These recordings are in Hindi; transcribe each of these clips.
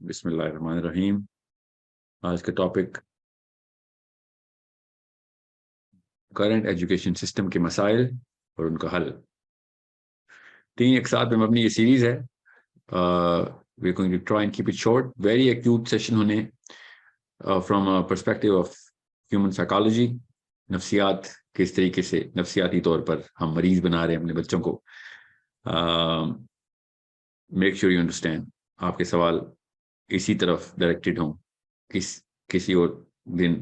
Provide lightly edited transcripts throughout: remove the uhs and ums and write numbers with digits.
बिस्मिल्लाहिर्रहमानिर्रहीम। आज का टॉपिक करंट एजुकेशन सिस्टम के मसाइल और उनका हल। तीन एक साथ में अपनी ये सीरीज है। We going to try and keep it short, very acute session होने from perspective of human psychology. नफ्सियात, किस तरीके से नफ्सियाती तौर पर हम मरीज बना रहे हैं अपने बच्चों को। मेक श्योर यू अंडरस्टैंड, आपके सवाल इसी तरफ डायरेक्टेड हों। किसी और दिन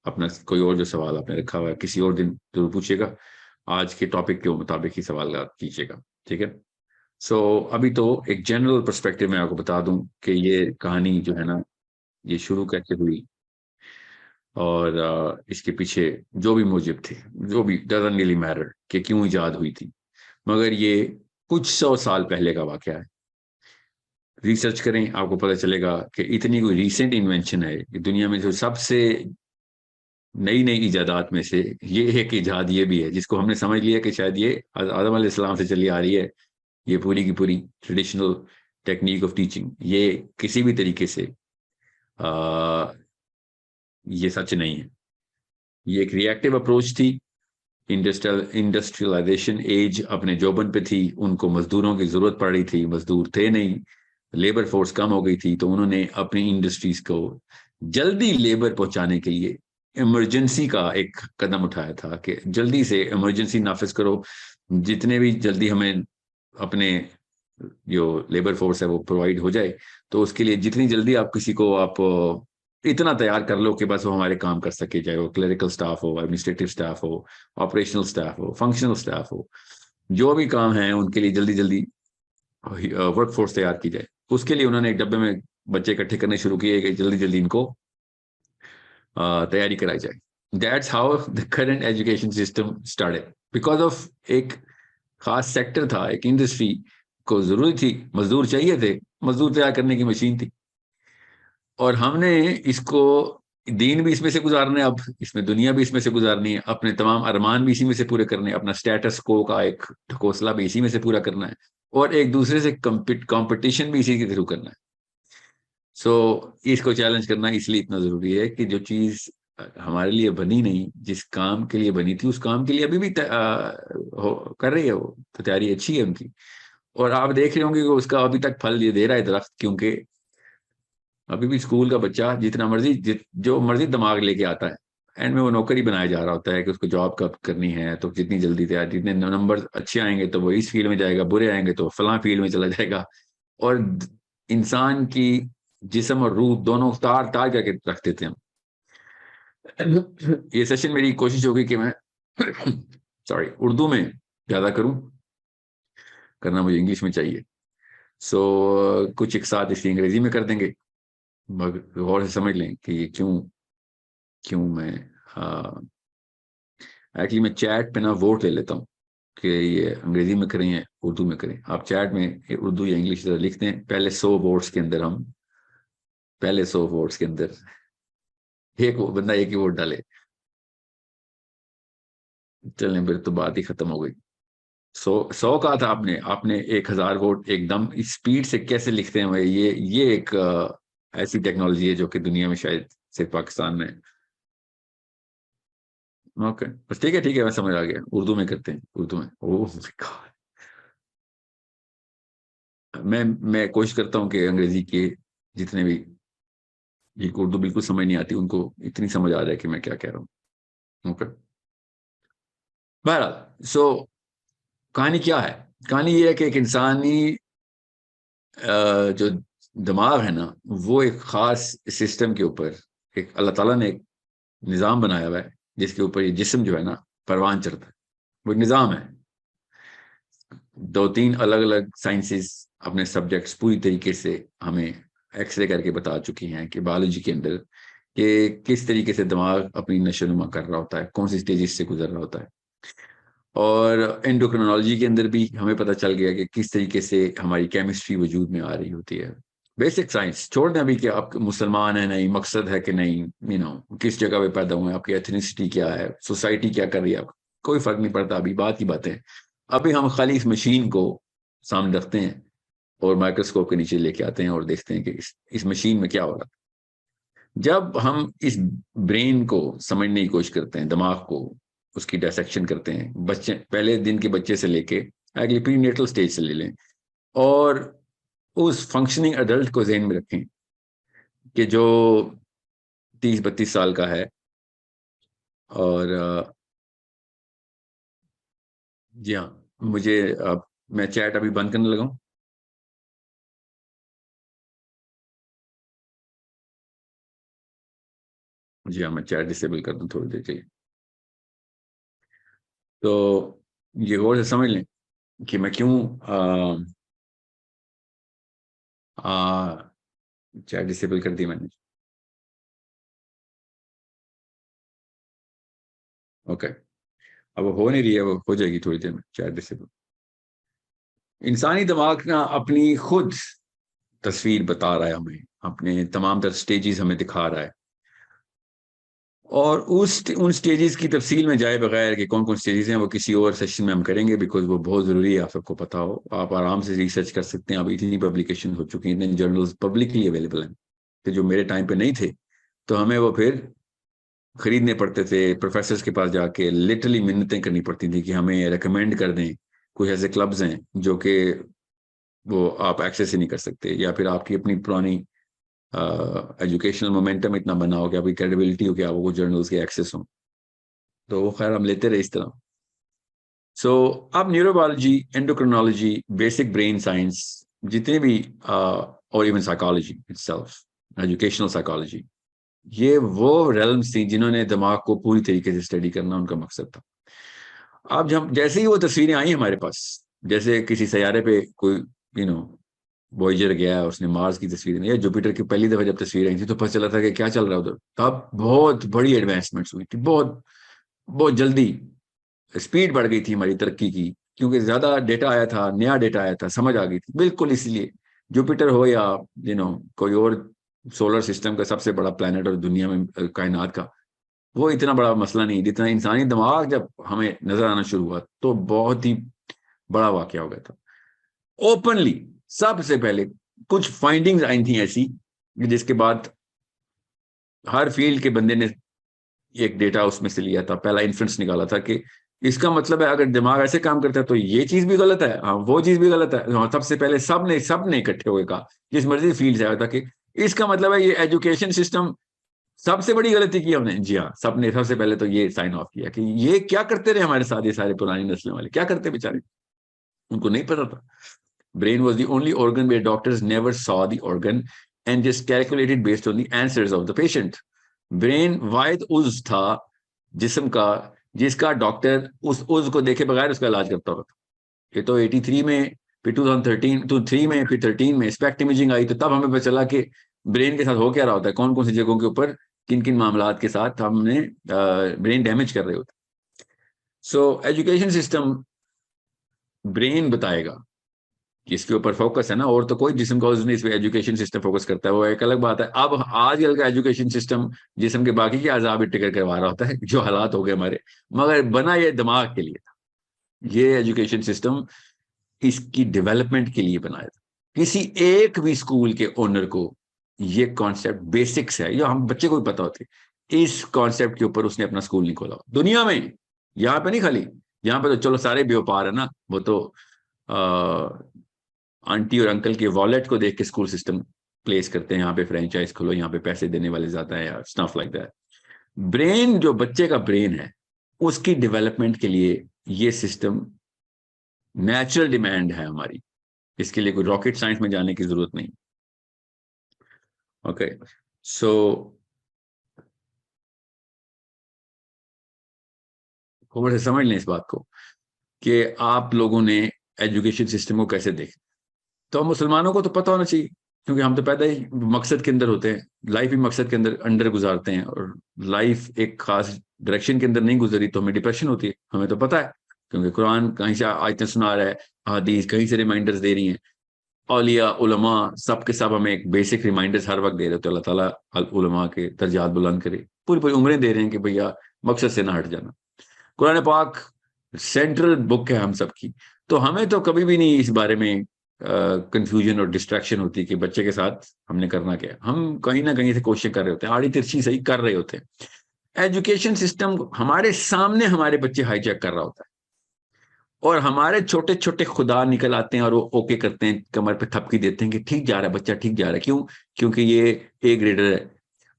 अपना कोई और जो सवाल आपने रखा हुआ है किसी और दिन जरूर पूछिएगा। आज के टॉपिक के मुताबिक ही सवाल कीजिएगा, ठीक है। सो अभी तो एक जनरल पर्सपेक्टिव में आपको बता दूं कि ये कहानी जो है ना, ये शुरू कैसे हुई और इसके पीछे जो भी मूजिब थे, जो भी डजंट रियली मैटर कि क्यों इजाद हुई थी, मगर ये कुछ 100 साल पहले का वाकया है। रिसर्च करें, आपको पता चलेगा कि इतनी कोई रीसेंट इन्वेंशन है कि दुनिया में जो सबसे नई नई इजादात में से ये एक इजाद ये भी है जिसको हमने समझ लिया कि शायद ये आदम अलैहिस्सलाम से चली आ रही है। ये पूरी की पूरी ट्रेडिशनल टेक्निक ऑफ टीचिंग, ये किसी भी तरीके से ये सच नहीं है। ये एक रिएक्टिव अप्रोच थी। इंडस्ट्रियलाइजेशन एज अपने जोबन पे थी, उनको मजदूरों की जरूरत पड़ रही थी, मजदूर थे नहीं, लेबर फोर्स कम हो गई थी, तो उन्होंने अपनी इंडस्ट्रीज को जल्दी लेबर पहुंचाने के लिए इमरजेंसी का एक कदम उठाया था कि जल्दी से इमरजेंसी नाफिज करो, जितने भी जल्दी हमें अपने जो लेबर फोर्स है वो प्रोवाइड हो जाए। तो उसके लिए जितनी जल्दी आप किसी को आप इतना तैयार कर लो कि बस वो हमारे काम कर सके, चाहे वो क्लरिकल स्टाफ हो, एडमिनिस्ट्रेटिव स्टाफ हो, ऑपरेशनल स्टाफ हो, फंक्शनल स्टाफ हो, जो भी काम है उनके लिए जल्दी जल्दी वर्क फोर्स तैयार की जाए। उसके लिए उन्होंने एक डब्बे में बच्चे इकट्ठे करने शुरू किए कि जल्दी जल्दी इनको तैयारी कराई जाए। That's how the current education system started, because of एक खास सेक्टर था, एक इंडस्ट्री को जरूरत थी, मजदूर चाहिए थे, मजदूर तैयार करने की मशीन थी। और हमने इसको दीन भी इसमें से गुजारना है, अब इसमें दुनिया भी इसमें से गुजारनी है, अपने तमाम अरमान भी इसी में से पूरे करने हैं, अपना स्टेटस को का एक ढकोसला भी इसी में से पूरा करना है, और एक दूसरे से कंपटीशन भी इसी के थ्रू करना है। सो इसको चैलेंज करना इसलिए इतना जरूरी है कि जो चीज हमारे लिए बनी नहीं, जिस काम के लिए बनी थी, उस काम के लिए अभी भी कर रही है वो, तो तैयारी अच्छी है उनकी। और आप देख रहे होंगे कि उसका अभी तक फल ये दे रहा है दरख्त, क्योंकि अभी भी स्कूल का बच्चा जितना मर्जी जो मर्जी दिमाग लेके आता है, एंड में वो नौकरी बनाया जा रहा होता है कि उसको जॉब कब करनी है, तो जितनी जल्दी तैयार, जितने नंबर अच्छे आएंगे तो वो इस फील्ड में जाएगा, बुरे आएंगे तो फलां फील्ड में चला जाएगा। और इंसान की जिस्म और रूह दोनों तार तार करके रख देते हैं हम। ये सेशन मेरी कोशिश होगी कि मैं सॉरी उर्दू में ज्यादा करूं, करना मुझे इंग्लिश में चाहिए। सो कुछ एक साथ इसी अंग्रेजी में कर देंगे, मगर गौर से समझ लें कि ये क्यों क्यों मैं एक्चुअली मैं चैट पे ना वोट ले लेता हूँ कि ये अंग्रेजी में करें या उर्दू में करें। आप चैट में उर्दू या इंग्लिश लिखते हैं, पहले 100 वोट्स के अंदर हम पहले 100 वोट्स के अंदर एक बंदा एक ही वोट डाले, चलें फिर तो बात ही खत्म हो गई। 100 कहा था आपने, आपने 1000 वोट एकदम इस स्पीड से कैसे लिखते हैं भाई? ये एक ऐसी टेक्नोलॉजी है जो कि दुनिया में शायद सिर्फ पाकिस्तान में। ओके, बस ठीक है, मैं समझ आ गया। उर्दू में करते हैं, उर्दू में। ओह माय गॉड, मैं कोशिश करता हूँ कि अंग्रेजी के जितने भी, जिनको उर्दू बिल्कुल समझ नहीं आती, उनको इतनी समझ आ जाए कि मैं क्या कह रहा हूँ। ओके, बहरहाल कहानी क्या है? कहानी ये है कि एक इंसानी जो दिमाग है ना, वो एक खास सिस्टम के ऊपर, एक अल्लाह ताला ने एक निज़ाम बनाया हुआ है जिसके ऊपर ये जिस्म जो है ना परवान चढ़ता है। वो निज़ाम है। 2-3 अलग अलग साइंसेस अपने सब्जेक्ट्स पूरी तरीके से हमें एक्सरे करके बता चुकी हैं कि बायोलॉजी के अंदर कि किस तरीके से दिमाग अपनी नशोनुमा कर रहा होता है, कौन सी स्टेजेस से गुजर रहा होता है। और एंडोक्रिनोलॉजी के अंदर भी हमें पता चल गया कि किस तरीके से हमारी केमिस्ट्री वजूद में आ रही होती है। बेसिक साइंस छोड़ दें अभी कि आप मुसलमान है नहीं, मकसद है कि नहीं, किस जगह पे पैदा हुए, आपकी एथनिसिटी क्या है, सोसाइटी क्या कर रही है, कोई फर्क नहीं पड़ता, अभी बात की बातें। अभी हम खाली इस मशीन को सामने रखते हैं और माइक्रोस्कोप के नीचे लेके आते हैं और देखते हैं कि इस मशीन में क्या हो रहा है। जब हम इस ब्रेन को समझने की कोशिश करते हैं, दिमाग को, उसकी डायसेक्शन करते हैं, बच्चे पहले दिन के बच्चे से लेके अगले प्रीनेटल स्टेज से ले लें, और उस फंक्शनिंग अडल्ट को ज़हन में रखें कि जो 30-32 साल का है, और जी हाँ, मुझे मैं चैट अभी बंद करने लगा हूँ। जी हाँ, मैं चैट डिसेबल कर दूँ थोड़ी देर के लिए। तो ये गौर से समझ लें कि मैं क्यों चैट डिसेबल कर दी मैंने। ओके, अब वो हो नहीं रही है, वो हो जाएगी थोड़ी देर में चैट डिसेबल। इंसानी दिमाग ना अपनी खुद तस्वीर बता रहा है हमें, अपने तमाम तर स्टेजेस हमें दिखा रहा है, और उन स्टेजेस की तफसील में जाए बगैर कि कौन कौन स्टेजेस हैं, वो किसी और सेशन में हम करेंगे, बिकॉज वो बहुत ज़रूरी है आप सबको पता हो। आप आराम से रिसर्च कर सकते हैं, अभी इतनी पब्लिकेशन हो चुकी हैं, इतने जर्नल्स पब्लिकली अवेलेबल हैं कि जो मेरे टाइम पे नहीं थे, तो हमें वो फिर खरीदने पड़ते थे, प्रोफेसर्स के पास जाके लिटरली मिन्नतें करनी पड़ती थी कि हमें रिकमेंड कर दें। कुछ ऐसे क्लब्स हैं जो कि वो आप एक्सेस ही नहीं कर सकते, या फिर आपकी अपनी पुरानी एजुकेशनल मोमेंटम इतना बना हो कि आपकी क्रेडिबिलिटी हो कि आप वो जर्नल्स के एक्सेस हो। तो वो खैर हम लेते रहे इस तरह। सो अब neurobiology, endocrinology, basic brain science, जितने भी और even psychology itself, educational psychology, ये वो रेल्म्स थी जिन्होंने दिमाग को पूरी तरीके से स्टडी करना उनका मकसद था। अब जब जैसे ही वो तस्वीरें आई हमारे पास, जैसे किसी सैयारे पे कोई नो वॉयेजर गया, उसने मार्स की तस्वीरें या जुपिटर की पहली दफा जब तस्वीर आई थी, तो पता चला था कि क्या चल रहा है उधर। तब बहुत बड़ी एडवांसमेंट्स हुई थी, बहुत बहुत जल्दी स्पीड बढ़ गई थी हमारी तरक्की की, क्योंकि ज्यादा डेटा आया था, नया डेटा आया था, समझ आ गई थी बिल्कुल। इसलिए जुपिटर हो या कोई और सोलर सिस्टम का सबसे बड़ा प्लेनेट और दुनिया में कायनात का, वो इतना बड़ा मसला नहीं, जितना इंसानी दिमाग जब हमें नजर आना शुरू हुआ तो बहुत ही बड़ा वाकया हो गया था। ओपनली सबसे पहले कुछ फाइंडिंग्स आई थी ऐसी, जिसके बाद हर फील्ड के बंदे ने एक डेटा उसमें से लिया था, पहला इन्फ्रेंस निकाला था कि इसका मतलब है अगर दिमाग ऐसे काम करता है तो ये चीज भी गलत है, हाँ वो चीज भी गलत है। हाँ, सबसे पहले सब ने इकट्ठे होकर कहा, जिस मर्जी फील्ड से आया था, कि इसका मतलब है ये एजुकेशन सिस्टम सबसे बड़ी गलती की हमने। जी हाँ, सबने सबसे पहले तो ये साइन ऑफ किया कि ये क्या करते रहे हमारे साथ, ये सारे पुरानी नस्लों वाले क्या करते बेचारे, उनको नहीं पता था। Brain was the only organ where doctors never saw the organ and just calculated based on the answers of the patient. Brain वाहिद उज़ था जिस्म का, जिसका डॉक्टर उस उज़ को देखे बगैर उसका इलाज करता होता था। ये तो 83 में, फिर 2013 तो 3 में, फिर 13 में स्पेक्ट इमेजिंग आई, तो तब हमें पता चला कि ब्रेन के साथ हो क्या रहा होता है, कौन कौन सी जगहों के ऊपर किन किन मामलात के साथ हमने ब्रेन डैमेज कर रहे होते। सो एजुकेशन सिस्टम ब्रेन बताएगा कि इसके ऊपर फोकस है ना, और तो कोई जिस्म का उस पे एजुकेशन सिस्टम फोकस करता है, वो एक अलग बात है। अब आजकल का एजुकेशन सिस्टम जिस्म के बाकी के अज़ा भी ट्रिगर करवा रहा होता है, जो हालात हो गए हमारे, मगर बना ये दिमाग के लिए था। ये एजुकेशन सिस्टम इसकी डेवलपमेंट के लिए बनाया था। किसी एक भी स्कूल के ओनर को ये कॉन्सेप्ट बेसिक्स है, ये हम बच्चे को भी पता होती, इस कॉन्सेप्ट के ऊपर उसने अपना स्कूल नहीं खोला दुनिया में। यहाँ पे नहीं खाली, यहाँ पे तो चलो सारे व्यापार है ना, वो तो आंटी और अंकल के वॉलेट को देख के स्कूल सिस्टम प्लेस करते हैं, यहाँ पे फ्रेंचाइज खोलो, यहाँ पे पैसे देने वाले ज्यादा है, या स्टफ लाइक दैट। ब्रेन, जो बच्चे का ब्रेन है, उसकी डेवलपमेंट के लिए ये सिस्टम नेचुरल डिमांड है हमारी। इसके लिए कोई रॉकेट साइंस में जाने की जरूरत नहीं। ओके, सो थोड़ा से समझ लें इस बात को कि आप लोगों ने एजुकेशन सिस्टम को कैसे देखा। तो हम मुसलमानों को तो पता होना चाहिए, क्योंकि हम तो पैदा ही मकसद के अंदर होते हैं, लाइफ ही मकसद के अंदर गुजारते हैं, और लाइफ एक खास डायरेक्शन के अंदर नहीं गुजरी तो हमें डिप्रेशन होती है, हमें तो पता है, क्योंकि कुरान कहीं से आयतें सुना रहा है, हदीस कहीं से रिमाइंडर्स दे रही हैं, औलिया उलमा सब के सब हमें एक बेसिक रिमाइंडर्स हर वक्त दे रहे हो, तो अल्लाह ताला उलमा के दर्जात बुलंद करे, पूरी पूरी उम्रें दे रहे हैं कि भैया मकसद से ना हट जाना। कुरान पाक सेंट्रल बुक है हम सब की, तो हमें तो कभी भी नहीं इस बारे में कंफ्यूजन और डिस्ट्रैक्शन होती है कि बच्चे के साथ हमने करना क्या है। हम कहीं ना कहीं से कोशिश कर रहे होते हैं, आड़ी तिरछी सही कर रहे होते हैं। एजुकेशन सिस्टम हमारे सामने हमारे बच्चे हाईजैक कर रहा होता है, और हमारे छोटे छोटे खुदा निकल आते हैं और वो ओके करते हैं, कमर पे थपकी देते हैं कि ठीक जा रहा है बच्चा, ठीक जा रहा है। क्यों? क्योंकि ये ए ग्रेडर है,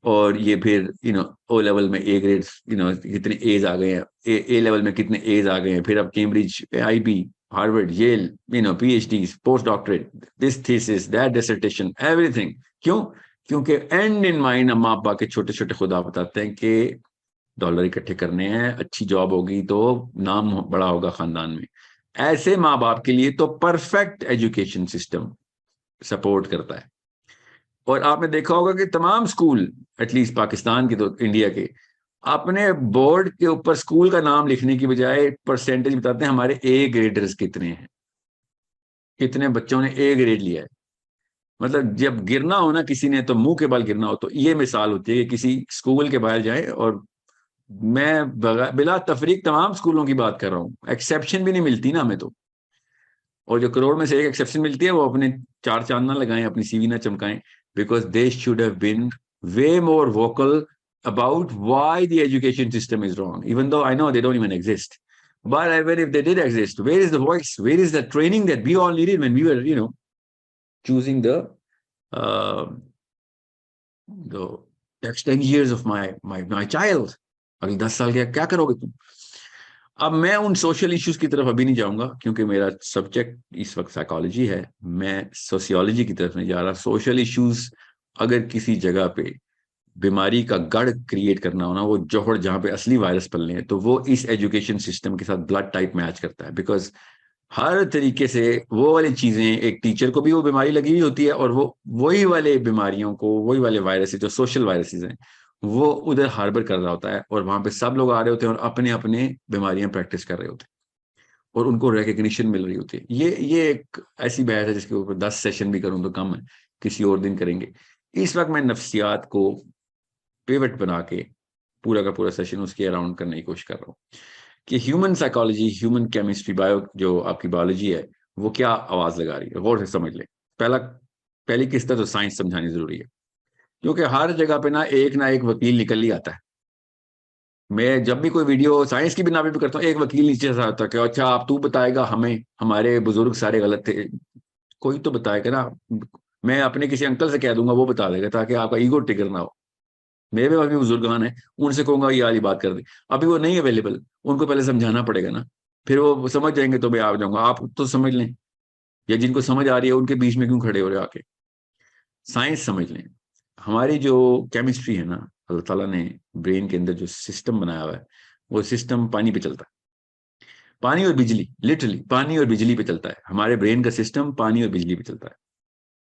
और ये फिर ओ लेवल में ए ग्रेड, कितने एज आ गए हैं, ए लेवल में कितने एज आ गए हैं, फिर अब Cambridge, IB, Harvard, Yale, PhD, post doctorate, this thesis, that dissertation, everything. क्यों? क्योंकि एंड इन माइंड अम्मा अब्बा के छोटे छोटे खुदा बताते हैं कि डॉलर इकट्ठे करने हैं, अच्छी जॉब होगी तो नाम बड़ा होगा खानदान में। ऐसे माँ बाप के लिए तो परफेक्ट एजुकेशन सिस्टम सपोर्ट करता है। और आपने देखा होगा कि तमाम स्कूल, एटलीस्ट पाकिस्तान के तो इंडिया के, अपने बोर्ड के ऊपर स्कूल का नाम लिखने की बजाय परसेंटेज बताते हैं हमारे ए ग्रेडर्स कितने हैं, कितने बच्चों ने ए ग्रेड लिया है। मतलब जब गिरना हो ना किसी ने, तो मुंह के बल गिरना हो, तो ये मिसाल होती है कि किसी स्कूल के बाहर जाए, और मैं बिला तफरीक तमाम स्कूलों की बात कर रहा हूँ, एक्सेप्शन भी नहीं मिलती ना हमें तो। और जो करोड़ में से एक एक्सेप्शन मिलती है, वो अपने चार चांद ना लगाएं, अपनी सीवी ना चमकाएं, because they should have been way more vocal about why the education system is wrong, even though I know they don't even exist. But even if they did exist, where is the voice? Where is the training that we all needed when we were, choosing uh, the next 10 years of my child? अगले 10 साल के क्या करोगे तुम? अब मैं उन सोशल इश्यूज की तरफ अभी नहीं जाऊंगा, क्योंकि मेरा सब्जेक्ट इस वक्त साइकोलॉजी है। मैं सोशियोलॉजी की तरफ नहीं जा रहा। सोशल इश्यूज, अगर किसी जगह पे बीमारी का गढ़ क्रिएट करना हो ना, वो जोहर जहां पे असली वायरस पलने हैं, तो वो इस एजुकेशन सिस्टम के साथ ब्लड टाइप मैच करता है। बिकॉज हर तरीके से वो वाली चीजें, एक टीचर को भी वो बीमारी लगी हुई होती है, और वो वही वाले बीमारियों को, वही वाले वायरसेस जो सोशल वायरसेस हैं, वो उधर हार्बर कर रहा होता है, और वहां पे सब लोग आ रहे होते हैं और अपने अपने बीमारियां प्रैक्टिस कर रहे होते हैं, और उनको रिकग्निशन मिल रही होती है। ये एक ऐसी बहस है जिसके ऊपर 10 सेशन भी करूं तो कम है, किसी और दिन करेंगे। इस वक्त मैं नफ्सियात को पिवट बना के पूरा का पूरा सेशन उसके अराउंड करने की कोशिश कर रहा हूँ कि human psychology, human chemistry, bio, जो आपकी बायोलॉजी है, वो क्या आवाज लगा रही है, गौर से समझ ले। पहली किस्त तो साइंस समझानी जरूरी है, क्योंकि हर जगह पे ना एक वकील निकल ही आता है। मैं जब भी कोई वीडियो साइंस की बिना पे करता हूँ, एक वकील नीचे से आता है कि अच्छा आप, तू बताएगा हमें हमारे बुजुर्ग सारे गलत थे। कोई तो बताएगा ना। मैं अपने किसी अंकल से कह दूंगा, वो बता देगा, ताकि आपका ईगो ट्रिगर ना हो। मेरे पास भी बुजुर्गान है, उनसे कहूंगा ये वाली बात कर दे। अभी वो नहीं अवेलेबल, उनको पहले समझाना पड़ेगा ना, फिर वो समझ जाएंगे तो मैं आ जाऊंगा, आप तो समझ लें। या जिनको समझ आ रही है उनके बीच में क्यों खड़े हो रहे हो आके? साइंस समझ लें। हमारी जो केमिस्ट्री है ना, अल्लाह ताला ने ब्रेन के अंदर जो सिस्टम बनाया हुआ है, वो सिस्टम पानी पे चलता है। पानी और बिजली, लिटरली पानी और बिजली पे चलता है। हमारे ब्रेन का सिस्टम पानी और बिजली पे चलता है।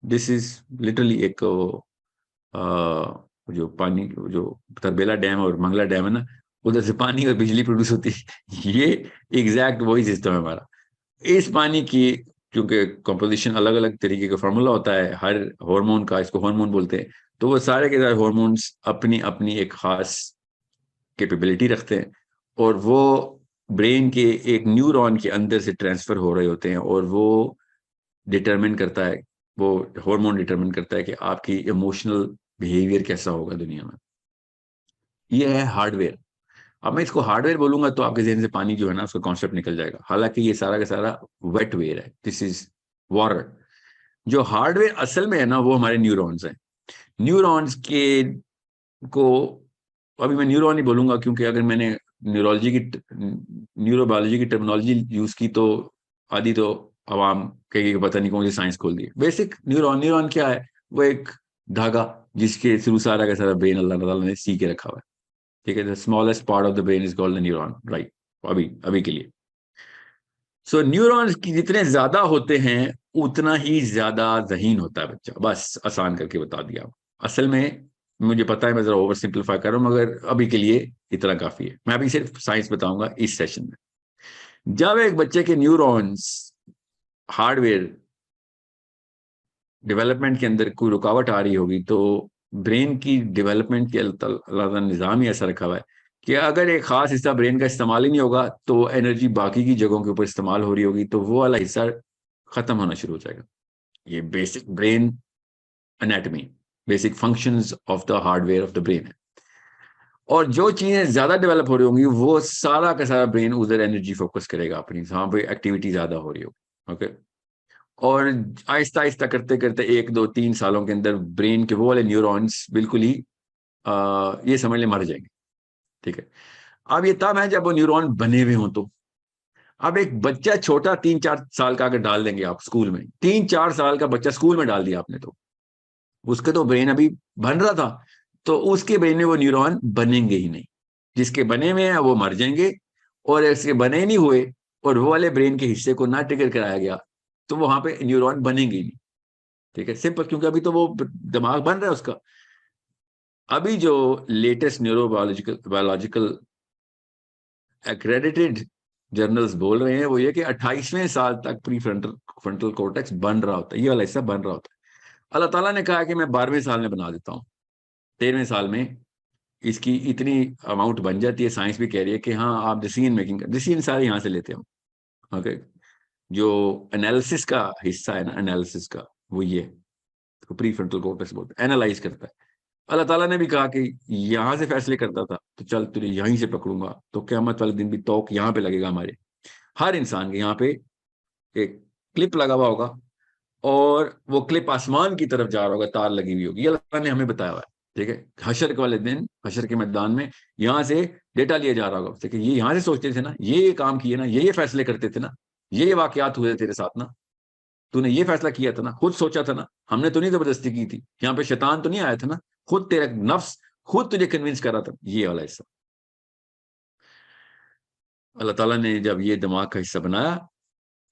दिस इज लिटरली एक जो पानी, जो तरबेला डैम और मंगला डैम है ना, उधर से पानी और बिजली प्रोड्यूस होती है। ये एग्जैक्ट वही सिस्टम है हमारा। इस पानी की, क्योंकि कंपोजिशन अलग अलग तरीके का फार्मूला होता है हर हार्मोन का, इसको हार्मोन बोलते हैं, तो वो सारे के सारे हार्मोन्स अपनी अपनी एक खास कैपेबिलिटी रखते हैं, और वो ब्रेन के एक न्यूरॉन के अंदर से ट्रांसफर हो रहे होते हैं, और वो डिटरमिन करता है, वो हार्मोन डिटरमिन करता है कि आपकी इमोशनल बिहेवियर कैसा होगा दुनिया में। ये है हार्डवेयर। अब मैं इसको हार्डवेयर बोलूंगा तो आपके जहन से पानी जो है ना, उसका कॉन्सेप्ट निकल जाएगा। हालांकि ये सारा का सारा वेटवेयर है, दिस इज वाटर। जो हार्डवेयर असल में है ना, वो हमारे न्यूरॉन्स हैं। न्यूरॉन्स के को, अभी मैं न्यूरॉन ही बोलूंगा, क्योंकि अगर मैंने न्यूरोबायोलॉजी की टर्मिनोलॉजी यूज की तो आदि तो आवाम कहेगी कि पता नहीं कौन सी साइंस खोल दी। बेसिक न्यूरॉन, न्यूरॉन क्या है? वो एक धागा जिसके थ्रू सारा का सारा ब्रेन अल्लाह ताला ने सी के रखा हुआ है। ठीक है, the smallest part of the brain is called the neuron, right? अभी अभी के लिए। सो न्यूरॉन्स की जितने ज्यादा होते हैं, उतना ही ज्यादा ज़हीन होता है बच्चा। बस आसान करके बता दिया। असल में मुझे पता है मैं जरा ओवर सिंप्लीफाई कर रहा हूँ, मगर अभी के लिए इतना काफी है। मैं अभी सिर्फ साइंस बताऊंगा इस सेशन में। जब एक बच्चे के न्यूरॉन्स हार्डवेयर डेवलपमेंट के अंदर कोई रुकावट आ रही होगी, तो ब्रेन की डेवलपमेंट के अल्लाह निज़ाम ही ऐसा रखा हुआ है कि अगर एक खास हिस्सा ब्रेन का इस्तेमाल ही नहीं होगा, तो एनर्जी बाकी की जगहों के ऊपर इस्तेमाल हो रही होगी, तो वो वाला हिस्सा खत्म होना शुरू हो जाएगा। ये basic brain anatomy, basic functions of the hardware of the brain है। और जो चीजें ज्यादा डेवलप हो रही होंगी वो सारा का सारा ब्रेन उधर एनर्जी फोकस करेगा अपनी, जहां पे एक्टिविटी ज्यादा हो रही होगी। ओके। और आहिस्ता आहिस्ता करते करते 1 2 3 सालों के अंदर ब्रेन के वो वाले न्यूरॉन्स बिल्कुल ही ये समझ ले मर जाएंगे। ठीक है। अब ये तब है जब वो न्यूरॉन बने हुए हों। तो अब एक बच्चा छोटा 3 4 साल का अगर डाल देंगे आप स्कूल में, 3 4 साल का बच्चा स्कूल में डाल दिया आपने, तो उसके तो ब्रेन अभी बन रहा था, तो उसके ब्रेन में वो न्यूरॉन बनेंगे ही नहीं। जिसके बने हुए हैं वो मर जाएंगे, और इसके बने नहीं हुए और वो वाले ब्रेन के हिस्से को ना ट्रिगर कराया गया तो वहां पे न्यूरॉन बनेंगे ही नहीं। ठीक है, सिंपल, क्योंकि अभी तो वो दिमाग बन रहा है उसका। अभी जो latest neurobiological biological accredited journals बोल रहे हैं वो ये कि 28वें साल तक प्री फ्रंटल फ्रंटल कॉर्टेक्स बन रहा होता है, ये वाला हिस्सा बन रहा होता है। अल्लाह ताला ने कहा कि मैं 12वें साल में बना देता हूँ, 13वें साल में इसकी इतनी अमाउंट बन जाती है। साइंस भी कह रही है कि हाँ आप डिसीजन मेकिंग, डिसीजन सारे यहाँ से लेते हैं। ओके। जो एनालिसिस का हिस्सा है ना, एनालिसिस का, वो ये प्री फ्रंटल कॉर्टेक्स बोलते हैं, एनालाइज करता है। अल्लाह ताला ने भी कहा कि यहां से फैसले करता था, तो चल तुझे यहीं से पकड़ूंगा, तो क़यामत वाले दिन भी तौक यहाँ पे लगेगा। हमारे हर इंसान के यहाँ पे एक क्लिप लगा हुआ होगा, और वो क्लिप आसमान की तरफ जा रहा होगा, तार लगी हुई होगी। ये अल्लाह ने हमें बताया हुआ है। ठीक है, हशर के वाले दिन, हशर के मैदान में यहाँ से डेटा लिया जा रहा होगा उससे कि ये यहाँ से सोचते थे ना, ये काम किए ना, ये फैसले करते थे ना, ये वाकयात हुए तेरे साथ ना, तूने ये फैसला किया था ना, खुद सोचा था ना, हमने तो नहीं जबरदस्ती की थी, यहाँ पे शैतान तो नहीं आया था ना, खुद तेरा नफ्स खुद तुझे कन्विंस कर रहा था। ये वाला हिस्सा अल्लाह ताला ने जब ये दिमाग का हिस्सा बनाया,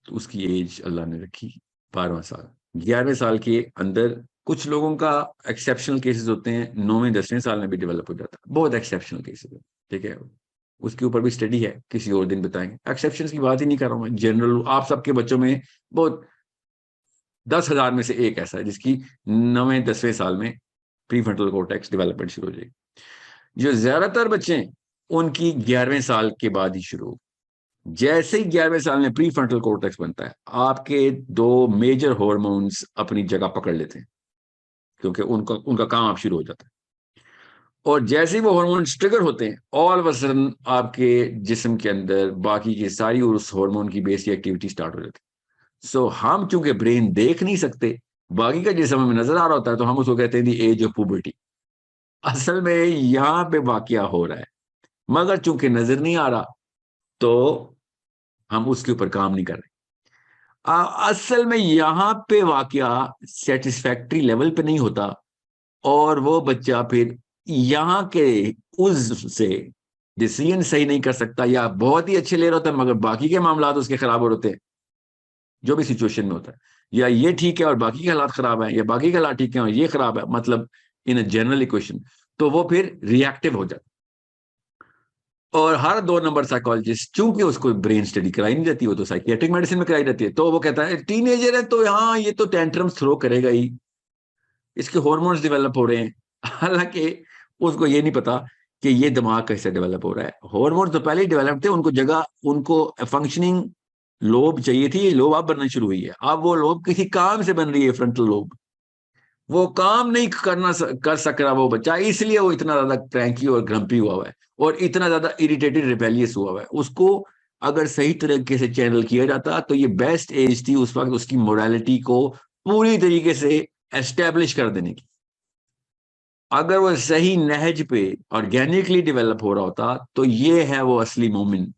तो उसकी एज अल्लाह ने रखी 12वां साल। 11वें साल के अंदर कुछ लोगों का एक्सेप्शनल केसेस होते हैं, 9वें 10वें साल में भी डेवलप हो जाता है, बहुत एक्सेप्शनल केसेस है। ठीक है, उसके ऊपर भी स्टडी है, किसी और दिन बताएंगे। एक्सेप्शन की बात ही नहीं कर रहा हूँ मैं, जनरल आप सबके बच्चों में बहुत 10,000 में से एक ऐसा है जिसकी 9वें 10वें साल में प्री फ्रंटल कॉर्टेक्स डेवलपमेंट शुरू हो जाएगी। जो ज्यादातर बच्चे हैं उनकी 11वें साल के बाद ही शुरू होगी। जैसे ही 11वें साल में प्री फ्रंटल कॉर्टेक्स बनता है, आपके दो मेजर हॉर्मोन्स अपनी जगह पकड़ लेते हैं, क्योंकि उनका उनका काम अब शुरू हो जाता है। और जैसे ही वो हॉर्मोन्स ट्रिगर होते हैं, ऑल ऑफ अ सडन आपके जिस्म के अंदर बाकी की सारी उस हार्मोन की बेसिक एक्टिविटी स्टार्ट हो जाती है। सो हम चूंकि ब्रेन देख नहीं सकते, बाकी का जिस्म हमें नजर आ रहा होता है, तो हम उसको कहते हैं दी एज ऑफ पुबर्टी। असल में यहाँ पे वाकया हो रहा है, मगर चूंकि नजर नहीं आ रहा, तो हम उसके ऊपर काम नहीं कर रहे। असल में यहाँ पे वाकया सेटिस्फैक्ट्री लेवल पे नहीं होता, और वो बच्चा फिर यहाँ के उससे डिसीजन सही नहीं कर सकता, या बहुत ही अच्छे ले रहा होता है मगर बाकी के मामला उसके खराब हो रहे हैं, जो भी सिचुएशन में होता है। या ये ठीक है और बाकी के हालात खराब है, या बाकी के हालात ठीक है और ये खराब है, मतलब इन अ जनरल इक्वेशन, तो वो फिर रिएक्टिव हो जाता है। और हर 2 नंबर साइकोलॉजिस्ट, चूंकि उसको ब्रेन स्टडी कराई नहीं जाती, वो तो साइकियाट्रिक मेडिसिन में कराई जाती है, तो वो कहता है टीनेजर है तो हाँ ये तो टेंट्रम्स थ्रो करेगा ही, इसके हॉर्मोन्स डेवलप हो रहे हैं। हालांकि उसको ये नहीं पता कि ये दिमाग कैसे डेवलप हो रहा है। हॉर्मोन्स तो पहले ही डेवलप थे, उनको जगह, उनको फंक्शनिंग लोब चाहिए थी, लोब अब बनना शुरू हुई है। अब वो लोब किसी काम से बन रही है, फ्रंटल लोब, वो काम नहीं कर सक रहा वो बच्चा, इसलिए वो इतना ज्यादा क्रैंकी और ग्रम्पी हुआ है, और इतना ज्यादा इरिटेटेड रिपेलियस हुआ है। उसको अगर सही तरीके से चैनल किया जाता तो ये बेस्ट एज थी उस वक्त उसकी मोरालिटी को पूरी तरीके से एस्टेब्लिश कर देने की। अगर वो सही नहज पे ऑर्गेनिकली डेवलप हो रहा होता, तो ये है वो असली मोमिन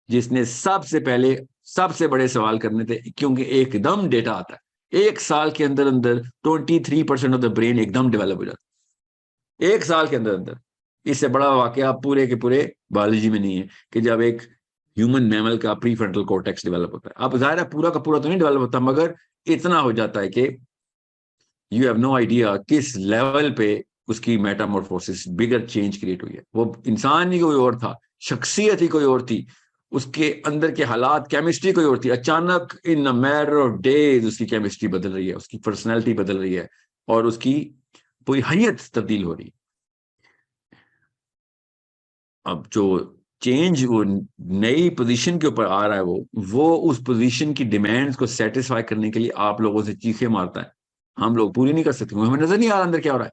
जिसने सबसे पहले सबसे बड़े सवाल करने थे, क्योंकि एकदम डेटा आता है 1 साल के अंदर अंदर 23% ऑफ द ब्रेन एकदम डेवलप हो जाता है 1 साल के अंदर अंदर। इससे बड़ा वाकया पूरे के पूरे बायोलॉजी में नहीं है कि जब एक ह्यूमन मैमल का प्री फ्रंटल कॉर्टेक्स डेवलप होता है। अब जाहिर है पूरा का पूरा तो नहीं डेवलप होता, मगर इतना हो जाता है कि यू हैव नो आइडिया किस लेवल पे उसकी मेटामॉर्फोसिस, बिगर चेंज क्रिएट हुई है। वो इंसान ही कोई और था, शख्सियत ही कोई और थी, उसके अंदर के हालात, केमिस्ट्री कोई और थी। अचानक इन मैटर ऑफ डेज उसकी केमिस्ट्री बदल रही है, उसकी पर्सनैलिटी बदल रही है, और उसकी पूरी हैयत तब्दील हो रही है। अब जो चेंज, वो नई पोजीशन के ऊपर आ रहा है, वो उस पोजीशन की डिमांड्स को सेटिस्फाई करने के लिए आप लोगों से चीखें मारता है। हम लोग पूरी नहीं कर सकते, हमें नजर नहीं आ रहा अंदर क्या हो रहा है,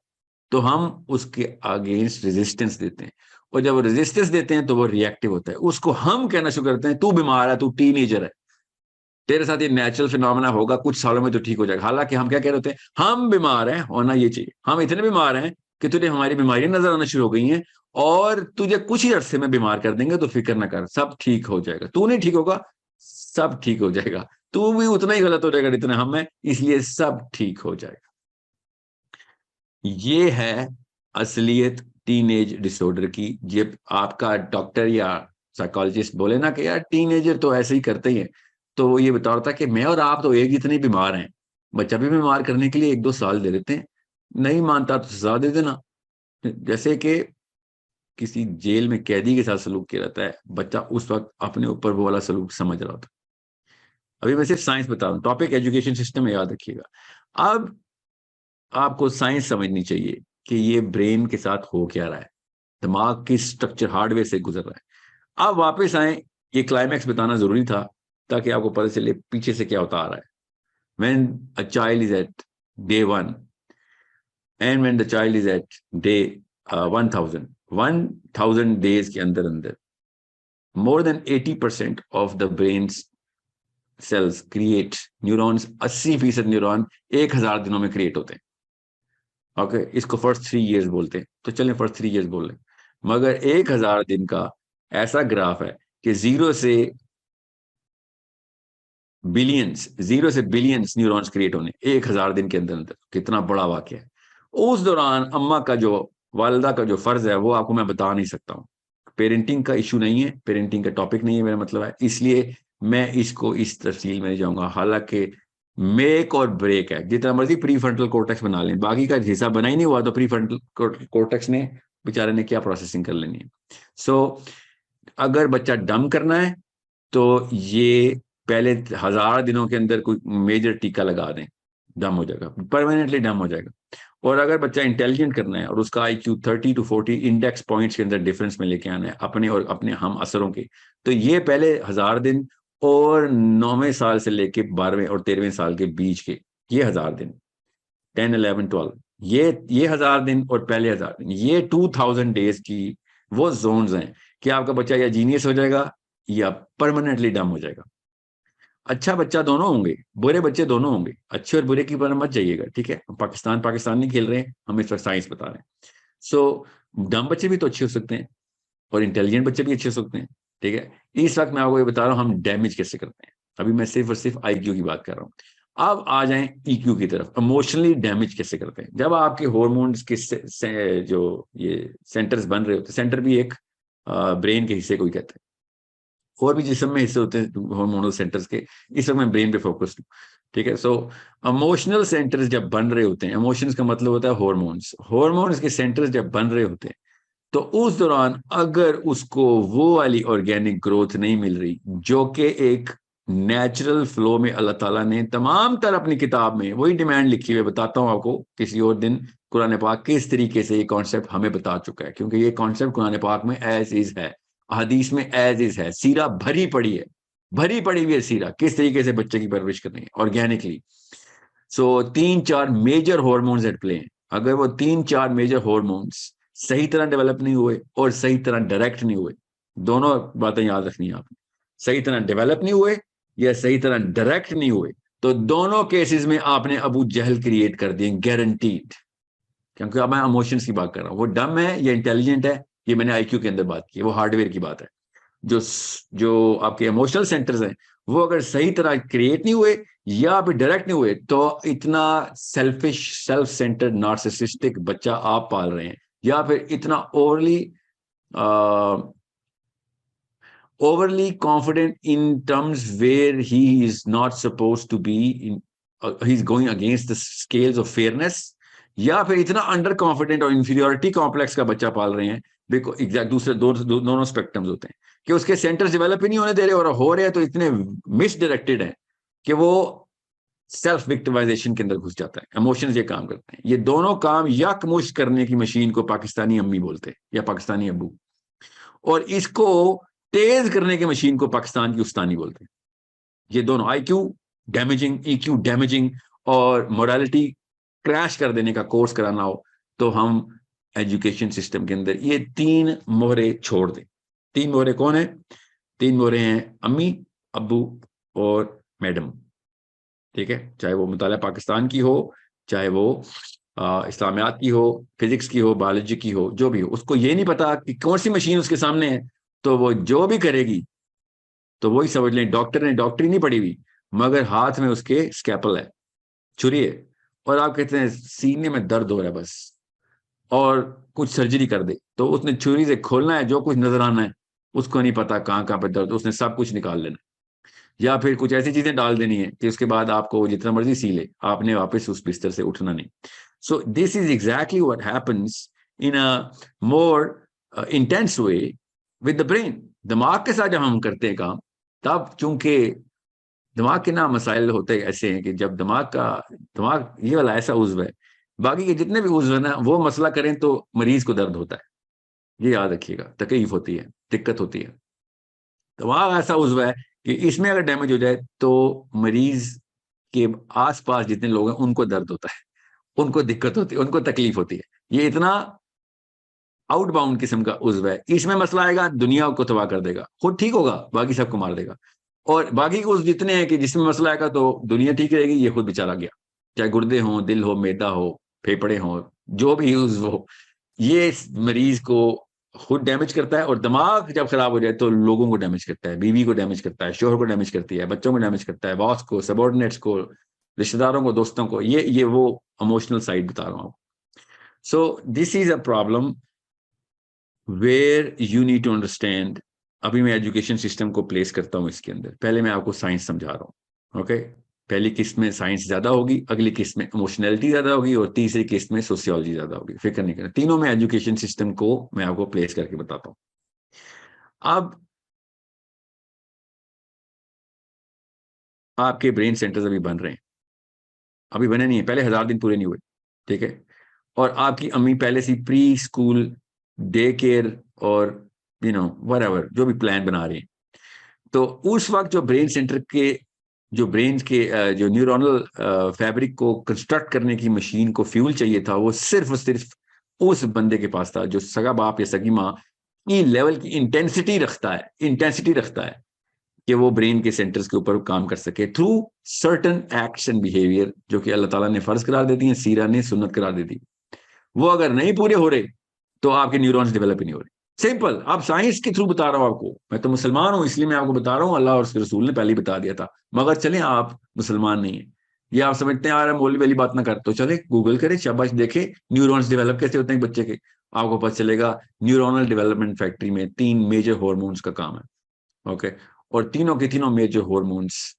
तो हम उसके अगेंस्ट रेजिस्टेंस देते हैं। और जब वो रेजिस्टेंस देते हैं तो वो रिएक्टिव होता है, उसको हम कहना शुरू करते हैं तू बीमार है, तू टीनेजर है, तेरे साथ ये नेचुरल फिनोमेना होगा, कुछ सालों में तो ठीक हो जाएगा। हालांकि हम क्या कह रहे होते हैं, हम बीमार हैं, होना ये चाहिए, हम इतने बीमार हैं कि तुझे हमारी बीमारियां नजर आना शुरू हो गई हैं, और तुझे कुछ ही अरसे में बीमार कर देंगे, तो फिक्र ना कर, सब ठीक हो जाएगा, तू नहीं ठीक होगा, सब ठीक हो जाएगा, तू भी उतना ही गलत हो जाएगा जितना हम हैं, इसलिए सब ठीक हो जाएगा। ये है असलियत टीनेज डिसऑर्डर की। ये आपका डॉक्टर या साइकोलॉजिस्ट बोले ना कि यार टीनेजर तो ऐसे ही करते ही हैं, तो वो ये बता रहा था कि मैं और आप तो एक जितने बीमार हैं, बच्चा भी बीमार करने के लिए 1-2 साल दे देते हैं, नहीं मानता तो सजा दे देना। जैसे कि किसी जेल में कैदी के साथ सलूक किया जाता है, बच्चा उस वक्त अपने ऊपर वो वाला सलूक समझ रहा होता। अभी मैं सिर्फ साइंस बता रहा हूँ, टॉपिक एजुकेशन सिस्टम में याद रखिएगा। अब आपको साइंस समझनी चाहिए कि ये ब्रेन के साथ हो क्या रहा है, दिमाग की स्ट्रक्चर हार्डवेयर से गुजर रहा है। अब वापस आए, ये क्लाइमैक्स बताना जरूरी था ताकि आपको पता चले पीछे से क्या होता आ रहा है। When a child is at day 1 and when the child is at day 1000 days के अंदर अंदर more than 80% of the brain's cells create neurons, 80% neuron 1000 दिनों में क्रिएट होते हैं। ओके, इसको फर्स्ट 3 इयर्स बोलते हैं, तो चलें फर्स्ट 3 इयर्स बोल लें। मगर 1000 दिन का ऐसा ग्राफ है कि जीरो से बिलियंस न्यूरॉन्स क्रिएट होने 1000 दिन के अंदर अंदर, कितना बड़ा वाक्य है। उस दौरान अम्मा का जो, वालदा का जो फर्ज है, वो आपको मैं बता नहीं सकता हूँ। पेरेंटिंग का इशू नहीं है, पेरेंटिंग का टॉपिक नहीं है मेरा मतलब है, इसलिए मैं इसको इस तफसील में नहीं जाऊंगा। हालांकि मेक और ब्रेक है, जितना मर्जी प्री फ्रंटल कोर्टेक्स बना लें, बाकी का हिस्सा बना ही नहीं हुआ तो प्री फ्रंटल कोर्टेक्स ने बेचारे ने क्या प्रोसेसिंग कर लेनी है। सो अगर बच्चा डम करना है तो ये पहले 1000 दिनों के अंदर कोई मेजर टीका लगा दें, डम हो जाएगा, परमानेंटली डम हो जाएगा। और अगर बच्चा इंटेलिजेंट करना है और उसका IQ 30 to 40 इंडेक्स पॉइंट्स के अंदर डिफरेंस में लेके आना है अपने और अपने हम असरों के, तो ये पहले 1000 दिन और 9वें साल से लेके 12वें और 13वें साल के बीच के ये 1000 दिन, 10, 11, 12, ये 1000 दिन और पहले 1000 दिन, ये 2000 डेज की वो जोन्स हैं कि आपका बच्चा या जीनियस हो जाएगा या परमानेंटली डम हो जाएगा। अच्छा बच्चा दोनों होंगे, बुरे बच्चे दोनों होंगे, अच्छे और बुरे की पर मत जाइएगा, ठीक है। पाकिस्तान पाकिस्तान नहीं खेल रहे हैं, हम इस वक्त साइंस बता रहे हैं। सो डम बच्चे भी तो अच्छे हो सकते हैं और इंटेलिजेंट बच्चे भी अच्छे हो सकते हैं, ठीक है। इस वक्त मैं आपको ये बता रहा हूँ हम डैमेज कैसे करते हैं, अभी मैं सिर्फ और सिर्फ IQ की बात कर रहा हूँ। अब आ जाएं EQ की तरफ, इमोशनली डैमेज कैसे करते हैं। जब आपके हॉर्मोन्स के जो ये सेंटर्स बन रहे होते हैं, सेंटर भी एक ब्रेन के हिस्से को ही कहते हैं, और भी जिस्म में हिस्से होते हैं हार्मोनल सेंटर्स के, इस वक्त मैं ब्रेन पे फोकस्ड हूँ, ठीक है। सो इमोशनल सेंटर्स जब बन रहे होते हैं, इमोशंस का मतलब होता है हॉर्मोन्स, हॉर्मोन्स के सेंटर्स जब बन रहे होते हैं, तो उस दौरान अगर उसको वो वाली ऑर्गेनिक ग्रोथ नहीं मिल रही जो कि एक नेचुरल फ्लो में अल्लाह ताला ने तमाम तर अपनी किताब में वही डिमांड लिखी हुई, बताता हूँ आपको किसी और दिन कुरान पाक किस तरीके से ये कॉन्सेप्ट हमें बता चुका है, क्योंकि ये कॉन्सेप्ट कुरान पाक में एज इज है, हदीस में एज इज है, सीरा भरी पड़ी है, भरी पड़ी हुई है सीरा, किस तरीके से बच्चे की परवरिश करनी है organically. So 3-4 major hormones at play हैं। अगर वो 3-4 मेजर हॉर्मोन्स सही तरह डेवलप नहीं हुए और सही तरह डायरेक्ट नहीं हुए, दोनों बातें याद रखनी है आपने, सही तरह डेवलप नहीं हुए या सही तरह डायरेक्ट नहीं हुए, तो दोनों केसेस में आपने अबू जहल क्रिएट कर दिए गारंटीड। क्योंकि अब मैं इमोशंस की बात कर रहा हूँ, वो डम है या इंटेलिजेंट है, ये मैंने IQ के अंदर बात की, वो हार्डवेयर की बात है। जो जो आपके इमोशनल सेंटर्स हैं वो अगर सही तरह क्रिएट नहीं हुए या फिर डायरेक्ट नहीं हुए, तो इतना सेल्फिश, सेल्फ सेंटर्ड, नार्सिसिस्टिक बच्चा आप पाल रहे हैं, या फिर इतना overly confident in terms where he is not suppose to be in, he is going against the scales of fairness, या फिर इतना अंडर कॉन्फिडेंट और इंफीरियोरिटी कॉम्प्लेक्स का बच्चा पाल रहे हैं। देखो एग्जैक्ट दूसरे दोनों स्पेक्ट्रम्स होते हैं कि उसके सेंटर्स डेवलप ही नहीं होने दे रहे और हो रहे हैं तो इतने मिसडायरेक्टेड हैं कि वो सेल्फ विक्टिमाइजेशन के अंदर घुस जाता है। इमोशंस ये काम करते हैं, ये दोनों काम यकमुश्त करने की मशीन को पाकिस्तानी अम्मी बोलते हैं या पाकिस्तानी अब्बू। और इसको तेज करने की मशीन को पाकिस्तान की उस्तानी बोलते हैं। ये दोनों IQ डैमेजिंग, EQ डैमेजिंग और मोरालिटी क्रैश कर देने का कोर्स कराना हो तो हम एजुकेशन सिस्टम के अंदर ये 3 मोहरे छोड़ दें। 3 मोहरे कौन है? 3 मोहरे हैं अम्मी, अब्बू और मैडम। ठीक है, चाहे वो मुताला पाकिस्तान की हो, चाहे वो इस्लामियात की हो, फिजिक्स की हो, बायोलॉजी की हो, जो भी हो, उसको ये नहीं पता कि कौन सी मशीन उसके सामने है, तो वो जो भी करेगी तो वही समझ लें डॉक्टर ने डॉक्टरी नहीं पढ़ी हुई, मगर हाथ में उसके स्कैपल है, छुरी है, और आप कहते हैं सीने में दर्द हो रहा है बस, और कुछ सर्जरी कर दे, तो उसने छुरी से खोलना है, जो कुछ नजर आना है, उसको नहीं पता कहाँ कहाँ पे दर्द, उसने सब कुछ निकाल लेना, या फिर कुछ ऐसी चीजें डाल देनी है कि उसके बाद आपको जितना मर्जी सी ले, आपने वापस उस बिस्तर से उठना नहीं। सो this is exactly what happens in a more intense way with the brain. दिमाग के साथ जब हम करते हैं काम, तब चूंकि दिमाग के ना मसाइल होते ऐसे हैं कि जब दिमाग ये वाला ऐसा उज्व है, बाकी के जितने भी उज्व है ना, वो मसला करें तो मरीज को दर्द होता है, ये याद रखिएगा, तकलीफ होती है, दिक्कत होती है। दिमाग ऐसा उज्व है कि इसमें अगर डैमेज हो जाए तो मरीज के आसपास जितने लोग हैं उनको दर्द होता है, उनको दिक्कत होती है, उनको तकलीफ होती है। ये इतना आउटबाउंड किस्म का उज्व है, इसमें मसला आएगा दुनिया को तबाह कर देगा, खुद ठीक होगा बाकी सबको मार देगा, और बाकी के उस जितने हैं कि जिसमें मसला आएगा तो दुनिया ठीक रहेगी, ये खुद बेचारा गया, चाहे गुर्दे हो, दिल हो, मैदा हो, फेफड़े हो, जो भी उज्व हो, ये इस मरीज को खुद डैमेज करता है। और दिमाग जब खराब हो जाए तो लोगों को डैमेज करता है, बीवी को डैमेज करता है, शोहर को डैमेज करती है, बच्चों को डैमेज करता है, बॉस को, सबॉर्डिनेट्स को, रिश्तेदारों को, दोस्तों को, ये वो इमोशनल साइड बता रहा हूँ। So this is a problem where you need to understand. अभी मैं एजुकेशन सिस्टम को प्लेस करता हूँ इसके अंदर, पहले मैं आपको साइंस समझा रहा हूँ। ओके, पहली किस्त में साइंस ज्यादा होगी, अगली किस्त में इमोशनैलिटी ज्यादा होगी, और तीसरी किस्त में सोशियोलॉजी ज्यादा होगी, फिक्र नहीं करना, तीनों में एजुकेशन सिस्टम को मैं आपको प्लेस करके बताता हूँ। अब आपके ब्रेन सेंटर्स अभी बन रहे हैं, अभी बने नहीं है, पहले 1000 दिन पूरे नहीं हुए, ठीक है, और आपकी अम्मी पहले से प्री स्कूल, डे केयर और वट जो भी प्लान बना रही है, तो उस वक्त जो ब्रेन सेंटर के जो ब्रेन के जो न्यूरोनल फैब्रिक को कंस्ट्रक्ट करने की मशीन को फ्यूल चाहिए था, वो सिर्फ और सिर्फ उस बंदे के पास था जो सगा बाप या सगी माँ की लेवल की इंटेंसिटी रखता है कि वो ब्रेन के सेंटर्स के ऊपर काम कर सके through certain acts and behaviour, जो कि अल्लाह ताला ने फर्ज करार देती है, सीरा ने सुन्नत करार देती। वो अगर नहीं पूरे हो रहे तो आपके न्यूरॉन्स डेवलप ही नहीं हो रहे। सिंपल, आप साइंस के थ्रू बता रहा हूं आपको, मैं तो मुसलमान हूं इसलिए मैं आपको बता रहा हूं, अल्लाह और उसके रसूल ने पहले ही बता दिया था, मगर चले आप मुसलमान नहीं है, ये आप समझते हैं यार मौलवी वाली बात ना कर, तो चले गूगल करें, शाबाश, देखे न्यूरॉन्स डेवलप कैसे होते हैं बच्चे के, आपको पता चलेगा न्यूरोनल डेवलपमेंट फैक्ट्री में 3 मेजर हॉर्मोन्स का काम है। ओके, और तीनों के तीनों major hormones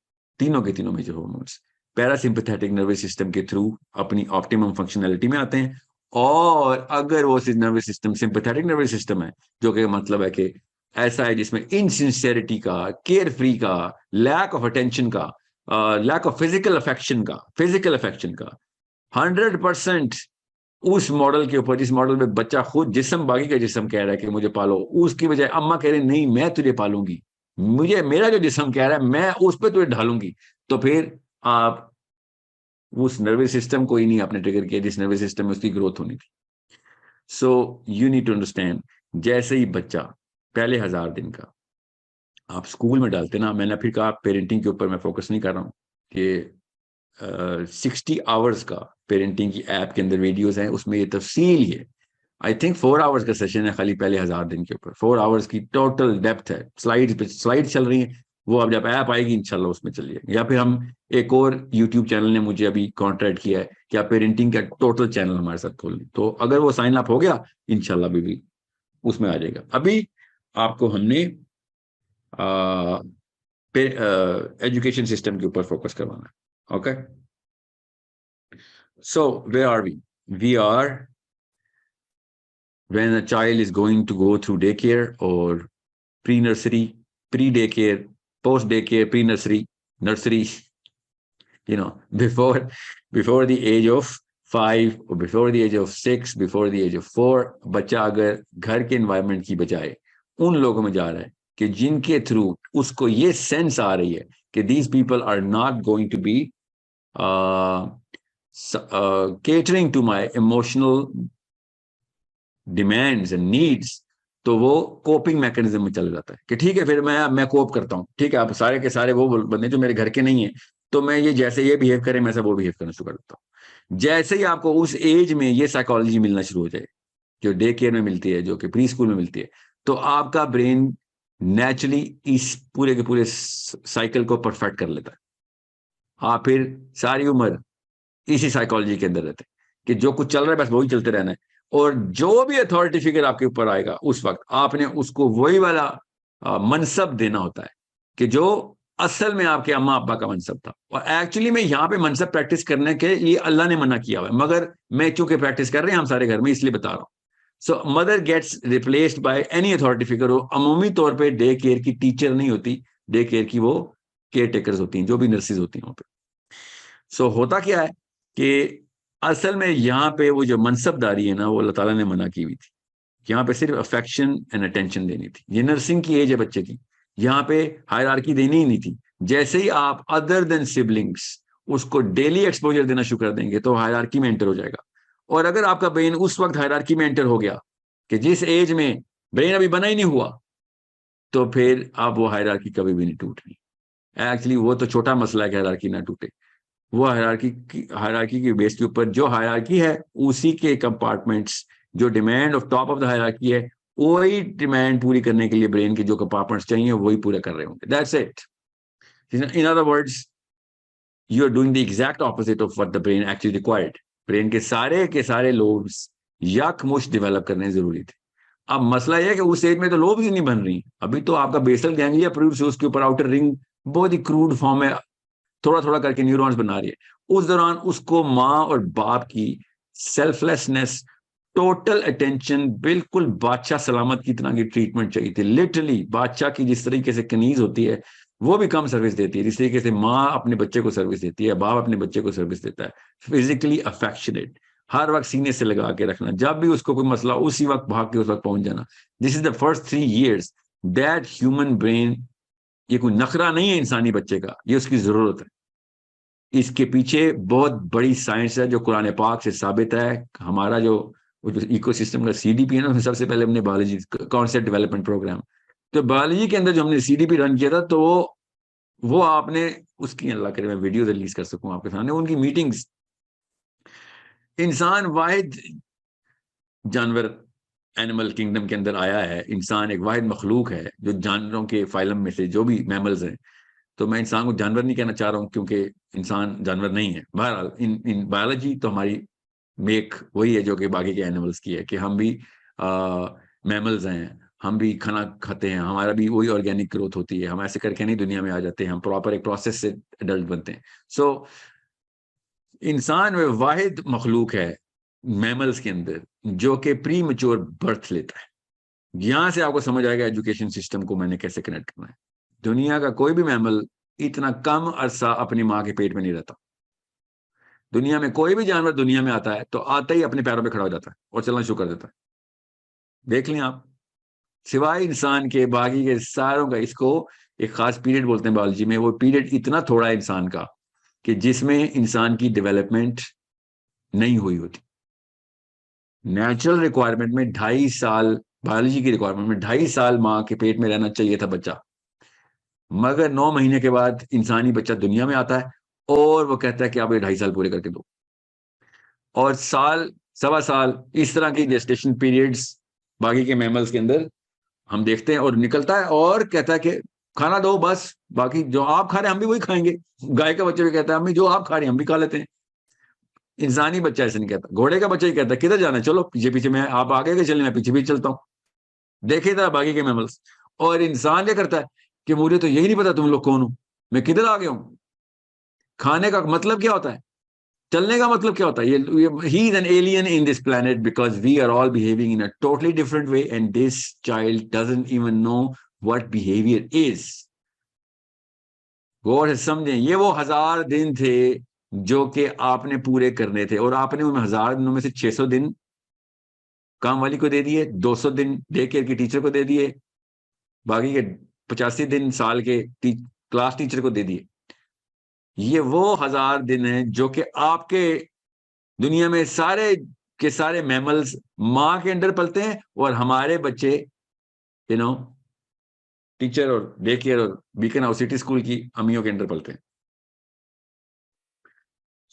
parasympathetic nervous system के थ्रू अपनी ऑप्टिमम फंक्शनैलिटी में आते हैं। और अगर वो nervous system sympathetic nervous system है, जो कि मतलब है कि ऐसा है जिसमें इनसिंसियरिटी का, केयर फ्री का, लैक ऑफ अटेंशन का, लैक ऑफ फिजिकल अफेक्शन का 100% उस मॉडल के ऊपर, जिस मॉडल में बच्चा खुद जिस्म, बाकी का जिस्म कह रहा है कि मुझे पालो, उसकी बजाय अम्मा कह रही नहीं मैं तुझे पालूंगी, मुझे मेरा जो जिस्म कह रहा है मैं उस पर तुझे ढालूंगी, तो फिर आप उस नर्वस सिस्टम को ही नहीं आपने ट्रिगर किया जिस नर्वस सिस्टम में उसकी ग्रोथ होनी थी। So you need to understand, जैसे ही बच्चा पहले 1000 दिन का आप स्कूल में डालते ना, मैंने फिर कहा पेरेंटिंग के ऊपर मैं फोकस नहीं कर रहा हूँ कि 60 आवर्स का पेरेंटिंग की ऐप के अंदर वीडियोस हैं, उसमें ये तफसील है, आई थिंक 4 आवर्स का सेशन है खाली पहले 1000 दिन के ऊपर, 4 आवर्स की टोटल डेप्थ है, स्लाइड चल रही है, वो अब जब ऐप आएगी इंशाल्लाह उसमें चलिए, या फिर हम एक और यूट्यूब चैनल ने मुझे अभी कॉन्ट्रैक्ट किया है कि आप पेरेंटिंग का टोटल चैनल हमारे साथ खोल लें, तो अगर वो साइन अप हो गया इंशाल्लाह भी उसमें आ जाएगा। अभी आपको हमने एजुकेशन सिस्टम के ऊपर फोकस करवाना है। Okay, so where are we are when a child is going to go through daycare or pre-nursery, pre-daycare, post-daycare, pre-nursery, nursery, before the age of 5 or before the age of 6, before the age of 4, बच्चा अगर घर के environment की बजाय उन लोगों में जा रहा है कि जिनके थ्रू उसको ये सेंस आ रही है कि these people are not going to be catering to my emotional demands and needs, तो वो कोपिंग मैकेनिज्म में चला जाता है कि ठीक है फिर मैं कोप करता हूँ, ठीक है आप सारे के सारे वो बंदे जो मेरे घर के नहीं है, तो मैं ये जैसे ये बिहेव करें मैं ऐसा वो बिहेव करना शुरू कर देता हूँ। जैसे ही आपको उस एज में ये साइकोलॉजी मिलना शुरू हो जाए, जो डे केयर में मिलती है, जो कि प्री स्कूल में मिलती है, तो आपका ब्रेन नेचुरली इस पूरे के पूरे साइकिल को परफेक्ट कर लेता है। आप फिर सारी उम्र इसी साइकोलॉजी के अंदर रहते हैं कि जो कुछ चल रहा है बस वही चलते रहना है, और जो भी अथॉरिटी फिगर आपके ऊपर आएगा उस वक्त आपने उसको वही वाला मनसब देना होता है कि जो असल में आपके अम्मा अब्बा का मनसब था। और एक्चुअली में यहाँ पे मनसब प्रैक्टिस करने के लिए अल्लाह ने मना किया हुआ है, मगर मैं चूंकि प्रैक्टिस कर रहे हैं हम सारे घर में इसलिए बता रहा हूँ। So mother gets replaced by any authority figure. वो अमूमी तौर पर डे केयर की टीचर नहीं होती, डे केयर की वो केयर टेकर्स होती हैं, जो भी नर्सिस होती हैं वहां पे। सो होता क्या है कि असल में यहाँ पे वो जो मनसबदारी है ना, वो अल्लाह ताला ने मना की हुई थी। यहाँ पे सिर्फ अफेक्शन एंड अटेंशन देनी थी। ये नर्सिंग की एज है बच्चे की, यहाँ पे हायरार्की देनी ही नहीं थी। जैसे ही आप अदर देन सिबलिंग्स उसको डेली एक्सपोजर देना शुरू कर देंगे तो हायरार्की में एंटर हो जाएगा। और अगर आपका ब्रेन उस वक्त हायरार्की में एंटर हो गया कि जिस एज में ब्रेन अभी बना ही नहीं हुआ, तो फिर आप वो हायरार्की कभी भी नहीं टूटनी। एक्चुअली वो तो छोटा मसला है कि हायरार्की ना टूटे। वो हायरार्की की बेस के ऊपर जो हायरार्की है उसी के कंपार्टमेंट्स, जो demand of top of the hierarchy है, वही डिमांड पूरी करने के लिए ब्रेन के जो कंपार्टमेंट्स चाहिए वही पूरे कर रहे होंगे। That's it. In other words, you are doing the exact opposite of what the brain actually required. Brain के सारे लोब्स यकमुश्त डेवलप करने जरूरी थे। अब मसला यह है कि उस एज में तो लोब्स ही नहीं बन रही। अभी तो आपका बेसल गैंग्लिया प्रोड्यूस, उसके ऊपर आउटर रिंग बहुत ही क्रूड फॉर्म है, थोड़ा थोड़ा करके न्यूरॉन्स बना रही है। उस दौरान उसको माँ और बाप की सेल्फलेसनेस, टोटल अटेंशन, बिल्कुल बादशाह सलामत की तरह की ट्रीटमेंट चाहिए थी। लिटरली बादशाह की जिस तरीके से कनीज होती है वो भी कम सर्विस देती है जिस तरीके से माँ अपने बच्चे को सर्विस देती है, बाप अपने बच्चे को सर्विस देता है। फिजिकली अफेक्शनेट, हर वक्त सीने से लगा के रखना, जब भी उसको कोई मसला उसी वक्त भाग के उस वक्त पहुंच जाना। This is the first 3 years that human brain, ये कोई नखरा नहीं है इंसानी बच्चे का, ये उसकी जरूरत है। इसके पीछे बहुत बड़ी साइंस है जो कुरान पाक से साबित है। हमारा जो इकोसिस्टम का सीडीपी है ना, उसमें सबसे पहले हमने बायोलॉजी कॉन्सेप्ट डेवलपमेंट प्रोग्राम, तो बायोलॉजी के अंदर जो हमने सीडीपी रन किया था, तो वो आपने उसकी, अल्लाह करे मैं वीडियो रिलीज कर सकूं आपके सामने, उनकी मीटिंग्स। इंसान वाहिद जानवर एनिमल किंगडम के अंदर आया है। इंसान एक वाहिद मखलूक है जो जानवरों के फाइलम में से, जो भी मैमल्स हैं, तो मैं इंसान को जानवर नहीं कहना चाह रहा हूँ क्योंकि इंसान जानवर नहीं है। बहरहाल इन बायोलॉजी तो हमारी मेक वही है जो कि बाकी के एनिमल्स की है कि हम भी मैमल्स हैं, हम भी खाना खाते हैं, हमारा भी वही ऑर्गेनिक ग्रोथ होती है। हम ऐसे करके नहीं दुनिया में आ जाते हैं, हम प्रॉपर एक प्रोसेस से एडल्ट बनते हैं। सो इंसान में वाहिद मखलूक है मैमल्स के अंदर जो कि प्री मेच्योर बर्थ लेता है। यहां से आपको समझ आएगा एजुकेशन सिस्टम को मैंने कैसे कनेक्ट करना है। दुनिया का कोई भी मैमल इतना कम अरसा अपनी माँ के पेट में नहीं रहता। दुनिया में कोई भी जानवर दुनिया में आता है तो आते ही अपने पैरों पे खड़ा हो जाता है और चलना शुरू कर देता है। देख लें आप, सिवाय इंसान के बाकी के सारों का, इसको एक खास पीरियड बोलते हैं बायोलॉजी में। वो पीरियड इतना थोड़ा है इंसान का कि जिसमें इंसान की डेवलपमेंट नहीं हुई होती। नेचुरल रिक्वायरमेंट में 2.5 साल, बायोलॉजी की रिक्वायरमेंट में 2.5 साल माँ के पेट में रहना चाहिए था बच्चा, मगर 9 महीने के बाद इंसानी बच्चा दुनिया में आता है और वो कहता है कि आप ये 2.5 साल पूरे करके दो। और साल, 1.25 साल इस तरह की जेस्टेशन पीरियड्स बाकी के मैमल्स के अंदर हम देखते हैं, और निकलता है और कहता है कि खाना दो बस, बाकी जो आप खा रहे हैं हम भी वही खाएंगे। गाय का बच्चा भी कहता है अम्मी जो आप खा रहे हैं हम भी खा लेते हैं। इंसानी बच्चा ऐसे नहीं कहता। घोड़े का बच्चा ही कहता है किधर जाना है, चलो पीछे पीछे, मैं आप आगे के चले मैं पीछे भी चलता हूँ। देखे था बाकी के मैमल्स। और इंसान क्या करता है कि मुझे तो यही नहीं पता तुम लोग कौन हो, मैं किधर आ गया हूँ। खाने का मतलब क्या होता है, चलने का मतलब क्या होता है? ये ही is an alien in this planet because we are all behaving in a totally different way and this child doesn't even know what behavior is. गौर से समझें, ये वो 1000 दिन थे जो कि आपने पूरे करने थे, और आपने उन 1000 दिनों में से 600 दिन काम वाली को दे दिए, 200 दिन डे केयर की टीचर को दे दिए, बाकी के 85 दिन साल के क्लास टीचर को दे दिए। ये वो 1000 दिन हैं जो कि आपके दुनिया में सारे के सारे मैमल्स माँ के अंडर पलते हैं, और हमारे बच्चे यू नो टीचर और डे केयर और बीकन हाउस सिटी स्कूल की अम्मियों के अंडर पलते हैं।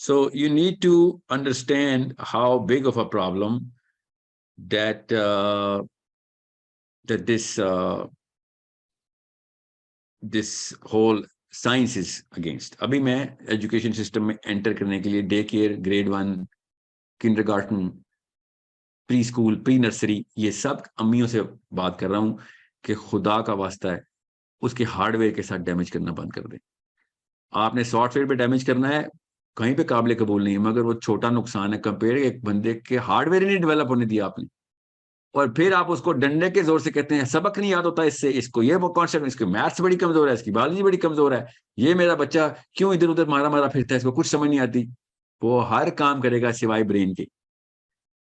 So you need to understand how big of a problem that that this whole science is against. अभी मैं एजुकेशन सिस्टम में एंटर करने के लिए day care, grade 1, kindergarten, pre school, pre nursery, ये सब अम्मियों से बात कर रहा हूं कि खुदा का वास्ता है उसके हार्डवेयर के साथ डैमेज करना बंद कर दें। आपने सॉफ्टवेयर पे डैमेज करना है, कहीं पे काबिल कबूल नहीं है, मगर वो छोटा नुकसान है कंपेयर एक बंदे के हार्डवेयर ही नहीं डेवलप होने दिया आपने, और फिर आप उसको डंडे के जोर से कहते हैं सबक नहीं याद होता इससे, इसको ये कॉन्सेप्ट, इसकी मैथ्स बड़ी कमजोर है, इसकी बायोलॉजी बड़ी कमजोर है, ये मेरा बच्चा क्यों इधर उधर मारा मारा फिरता है, इसको कुछ समझ नहीं आती। वो हर काम करेगा सिवाय ब्रेन के,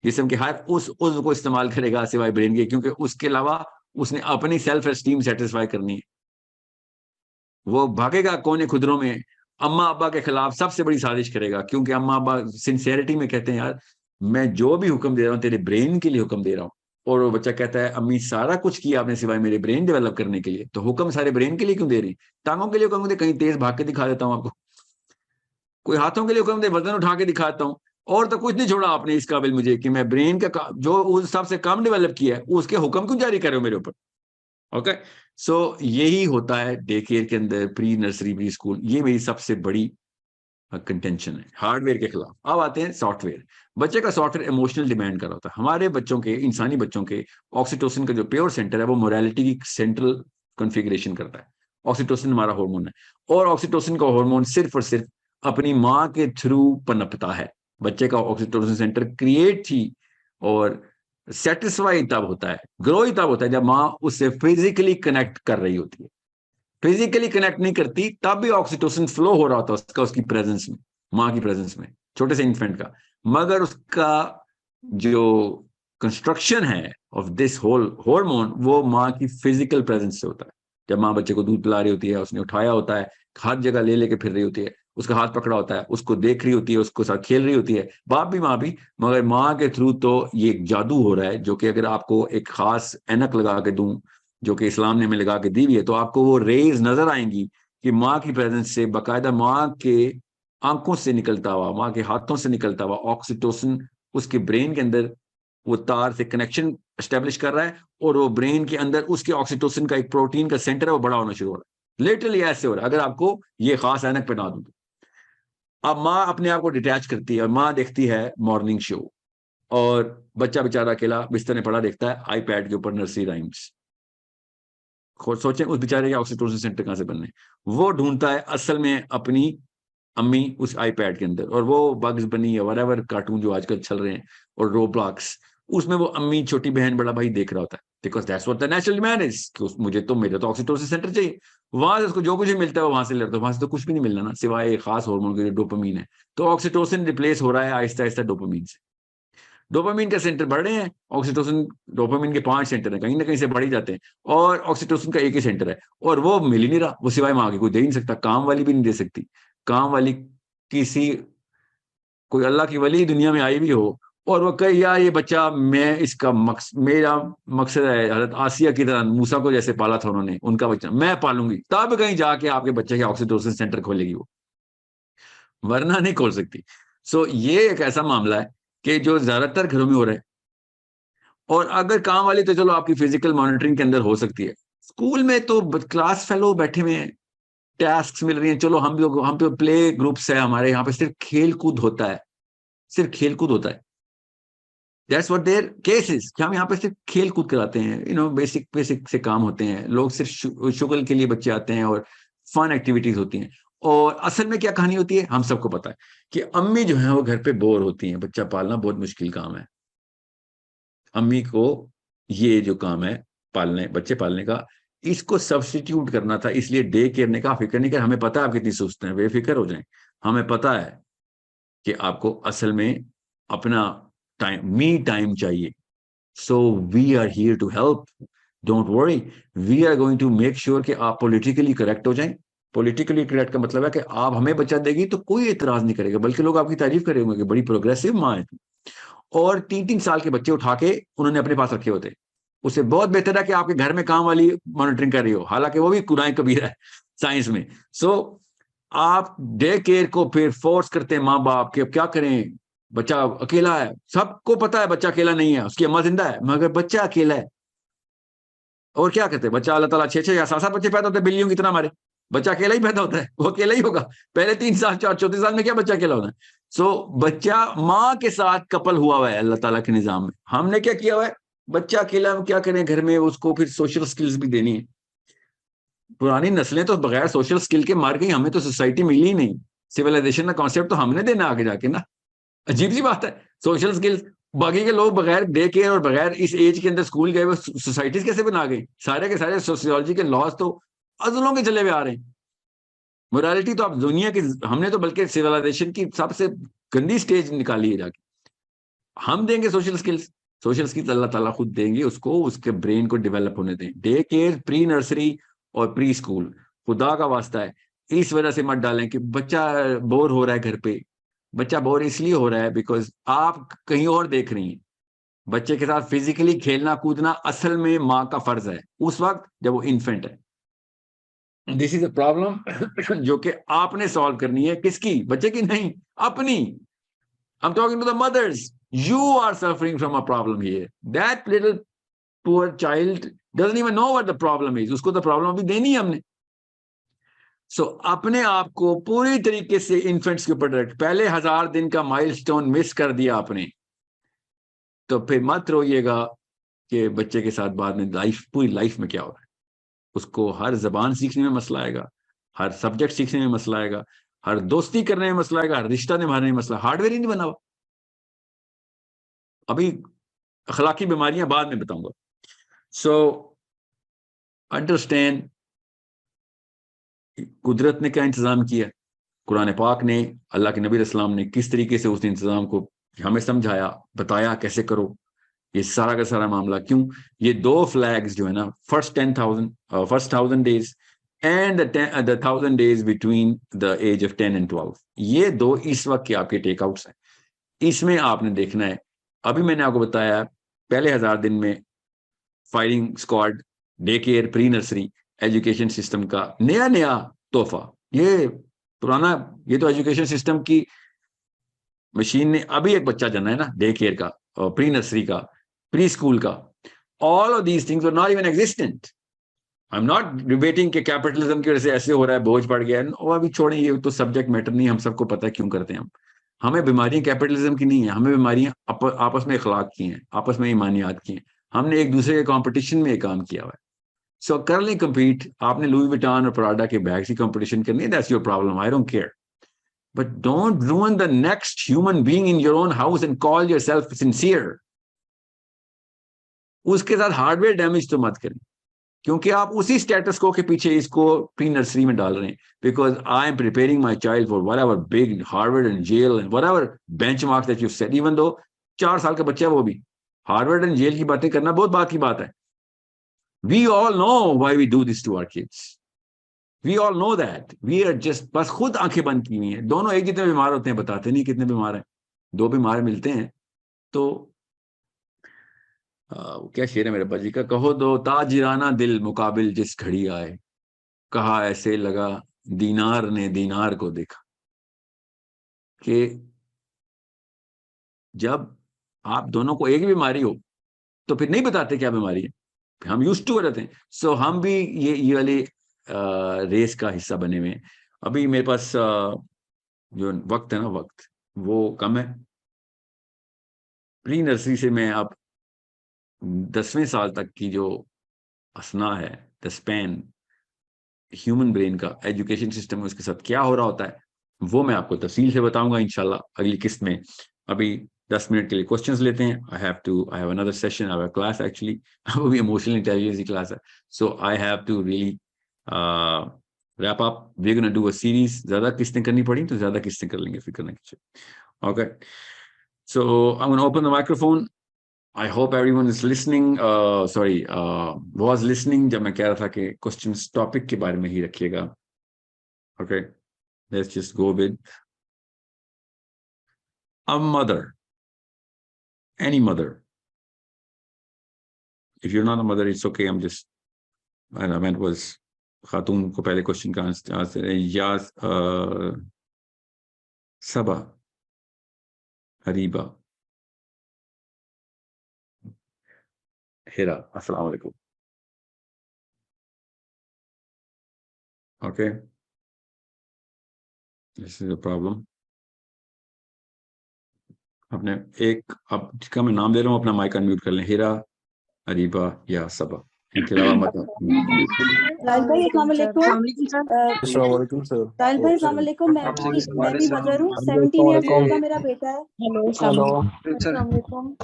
जिस्म के हर उस उज़्व को इस्तेमाल करेगा सिवाय ब्रेन के, क्योंकि उसके अलावा उसने अपनी सेल्फ एस्टीम सेटिस्फाई करनी है। वो भागेगा कोने खुदरों में, अम्मा अब्बा के खिलाफ सबसे बड़ी साजिश करेगा, क्योंकि अम्मा अब्बा सिंसियरिटी में कहते हैं यार मैं जो भी हुक्म दे रहा हूँ तेरे ब्रेन के लिए हुक्म दे रहा हूँ, और वो बच्चा कहता है अम्मी सारा कुछ किया आपने सिवाय मेरे ब्रेन डेवलप करने के लिए, तो हुक्म सारे ब्रेन के लिए क्यों दे रही, टांगों के लिए हुक्म दे, कहीं तेज भाग के दिखा देता हूँ आपको, कोई हाथों के लिए हुक्म दे, वजन उठा के दिखाता हूँ, और तो कुछ नहीं छोड़ा आपने इस काबिल मुझे कि मैं ब्रेन का जो उस हिसाब से काम डेवलप किया है उसके हुक्म क्यों जारी कर रहे हो मेरे ऊपर। ओके, सो यही होता है डे केयर के अंदर, प्री नर्सरी, प्री स्कूल, ये मेरी सबसे बड़ी कंटेंशन है हार्डवेयर के खिलाफ। अब आते हैं सॉफ्टवेयर। बच्चे का सॉफ्टवेयर इमोशनल डिमांड कर रहा होता है। हमारे बच्चों के, इंसानी बच्चों के ऑक्सीटोसिन का जो प्योर सेंटर है वो मोरालिटी की सेंट्रल कॉन्फ़िगरेशन करता है। ऑक्सीटोसिन हमारा हार्मोन है, और ऑक्सीटोसिन का हार्मोन सिर्फ और सिर्फ अपनी माँ के थ्रू पनपता है। बच्चे का ऑक्सीटोसिन सेंटर क्रिएट थी और सेटिस्फाई तब होता है, ग्रो ही तब होता है जब माँ उससे फिजिकली कनेक्ट कर रही होती है। फिजिकली कनेक्ट नहीं करती तब भी ऑक्सीटोसिन फ्लो हो रहा होता है उसका, उसकी प्रेजेंस में, माँ की प्रेजेंस में, छोटे से इन्फेंट का, मगर उसका जो कंस्ट्रक्शन है ऑफ दिस होल हार्मोन वो माँ की फिजिकल प्रेजेंस से होता है। जब माँ बच्चे को दूध पिला रही होती है, उसने उठाया होता है, हर जगह ले लेके फिर रही होती है, उसका हाथ पकड़ा होता है, उसको देख रही होती है, उसको साथ खेल रही होती है, बाप भी माँ भी, मगर माँ के थ्रू तो ये एक जादू हो रहा है, जो कि अगर आपको एक खास ऐनक लगा के दूं जो कि इस्लाम ने हमें लगा के दी हुई है, तो आपको वो रेज नजर आएंगी कि माँ की प्रेजेंस से बाकायदा माँ के आंखों से निकलता हुआ, माँ के हाथों से निकलता हुआ ऑक्सीटोसिन उसके ब्रेन के अंदर वो तार से कनेक्शन स्टेब्लिश कर रहा है, और वो ब्रेन के अंदर उसके ऑक्सीटोसिन का एक प्रोटीन का सेंटर है वो बड़ा होना शुरू हो रहा है। लिटरली ऐसे हो रहा है अगर आपको ये खास ऐनक पहना दूं। अब माँ अपने आप को डिटैच करती है और माँ देखती है मॉर्निंग शो, और बच्चा बेचारा अकेला बिस्तर में पड़ा देखता है आईपैड के ऊपर नर्सरी राइम्स। सोचें उस बेचारे के ऑक्सीटोसिन सेंटर कहां से बनने, वो ढूंढता है असल में अपनी अम्मी उस आईपैड के अंदर, और वो बग्स बनी या वरेवर कार्टून जो आजकल चल रहे हैं और रोब्लॉक्स, उसमें वो अम्मी, छोटी बहन, बड़ा भाई देख रहा होता है, because that's what the natural man is, मुझे तो मेरे तो ऑक्सीटोसिन सेंटर चाहिए, वहां से उसको जो कुछ भी मिलता है वो वहां से लेता है, वहां से तो कुछ भी नहीं मिलना ना सिवाय एक खास हार्मोन के जो डोपामीन है। तो ऑक्सीटोसिन रिप्लेस हो रहा है आहिस्ता आहिस्ता डोपामीन से। डोपामीन के सेंटर बढ़ रहे हैं, ऑक्सीटोसिन, डोपामीन के 5 सेंटर हैं, कहीं ना कहीं से बढ़ ही जाते हैं, और ऑक्सीटोसिन का एक ही सेंटर है, और वो मिल ही नहीं रहा, वो सिवाय माँ के कोई दे ही नहीं सकता, काम वाली भी नहीं दे सकती। काम वाली किसी, कोई अल्लाह की वली दुनिया में आई भी हो और वो कहे यार ये बच्चा, मैं इसका मेरा मकसद है हजरत आसिया की तरह मूसा को जैसे पाला था उन्होंने, उनका बच्चा मैं पालूंगी, तब कहीं जाके आपके बच्चे के ऑक्सीटोसिन सेंटर खोलेगी वो, वरना नहीं खोल सकती। सो ये एक ऐसा मामला है कि जो ज्यादातर घरों में हो रहा है। और अगर काम वाली तो चलो आपकी फिजिकल मॉनिटरिंग के अंदर हो सकती है, स्कूल में तो क्लास फेलो बैठे हुए हैं, टास्क मिल रही हैं, चलो हम पे प्ले ग्रुप्स है, हमारे यहाँ पे सिर्फ खेल कूद होता है, सिर्फ खेल कूद होता है। That's what there case is, कि हम यहाँ पे सिर्फ खेल कूद कराते हैं, बेसिक बेसिक से काम होते हैं, लोग सिर्फ शुगल के लिए बच्चे आते हैं और फन एक्टिविटीज होती हैं। और असल में क्या कहानी होती है हम सबको पता है कि अम्मी जो है वो घर पे बोर होती हैं, बच्चा पालना बहुत मुश्किल काम है। अम्मी को ये जो काम है पालने, बच्चे पालने का, इसको सब्स्टिट्यूट करना था, इसलिए डे केयर ने कहा फिक्र नहीं कर, हमें पता है आप कितनी सुस्त हैं, बेफिक्र हो जाएं, हमें पता है कि आपको असल में अपना टाइम, मी टाइम चाहिए, so we are here to help. Don't worry, we are going to make sure कि आप पॉलिटिकली करेक्ट हो जाएं। पॉलिटिकली करेक्ट का मतलब है कि आप हमें बच्चा देगी तो कोई एतराज नहीं करेगा, बल्कि लोग आपकी तारीफ करेंगे कि बड़ी प्रोग्रेसिव माँ है। और 3-3 साल के बच्चे उठा के उन्होंने अपने पास रखे होते, उससे बहुत बेहतर है कि आपके घर में काम वाली मॉनिटरिंग कर रही हो, हालांकि वो भी कुरान कबीरा है साइंस में। सो आप डे केयर को फिर फोर्स करते हैं माँ बाप के, अब क्या करें, बच्चा अकेला है, सबको पता है बच्चा अकेला नहीं है, उसकी अम्मा जिंदा है, मगर बच्चा अकेला है। और क्या कहते हैं, बच्चा अल्लाह ताला 6-6 या 7-7 बच्चे पैदा होते हैं, बिल्लियों कितना हमारे, बच्चा अकेला ही पैदा होता है, वो अकेला ही होगा। पहले 3 साल 4 चौथे साल में क्या बच्चा अकेला होता है। सो बच्चा माँ के साथ कपल हुआ हुआ है अल्लाह ताला के निजाम में। हमने क्या किया हुआ है, बच्चा अकेला हम क्या करें घर में, उसको फिर सोशल स्किल्स भी देनी है। पुरानी नस्लें तो बगैर सोशल स्किल के मार गई, हमें तो सोसाइटी मिली ही नहीं। सिविलाइजेशन का कॉन्सेप्ट तो हमने देना आगे जाके ना, अजीब सी बात है। सोशल स्किल्स बाकी के लोग बगैर डे केयर और बगैर इस एज के अंदर स्कूल गए, वो सोसाइटीज कैसे बना गई। सारे के सारे सोशियोलॉजी के लॉज तो अजलों के चले हुए आ रहे हैं। मोरालिटी तो अब दुनिया की, हमने तो बल्कि सिविलाइजेशन की सबसे गंदी स्टेज निकाली है जाके। हम देंगे सोशल स्किल्स, सोशल स्किल्स अल्लाह ताला खुद देंगे उसको, उसके ब्रेन को डेवलप होने दें। डे केयर, प्री नर्सरी और प्री स्कूल, खुदा का वास्ता है इस वजह से मत डालें कि बच्चा बोर हो रहा है घर पे। बच्चा बोर इसलिए हो रहा है बिकॉज आप कहीं और देख रही हैं। बच्चे के साथ फिजिकली खेलना कूदना असल में माँ का फर्ज है उस वक्त जब वो इन्फेंट है। दिस इज अ प्रॉब्लम जो कि आपने सॉल्व करनी है, किसकी, बच्चे की नहीं, अपनी। I'm talking to the mothers. You are suffering from a problem here. That little poor child doesn't even know what the problem is. उसको तो प्रॉब्लम अभी देनी है हमने। सो अपने आप को पूरी तरीके से इन्फेंट्स के ऊपर डायरेक्ट, पहले 1000 दिन का माइलस्टोन मिस कर दिया आपने, तो फिर मत रोइएगा कि बच्चे के साथ बाद में लाइफ, पूरी लाइफ में क्या हो रहा है। उसको हर जबान सीखने में मसला आएगा, हर सब्जेक्ट सीखने में मसला आएगा, हर दोस्ती करने में मसला आएगा, हर रिश्ता निभाने में मसला। हार्डवेयर ही नहीं बना हुआ अभी। अखलाकी बीमारियां बाद में बताऊंगा। सो अंडरस्टैंड कुदरत ने क्या इंतजाम किया, कुरान पाक ने, अल्लाह के नबी इस्लाम ने किस तरीके से उस इंतजाम को हमें समझाया, बताया कैसे करो। ये सारा का सारा मामला क्यों, ये 2 फ्लैग्स जो है ना, first 1000 days and the 1000 days between the age of 10 and 12, ये 2 इस वक्त के आपके टेकआउट्स हैं। इसमें आपने देखना है, अभी मैंने आपको बताया पहले 1000 दिन में firing squad, day care, pre nursery, education system का नया नया तोहफा। ये पुराना, ये तो एजुकेशन सिस्टम की मशीन ने अभी एक बच्चा जना है ना, डे केयर का और प्री नर्सरी का, प्री स्कूल का। All of these things were not even existent. I am not debating कि कैपिटलिज्म की वजह से ऐसे हो रहा है, बोझ पड़ गया है, और अभी छोड़ें, ये तो सब्जेक्ट मैटर नहीं, हम सबको पता है क्यों करते हैं हम। हमें बीमारियां कैपिटलिज्म की नहीं है, हमें बीमारियां आपस में अखलाक की हैं, आपस में ईमानियात की हैं। हमने एक दूसरे के कंपटीशन में एक काम किया हुआ है। सो कर लें compete, आपने लुई विटान और प्राडा के बैग की कंपटीशन करनी है, that's your problem, I don't care. But don't ruin the next human being in your own house and call yourself sincere। उसके साथ हार्डवेयर डैमेज तो मत करें, क्योंकि आप उसी स्टेटस को के पीछे इसको प्री नर्सरी में डाल रहे हैं। Because I am preparing my child for whatever big Harvard and Yale and whatever benchmarks that you set, even though 4 साल का बच्चा है वो भी हार्वर्ड एंड जेल की बातें करना बहुत बात की बात है। We all know why we do this to our kids. We all know that. We are just, बस खुद आंखें बंद की हुई हैं। दोनों एक जितने बीमार होते हैं, बताते नहीं कितने बीमार हैं। 2 बीमार मिलते हैं तो क्या शेर है मेरे बाजी का, कहो दो ताजिराना दिल मुकाबिल जिस घड़ी आए, कहा ऐसे लगा दीनार ने दीनार को देखा। कि जब आप दोनों को एक ही बीमारी हो तो फिर नहीं बताते क्या बीमारी है, हम यूज्ड टू रहते हैं। सो हम भी ये वाली रेस का हिस्सा बने हुए हैं। अभी मेरे पास जो वक्त है ना, वक्त वो कम है। प्री नर्सरी से मैं अब 10वें साल तक की जो असना है, द स्पैन ह्यूमन ब्रेन का, एजुकेशन सिस्टम में उसके साथ क्या हो रहा होता है, वो मैं आपको तफसील से बताऊंगा इंशाल्लाह अगली किस्त में। अभी 10 मिनट के लिए क्वेश्चंस लेते हैं। I have another session, I have a class actually, वो भी इमोशनल इंटेलिजेंस की क्लास है। So I have to really wrap up. We're going to do a series. ज़्यादा किस्तें करनी पड़ी तो ज़्यादा किस्तें कर लेंगे, फिक्र नहीं कीजिए। Okay. So I'm going to open the microphone. I hope everyone is listening, sorry was listening जब मैं कह रहा था कि क्वेश्चंस टॉपिक के बारे में ही रखिएगा. Okay, let's just go with a mother, any mother. If you are not a mother it's okay, I am just, I meant was खातून को पहले क्वेश्चन का आंसर या सबा, हरीबा, हिरा. अस्सलाम वालेकुम. Okay, this is a problem. अपने एक, अब जिसका मैं नाम दे रहा हूँ अपना माइक अनम्यूट कर लें. हिरा, अरीबा या सबा, इनके अलावा मत म्यूट कीजिए. राहिल भाई अस्सलाम वालेकुम. अस्सलाम वालेकुम सर. राहिल भाई अस्सलाम वालेकुम. मैं भी मदर हूँ. 17 ईयर्स ओल्ड का मेरा बेटा है. हेलो. अस्सलाम वालेकुम.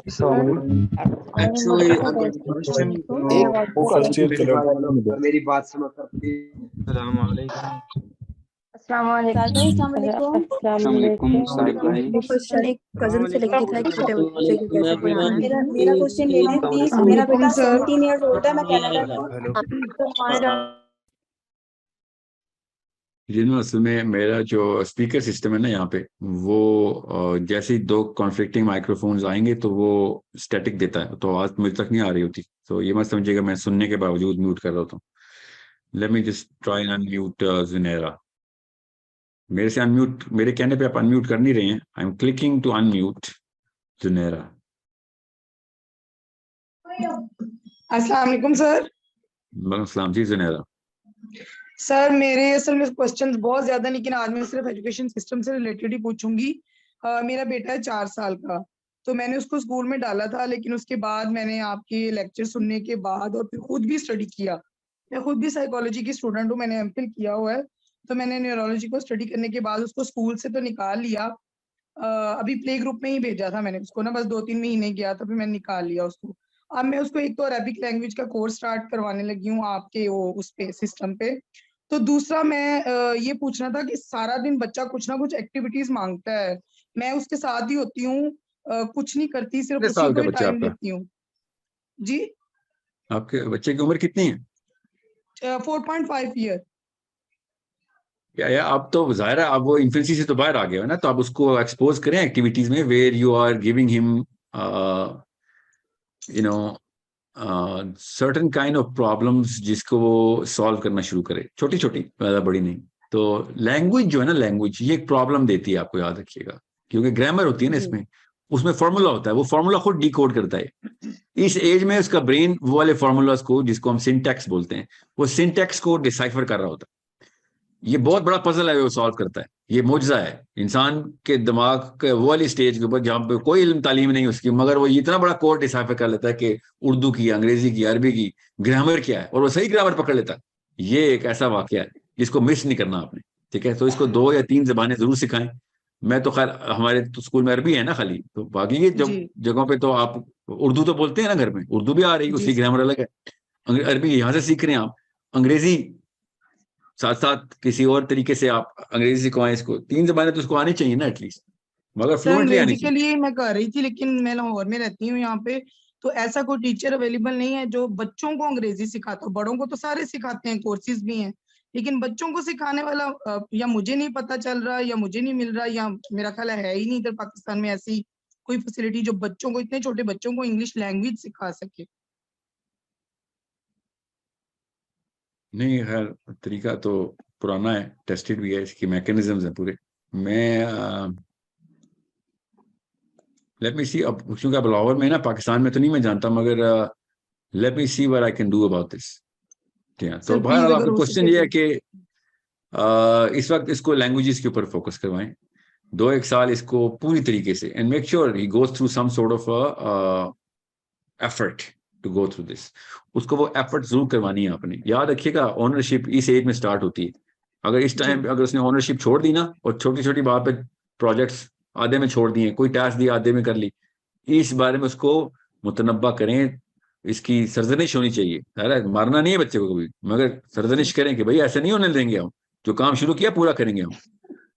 Actually, अगर question एक वो कर चेयर चलो. मेरी बात सुनो सर प्लीज. अस्सलाम वालेकुम. अस्सलाम वालेकुम. राहिल भाई अस्सलाम वालेकुम. अस्सलाम वालेकुम साहिब भाई. वो क्वेश्चन एक कजन से लेके था, एक छोटे बच्चे को कैसे पढ़ाना है. मेरा क्वेश्चन ले लें प्लीज. मेरा बेटा 17 ईयर्स ओल्ड है. मैं कनाडा में हूँ. जिन असल में मेरा जो स्पीकर सिस्टम है ना यहाँ पे, वो जैसे ही दो कॉन्फ्लिक्टिंग माइक्रोफोन्स आएंगे तो वो स्टैटिक देता है, तो आवाज मुझे तक नहीं आ रही होती. तो ये मत समझिएगा मैं सुनने के बावजूद म्यूट कर रहा था. Let me just try and unmute Junera. मेरे से अनम्यूट, मेरे कहने पे आप अनम्यूट कर नहीं रहे हैं. I am clicking to unmute Junera. अस्सलाम वालेकुम सर. वालेकुम सलाम जी जुनेरा. सर मेरे असल में क्वेश्चंस बहुत ज्यादा, लेकिन आज मैं सिर्फ एजुकेशन सिस्टम से रिलेटेड ही पूछूंगी. मेरा बेटा है 4 साल का, तो मैंने उसको स्कूल में डाला था, लेकिन उसके बाद मैंने आपके लेक्चर सुनने के बाद और फिर खुद भी स्टडी किया. मैं खुद भी साइकोलॉजी की स्टूडेंट हूँ, मैंने एमफिल किया हुआ है. तो मैंने न्यूरोलॉजी को स्टडी करने के बाद उसको स्कूल से तो निकाल लिया. अभी प्ले ग्रुप में ही भेजा था मैंने उसको ना, बस 2-3 महीने गया था, फिर मैंने निकाल लिया उसको. अब मैं उसको एक तो अरेबिक लैंग्वेज का कोर्स स्टार्ट करवाने लगी हूँ आपके वो उस पे सिस्टम पे. तो दूसरा मैं ये पूछना था कि सारा दिन बच्चा कुछ ना कुछ एक्टिविटीज मांगता है. मैं उसके साथ ही होती हूँ, कुछ नहीं करती, सिर्फ कितने उसी साल को का ही बच्चा टाइम आपका? देती हूँ. जी, आपके बच्चे की उम्र कितनी है? 4.5 ईयर. या अब तो जाहिर है, अब वो इन्फेंसी से तो बाहर आ गया है ना, तो आप उसको एक्सपोज करें एक्टिविटीज में where you are giving him you know certain kind of problems जिसको वो सॉल्व करना शुरू करे, छोटी छोटी, ज्यादा बड़ी नहीं. तो लैंग्वेज जो है ना, लैंग्वेज ये एक प्रॉब्लम देती है, आपको याद रखिएगा, क्योंकि ग्रामर होती है ना इसमें, उसमें फॉर्मूला होता है, वो फॉर्मूला खुद डिकोड करता है. इस एज में उसका ब्रेन वो वाले फॉर्मूलाज को, जिसको हम सिंटैक्स बोलते हैं, वो सिंटैक्स को डिसाइफर कर रहा होता है. ये बहुत बड़ा पजल है, वो सॉल्व करता है. ये मुजजा है इंसान के दिमाग के वो वाली स्टेज के ऊपर जहाँ पे कोई इल्म तालीम नहीं उसकी, मगर वो इतना बड़ा कोड डिसाइफर कर लेता है कि उर्दू की, अंग्रेजी की, अरबी की ग्रामर क्या है, और वो सही ग्रामर पकड़ लेता है. ये एक ऐसा वाकया है जिसको मिस नहीं करना आपने. ठीक है, तो इसको 2 या 3 जबानें जरूर सिखाएं. मैं तो खैर, हमारे तो स्कूल में अरबी है ना खाली, तो बाकी ये जगहों पे तो आप उर्दू तो बोलते हैं ना घर में, उर्दू भी आ रही है, उसकी ग्रामर अलग है. अरबी यहाँ से सीख रहे हैं आप, अंग्रेजी साथ साथ किसी और तरीके से आप अंग्रेजी सिखवाएं इसको. 3 जबानें तो उसको आनी चाहिए ना एटलीस्ट, मगर सर फ्लुएंटली आनी अंग्रेजी के चाहिए. लिए मैं कर रही थी, लेकिन मैं लाहौर में रहती हूँ यहाँ पे, तो ऐसा कोई टीचर अवेलेबल नहीं है जो बच्चों को अंग्रेजी सिखाता हो. बड़ों को तो सारे सिखाते हैं, कोर्सेज भी हैं, लेकिन बच्चों को सिखाने वाला या मुझे नहीं पता चल रहा, या मुझे नहीं मिल रहा, या मेरा ख्याल है ही नहीं इधर पाकिस्तान में ऐसी कोई फैसिलिटी जो बच्चों को, इतने छोटे बच्चों को इंग्लिश लैंग्वेज सिखा सके. नहीं, खैर तरीका तो पुराना है, टेस्टेड भी है, इसकी मैकेनिज्म्स हैं पूरे. मैं लेट मी सी, अब क्योंकि अब लाहौर में ना, पाकिस्तान में तो नहीं मैं जानता, मगर let me see what I can do about this. ठीक है, तो सर बहरहाल प्लीज अगर आपका हो क्वेश्चन सके ये है तो. कि इस वक्त इसको लैंग्वेजेस के ऊपर फोकस करवाएं, 2-1 साल इसको पूरी तरीके से, and make sure he goes through some sort of effort to go through this. उसको वो एफर्ट जरूर करवानी है आपने. याद रखिएगा, ओनरशिप इस एज में स्टार्ट होती है. अगर इस टाइम अगर उसने ओनरशिप छोड़ दी ना, और छोटी छोटी बात पे प्रोजेक्ट्स आधे में छोड़ दिए, कोई टास्क दिया आधे में कर ली, इस बारे में उसको मुतनब्बा करें. इसकी सरजनिश होनी चाहिए. अरे मारना नहीं है बच्चे को कभी, मगर सरजनिश करें कि भाई ऐसे नहीं होने देंगे हम, जो काम शुरू किया पूरा करेंगे हम.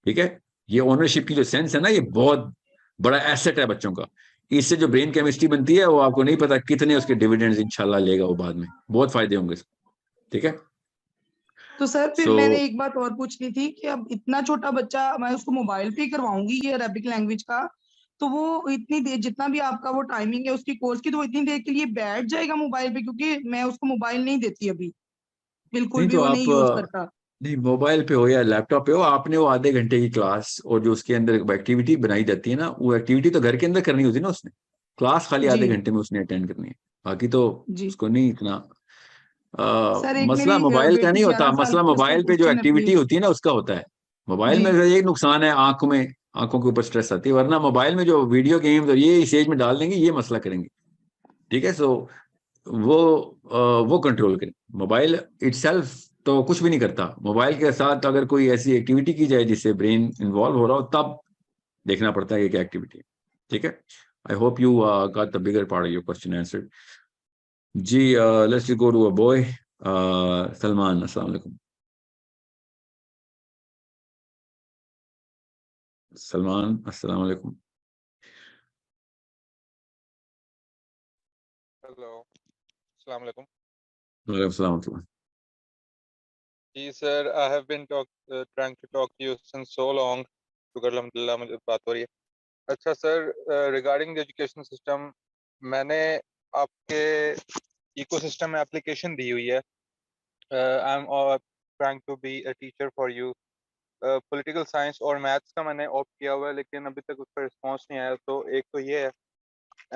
ठीक है, ये ओनरशिप की जो सेंस है ना, ये बहुत बड़ा एसेट है बच्चों का. इससे जो ब्रेन केमिस्ट्री बनती है वो आपको नहीं पता कितने उसके डिविडेंड्स इंशाल्लाह लेगा वो बाद में, बहुत फायदे होंगे। ठीक है। तो सर फिर So- मैंने एक बात और पूछनी थी कि अब इतना छोटा बच्चा, मैं उसको मोबाइल पे ही करवाऊंगी ये अरबिक लैंग्वेज का, तो वो इतनी देर, जितना भी आपका वो टाइमिंग है उसकी कोर्स की, तो वो इतनी देर के लिए बैठ जाएगा मोबाइल पे? क्योंकि मैं उसको मोबाइल नहीं देती अभी, बिल्कुल नहीं भी तो वो आप नहीं यूज करता। नहीं, मोबाइल पे हो या लैपटॉप पे हो, आपने वो आधे घंटे की क्लास और जो उसके अंदर एक्टिविटी बनाई जाती है ना, वो एक्टिविटी तो घर के अंदर करनी होती है ना उसने, क्लास खाली जी आधे घंटे में उसने अटेंड करनी है, बाकी तो जी उसको नहीं इतना सर, एक मसला मेरी मोबाइल का बेटी नहीं होता, 11 साल मसला की, उसका मोबाइल पे जो क्वेश्चन है एक्टिविटी प्लीज। होती है ना उसका होता है। मोबाइल में जी एक नुकसान है आंखों में, आंखों के ऊपर स्ट्रेस आती है, वरना मोबाइल में जो वीडियो गेम्स और ये इस एज में डाल देंगे ये मसला करेंगे। ठीक है। सो वो कंट्रोल करें। मोबाइल इटसेल्फ तो कुछ भी नहीं करता, मोबाइल के साथ अगर कोई ऐसी एक्टिविटी की जाए जिससे ब्रेन इन्वॉल्व हो रहा हो तब देखना पड़ता है कि क्या एक्टिविटी है। ठीक है। I hope you got the bigger part of your question answered. जी let's go to a boy. Salman, अस्सलाम वालेकुम। सलमान, अस्सलाम वालेकुम। हेलो, अस्सलाम वालेकुम। वालेकुम सलाम व रहमतुल्लाह। जी sir, I have been trying to talk to you since so long, शुक्र अल्हम्दुलिल्लाह मुझे बात हो रही है। अच्छा sir, regarding the education system, मैंने आपके इकोसिस्टम में एप्लीकेशन दी हुई है। I am trying to be a teacher for you. Political science और मैथ्स का मैंने ऑप्ट किया हुआ है, लेकिन अभी तक उसका रिस्पॉन्स नहीं आया। तो एक तो ये है,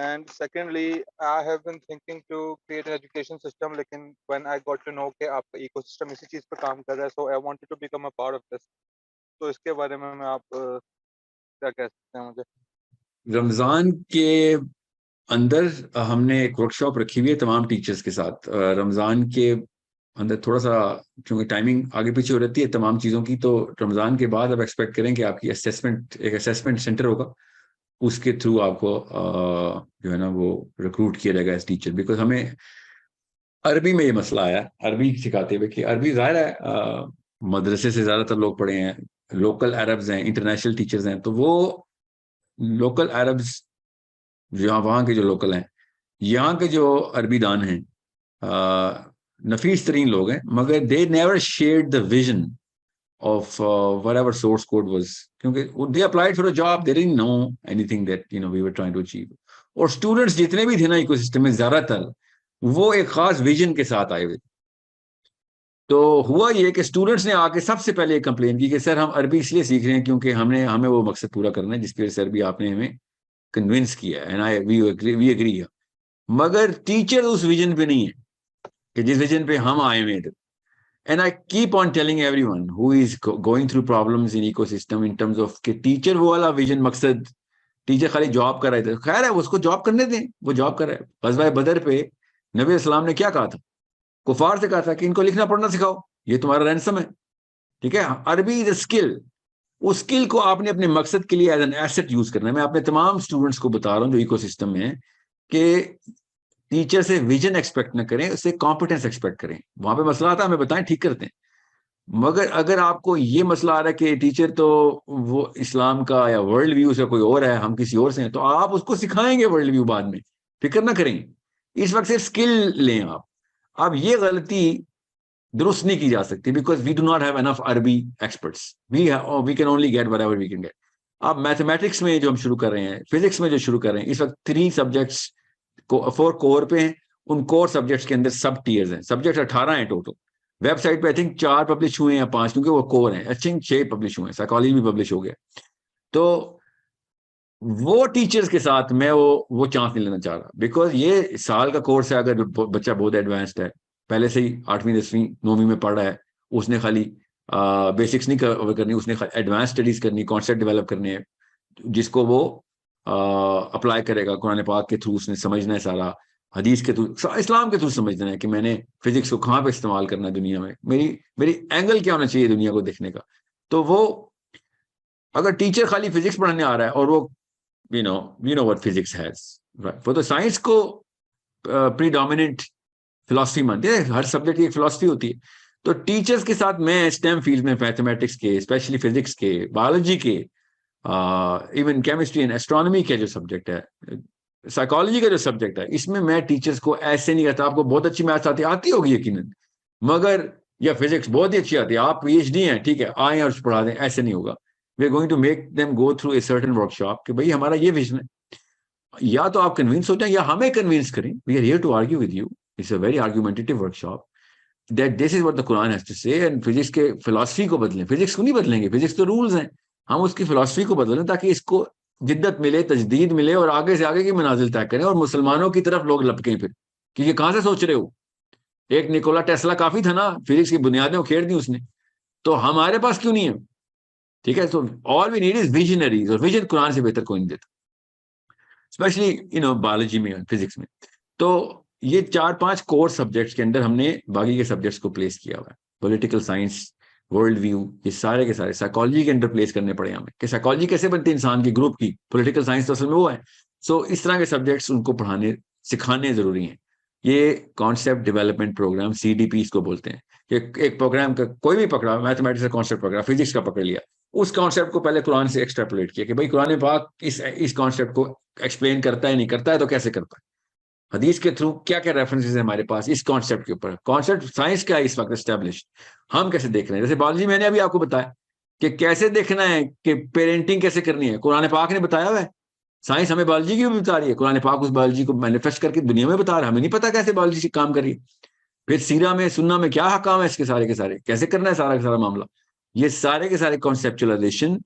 and secondly I have been thinking to create an education system, लेकिन when I got to know कि आपका ecosystem इसी चीज पे काम कर रहा है, so I wanted to become a part of this। तो इसके बारे में मैं आप क्या कह सकते हैं मुझे? रमजान के अंदर हमने एक वर्कशॉप रखी हुई है तमाम टीचर्स के साथ। रमजान के अंदर थोड़ा सा क्योंकि टाइमिंग आगे पीछे हो रहती है तमाम चीज़ों की, तो रमज़ान के बाद आप एक्सपेक्ट करें कि आपकी असेसमेंट, एक असेसमेंट सेंटर होगा, उसके थ्रू आपको जो है ना वो रिक्रूट किया जाएगा एज टीचर। बिकॉज हमें अरबी में ये मसला आया, अरबी सिखाते हुए कि अरबी ज़ाहिर है मदरसे से ज़्यादातर लोग पढ़े हैं, लोकल अरब्स हैं, इंटरनेशनल टीचर्स हैं, तो वो लोकल अरब्स जहाँ वहाँ के जो लोकल हैं, यहाँ के जो अरबी दान हैं नफीस तरीन लोग हैं, मगर they never shared the vision of whatever source code was, क्योंकि they applied for a job, they didn't know anything that we were trying to achieve। और स्टूडेंट्स जितने भी थे ना इकोसिस्टम में ज्यादातर वो एक खास विजन के साथ आए हुए। तो हुआ ये कि स्टूडेंट्स ने आके सबसे पहले कंप्लेन की कि सर हम अरबी इसलिए सीख रहे हैं क्योंकि हमें वो मकसद पूरा करना है जिसकी वजह से अरबी आपने हमें कन्विंस किया है, एंड वी एग्री। मगर टीचर उस विजन पे नहीं है कि जिस विजन पे हम आए हुए थे। And I keep on telling everyone who is going through problems in ecosystem in terms of कि टीचर वो वाला विजन मकसद, टीचर खाली जॉब कर रहे थे, खैर है उसको जॉब करने दें, वो जॉब कर रहा है। गज़वा बदर पे नबी इस्लाम ने क्या कहा था? कुफार से कहा था कि इनको लिखना पढ़ना सिखाओ, ये तुम्हारा रैंसम है। ठीक है। अरबी इज अ स्किल, उस स्किल को आपने अपने मकसद के लिए एज एन एसेट यूज करना है। मैं अपने तमाम स्टूडेंट्स को बता रहा हूँ जो इकोसिस्टम में है कि टीचर से विजन एक्सपेक्ट न करें, उससे कॉम्पिटेंस एक्सपेक्ट करें। वहां पे मसला आता है हमें बताएं, ठीक करते हैं। मगर अगर आपको ये मसला आ रहा है कि टीचर तो वो इस्लाम का या वर्ल्ड व्यू से कोई और है, हम किसी और से हैं, तो आप उसको सिखाएंगे वर्ल्ड व्यू बाद में, फिक्र ना करेंगे। इस वक्त सिर्फ स्किल लें आप। अब ये गलती दुरुस्त नहीं की जा सकती because we do not have enough अरबी experts, we can only get whatever we can get. अब मैथमेटिक्स में जो हम शुरू कर रहे हैं, फिजिक्स में जो शुरू कर रहे हैं, इस वक्त 3 सब्जेक्ट्स को 4 कोर पे हैं। उन कोर सब्जेक्ट्स के अंदर सब टीयर्स हैं, सब्जेक्ट 18 हैं टोटल। वेबसाइट पे आई थिंक 4 पब्लिश हुए हैं या 5, क्योंकि वो कोर हैं। आई थिंक 6 पब्लिश हुए हैं, साइकोलॉजी भी पब्लिश हो गया। तो वो टीचर्स के साथ मैं वो चांस नहीं लेना चाह रहा बिकॉज ये साल का कोर्स है। अगर बच्चा बहुत एडवांस्ड है, पहले से ही 8वीं 10वीं 9वीं में पढ़ रहा है, उसने खाली बेसिक्स नहीं कवर करनी, उसने एडवांस स्टडीज करनी, कॉन्सेप्ट डेवलप करने हैं जिसको वो अप्लाई करेगा कुरान पाक के थ्रू, उसने समझना है सारा, हदीस के थ्रू, इस्लाम के थ्रू समझना है कि मैंने फिजिक्स को कहाँ पे इस्तेमाल करना है दुनिया में, मेरी एंगल क्या होना चाहिए दुनिया को देखने का। तो वो अगर टीचर खाली फिजिक्स पढ़ाने आ रहा है और वो you know what physics has, right? For the science को प्रीडोमिनेंट फिलॉसफी मानते हैं, हर सब्जेक्ट की एक फिलॉसफी होती है। तो टीचर्स के साथ मैं स्टेम फील्ड में मैथमेटिक्स के, स्पेशली फिजिक्स के, बायोलॉजी के, इवन केमिस्ट्री एंड एस्ट्रोनॉमी के जो सब्जेक्ट है, साइकोलॉजी का जो सब्जेक्ट है इसमें मैं टीचर्स को ऐसे नहीं कहता आपको बहुत अच्छी मैथ्स आती होगी यकीनन, मगर या फिजिक्स बहुत ही अच्छी आती है, आप पीएचडी हैं, ठीक है, आए और पढ़ा दें, ऐसे नहीं होगा। We are going to make them go through a certain workshop कि भाई हमारा ये विजन है, या तो आप कन्विंस हो जाए या हमें कन्विंस करें। We are here to argue with you, it's a very argumentative workshop that this is what the Quran has to say, and physics के फिलॉसफी को बदलें। फिजिक्स को नहीं बदलेंगे, फिजिक्स तो रूल्स हैं, हम उसकी फिलॉसफी को बदलें ताकि इसको जिद्दत मिले, तजदीद मिले और आगे से आगे की मनाजिल तय करें और मुसलमानों की तरफ लोग लपकें फिर कि ये कहां से सोच रहे हो। एक निकोला टेस्ला काफी था ना, फिजिक्स की बुनियादें उखेड़ दी उसने, तो हमारे पास क्यों नहीं है? ठीक है, तो all we need is visionaries, और विजन कुरान से बेहतर कोई नहीं देता, स्पेशली बायोलॉजी में, फिजिक्स में। तो ये 4-5 कोर सब्जेक्ट्स के अंदर हमने बाकी के सब्जेक्ट्स को प्लेस किया हुआ है। पॉलिटिकल साइंस, वर्ल्ड व्यू, ये सारे के सारे साइकोलॉजी के अंदर प्लेस करने पड़े हमें कि साइकोलॉजी कैसे बनती है इंसान की, ग्रुप की। पॉलिटिकल साइंस तो असल में वो है। सो इस तरह के सब्जेक्ट्स उनको पढ़ाने सिखाने जरूरी हैं। ये कॉन्सेप्ट डेवलपमेंट प्रोग्राम, CDP इसको बोलते हैं, कि एक प्रोग्राम का कोई भी पकड़ा, मैथमेटिक्स का कॉन्सेप्ट पकड़ा, फिजिक्स का पकड़ लिया, उस कॉन्सेप्ट को पहले कुरान से एक्सट्रापोलेट किया कि भाई कुरान पाक इस कॉन्सेप्ट को एक्सप्लेन करता है, नहीं करता है तो कैसे करता है, हदीस के थ्रू क्या क्या रेफरेंसेस है हमारे पास इस कॉन्सेप्ट के ऊपर। कॉन्सेप्ट साइंस क्या है इस वक्त एस्टेब्लिश, हम कैसे देख रहे हैं। जैसे बायोलॉजी मैंने अभी आपको बताया कि कैसे देखना है, कि पेरेंटिंग कैसे करनी है, कुरान पाक ने बताया हुआ है। साइंस हमें बायोलॉजी की भी बता रही है, कुरान पाक उस बायोलॉजी को मैनिफेस्ट करके दुनिया में बता रहा है, हमें नहीं पता कैसे बायोलॉजी काम कर रही है। फिर सीरा में, सुन्ना में क्या हकाम है इसके सारे के सारे, कैसे करना है सारा का सारा मामला। ये सारे के सारे कॉन्सेप्चुलाइजेशन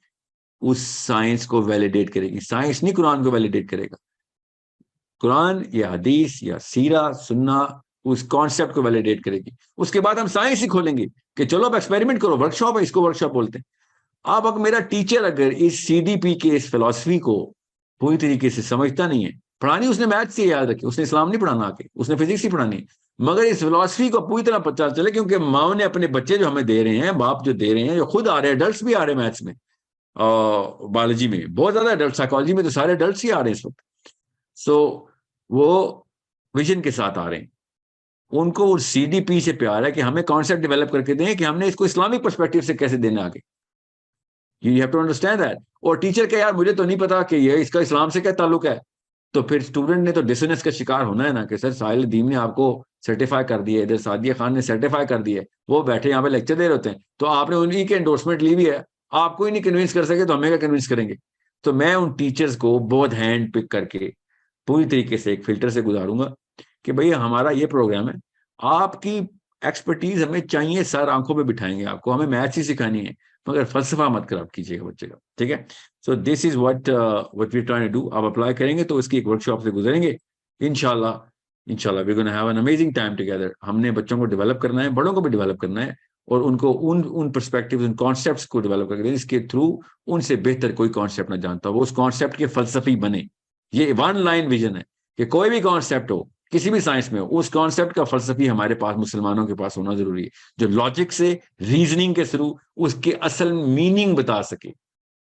उस साइंस को वैलिडेट करेगी, साइंस नहीं कुरान को वैलिडेट करेगा। कुरान या हदीस या सीरा सुन्ना उस कॉन्सेप्ट को वैलिडेट करेगी। उसके बाद हम साइंस ही खोलेंगे कि चलो अब एक्सपेरिमेंट करो, वर्कशॉप है, इसको वर्कशॉप बोलते हैं। अब अगर मेरा टीचर अगर इस CDP के इस फिलॉसफी को पूरी तरीके से समझता नहीं है, पढ़ानी उसने मैथ से, याद रखे, उसने इस्लाम नहीं पढ़ाना आके, उसने फिजिक्स ही पढ़ानी है, मगर इस फिलॉसफी को पूरी तरह पता चले, क्योंकि माँ ने अपने बच्चे जो हमें दे रहे हैं, बाप जो दे रहे हैं, जो खुद आ रहे हैं, एडल्ट्स भी आ रहे हैं मैथ्स में और बायोलॉजी में, बहुत ज्यादा एडल्ट, साइकोलॉजी में तो सारे एडल्ट्स ही आ रहे हैं इस वक्त। सो वो विजन के साथ आ रहे हैं, उनको वो CDP से प्यार है कि हमें कॉन्सेप्ट डेवलप करके दें कि हमने इसको इस्लामिक पर्सपेक्टिव से कैसे देना आगे। You have to understand that. और टीचर के यार मुझे तो नहीं पता कि ये इसका इस्लाम से क्या ताल्लुक है, तो फिर स्टूडेंट ने तो डिसोनेंस का शिकार होना है ना, कि सर साहिल दीन ने आपको सर्टिफाई कर दिया, इधर सादिया खान ने सर्टिफाई कर दिया, वो बैठे यहाँ पे लेक्चर दे रहे होते हैं, तो आपने उन्हीं के एंडोर्समेंट ली भी है, आपको ही नहीं कन्विंस कर सके तो हमें क्या कन्विंस करेंगे। तो मैं उन टीचर्स को बहुत हैंड पिक करके पूरी तरीके से एक फिल्टर से गुजारूंगा कि भाई हमारा ये प्रोग्राम है, आपकी एक्सपर्टीज हमें चाहिए, सर आंखों पे बिठाएंगे आपको, हमें मैथ्स ही सिखानी है, मगर फलसफा मत खराब कीजिएगा बच्चे का, ठीक है। So this is what we trying to do. आप अप्लाई करेंगे तो इसकी एक वर्कशॉप से गुजरेंगे इंशाल्लाह we gonna have an amazing time together. हमने बच्चों को डेवलप करना है, बड़ों को भी डेवलप करना है, और उनको उन पर्सपेक्टिव, उन कॉन्सेप्ट्स को डेवलप करके इसके थ्रू उनसे बेहतर कोई कॉन्सेप्ट ना जानता, वो उस कॉन्सेप्ट के फलसफी बने। ये वन लाइन विजन है कि कोई भी कॉन्सेप्ट हो, किसी भी साइंस में हो, उस कॉन्सेप्ट का फलसफी हमारे पास, मुसलमानों के पास होना जरूरी है, जो लॉजिक से, रीजनिंग के थ्रू उसके असल मीनिंग बता सके।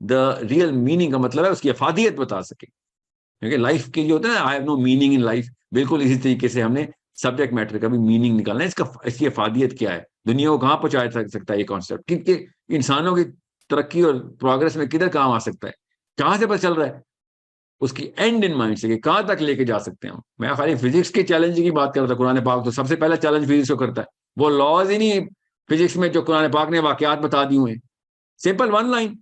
द रियल मीनिंग का मतलब है उसकी अफादियत बता सके, क्योंकि लाइफ के लिए होता है ना, I have no meaning in life, बिल्कुल इसी तरीके से हमने सब्जेक्ट मैटर का भी मीनिंग निकालना है, इसकी अफादियत क्या है, दुनिया को कहाँ पहुंचाया सकता है ये कॉन्सेप्ट, कि इंसानों की तरक्की और प्रोग्रेस में किधर काम आ सकता है, कहाँ से पता चल रहा है, उसकी एंड इन माइंड से कि कहां तक लेके जा सकते हैं हम। मैं खाली फिजिक्स के चैलेंज की बात कर रहा था, कुरान पाक तो सबसे पहला चैलेंज फिजिक्स को करता है, वो लॉज ही नहीं फिजिक्स में जो कुरान पाक ने वाकयात बता दी हुए, सिंपल वन लाइन,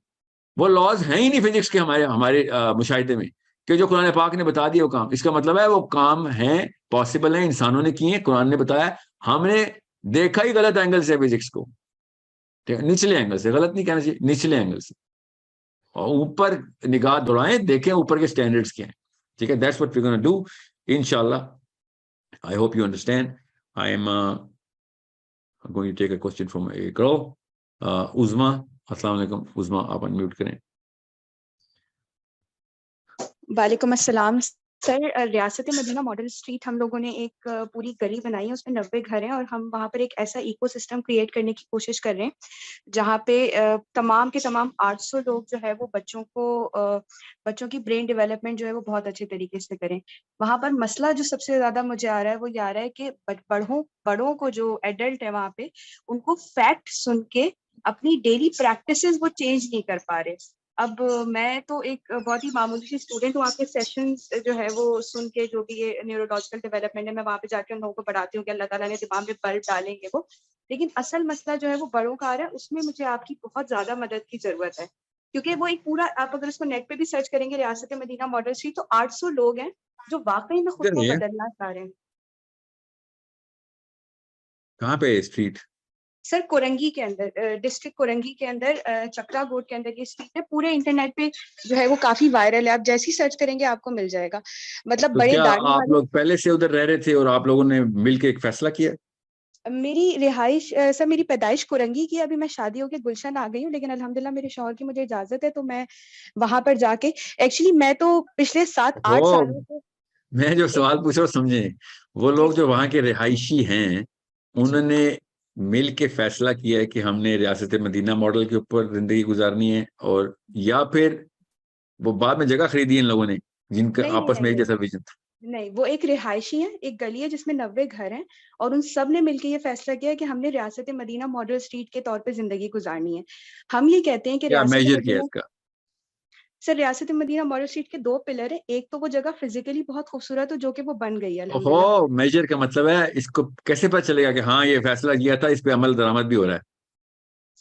वो लॉज हैं ही नहीं फिजिक्स के हमारे मुशाहिदे में, कि जो कुरान पाक ने बता दिया वो काम, इसका मतलब है वो काम है, पॉसिबल है, इंसानों ने किए, कुरान ने बताया, हमने देखा ही गलत एंगल से फिजिक्स को, निचले एंगल से, गलत नहीं कहना चाहिए, निचले एंगल से, और ऊपर निगाह दौड़ाएं, देखें ऊपर के स्टैंडर्ड्स क्या हैं, ठीक है। That's what we gonna do इंशाल्लाह। I hope you understand. I am going to take a question from a girl, Uzma. अस्सलाम वालेकुम उज़मा, आप अनम्यूट करें। वालेकुम अस्सलाम सर। रियासत मदीना मॉडल स्ट्रीट हम लोगों ने एक पूरी गली बनाई है, उसमें 90 घर हैं, और हम वहाँ पर एक ऐसा इकोसिस्टम क्रिएट करने की कोशिश कर रहे हैं जहाँ पे तमाम के तमाम 800 लोग जो है वो बच्चों की ब्रेन डेवलपमेंट जो है वो बहुत अच्छे तरीके से करें। वहाँ पर मसला जो सबसे ज्यादा मुझे आ रहा है वो ये आ रहा है कि बड़ों को जो एडल्ट है वहाँ पे, उनको फैक्ट सुन के अपनी डेली प्रैक्टिसेस वो चेंज नहीं कर पा रहे। अब मैं तो एक बहुत ही मामूली सी स्टूडेंट हूँ। आपके सेशंस जो है वो सुन के, जो भी ये न्यूरोलॉजिकल डेवलपमेंट है, मैं वहाँ पे जाके उन लोगों को पढ़ाती हूँ कि अल्लाह ताला ने दिमाग में बल्ब डालेंगे वो। लेकिन असल मसला जो है वो बड़ों का आ रहा है, उसमें मुझे आपकी बहुत ज़्यादा मदद की ज़रूरत है। क्योंकि वो एक पूरा, आप अगर उसको नेट पे भी सर्च करेंगे रियासत मदीना मॉडल स्ट्रीट, तो 800 लोग हैं जो वाक़ई में खुद इधर को नहीं है, बदलना चाह रहे हैं। कहाँ पे है स्ट्रीट? सर कोरंगी के अंदर, डिस्ट्रिक्ट कोरंगी के अंदर, चक्रा गोड के अंदर ये स्ट्रीट है। पूरे इंटरनेट पे जो है वो काफी वायरल है, आप जैसे ही सर्च करेंगे आपको मिल जाएगा। मतलब तो बड़े क्या दाढ़ी आप वाले। लोग पहले से उधर रह रहे थे और आप लोगों ने मिलके एक फैसला किया? मेरी रिहाइश, सर मेरी पैदाइश कोरंगी की, अभी मैं शादी होकर गुलशन आ गई हूँ, लेकिन अल्हम्दुलिल्लाह मेरे शौहर की मुझे इजाजत है, तो मैं वहां पर जाके, एक्चुअली मैं तो पिछले 7-8 ओ, सालों से मैं जो एक। सवाल पूछ रहा हूँ समझे, वो जी लोग जो वहाँ के रिहायशी हैं, जी। उन्होंने मिल के फैसला किया है कि हमने रियासत मदीना मॉडल के ऊपर जिंदगी गुजारनी है, और या फिर वो बाद में जगह खरीदी है इन लोगों ने जिनका नहीं नहीं आपस नहीं में एक नहीं जैसा विजन था? नहीं, वो एक रिहायशी है, एक गली है जिसमें 90 घर हैं, और उन सब ने मिलकर ये फैसला किया है कि हमने रियासत मदीना मॉडल स्ट्रीट के तौर पे जिंदगी गुजारनी है। हम ये कहते हैं कि क्या रियासत मेजर किया मदीना, इसका? सर रियासत मदीना मॉडल स्ट्रीट के 2 पिलर है। एक तो वो जगह फिजिकली बहुत खूबसूरत हो, जो कि वो बन गई है अल्हम्दुलिल्लाह। ओहो, मेजर का मतलब है इसको कैसे पता चलेगा कि हाँ ये फैसला किया था, इस पे अमल दरामद भी हो रहा है?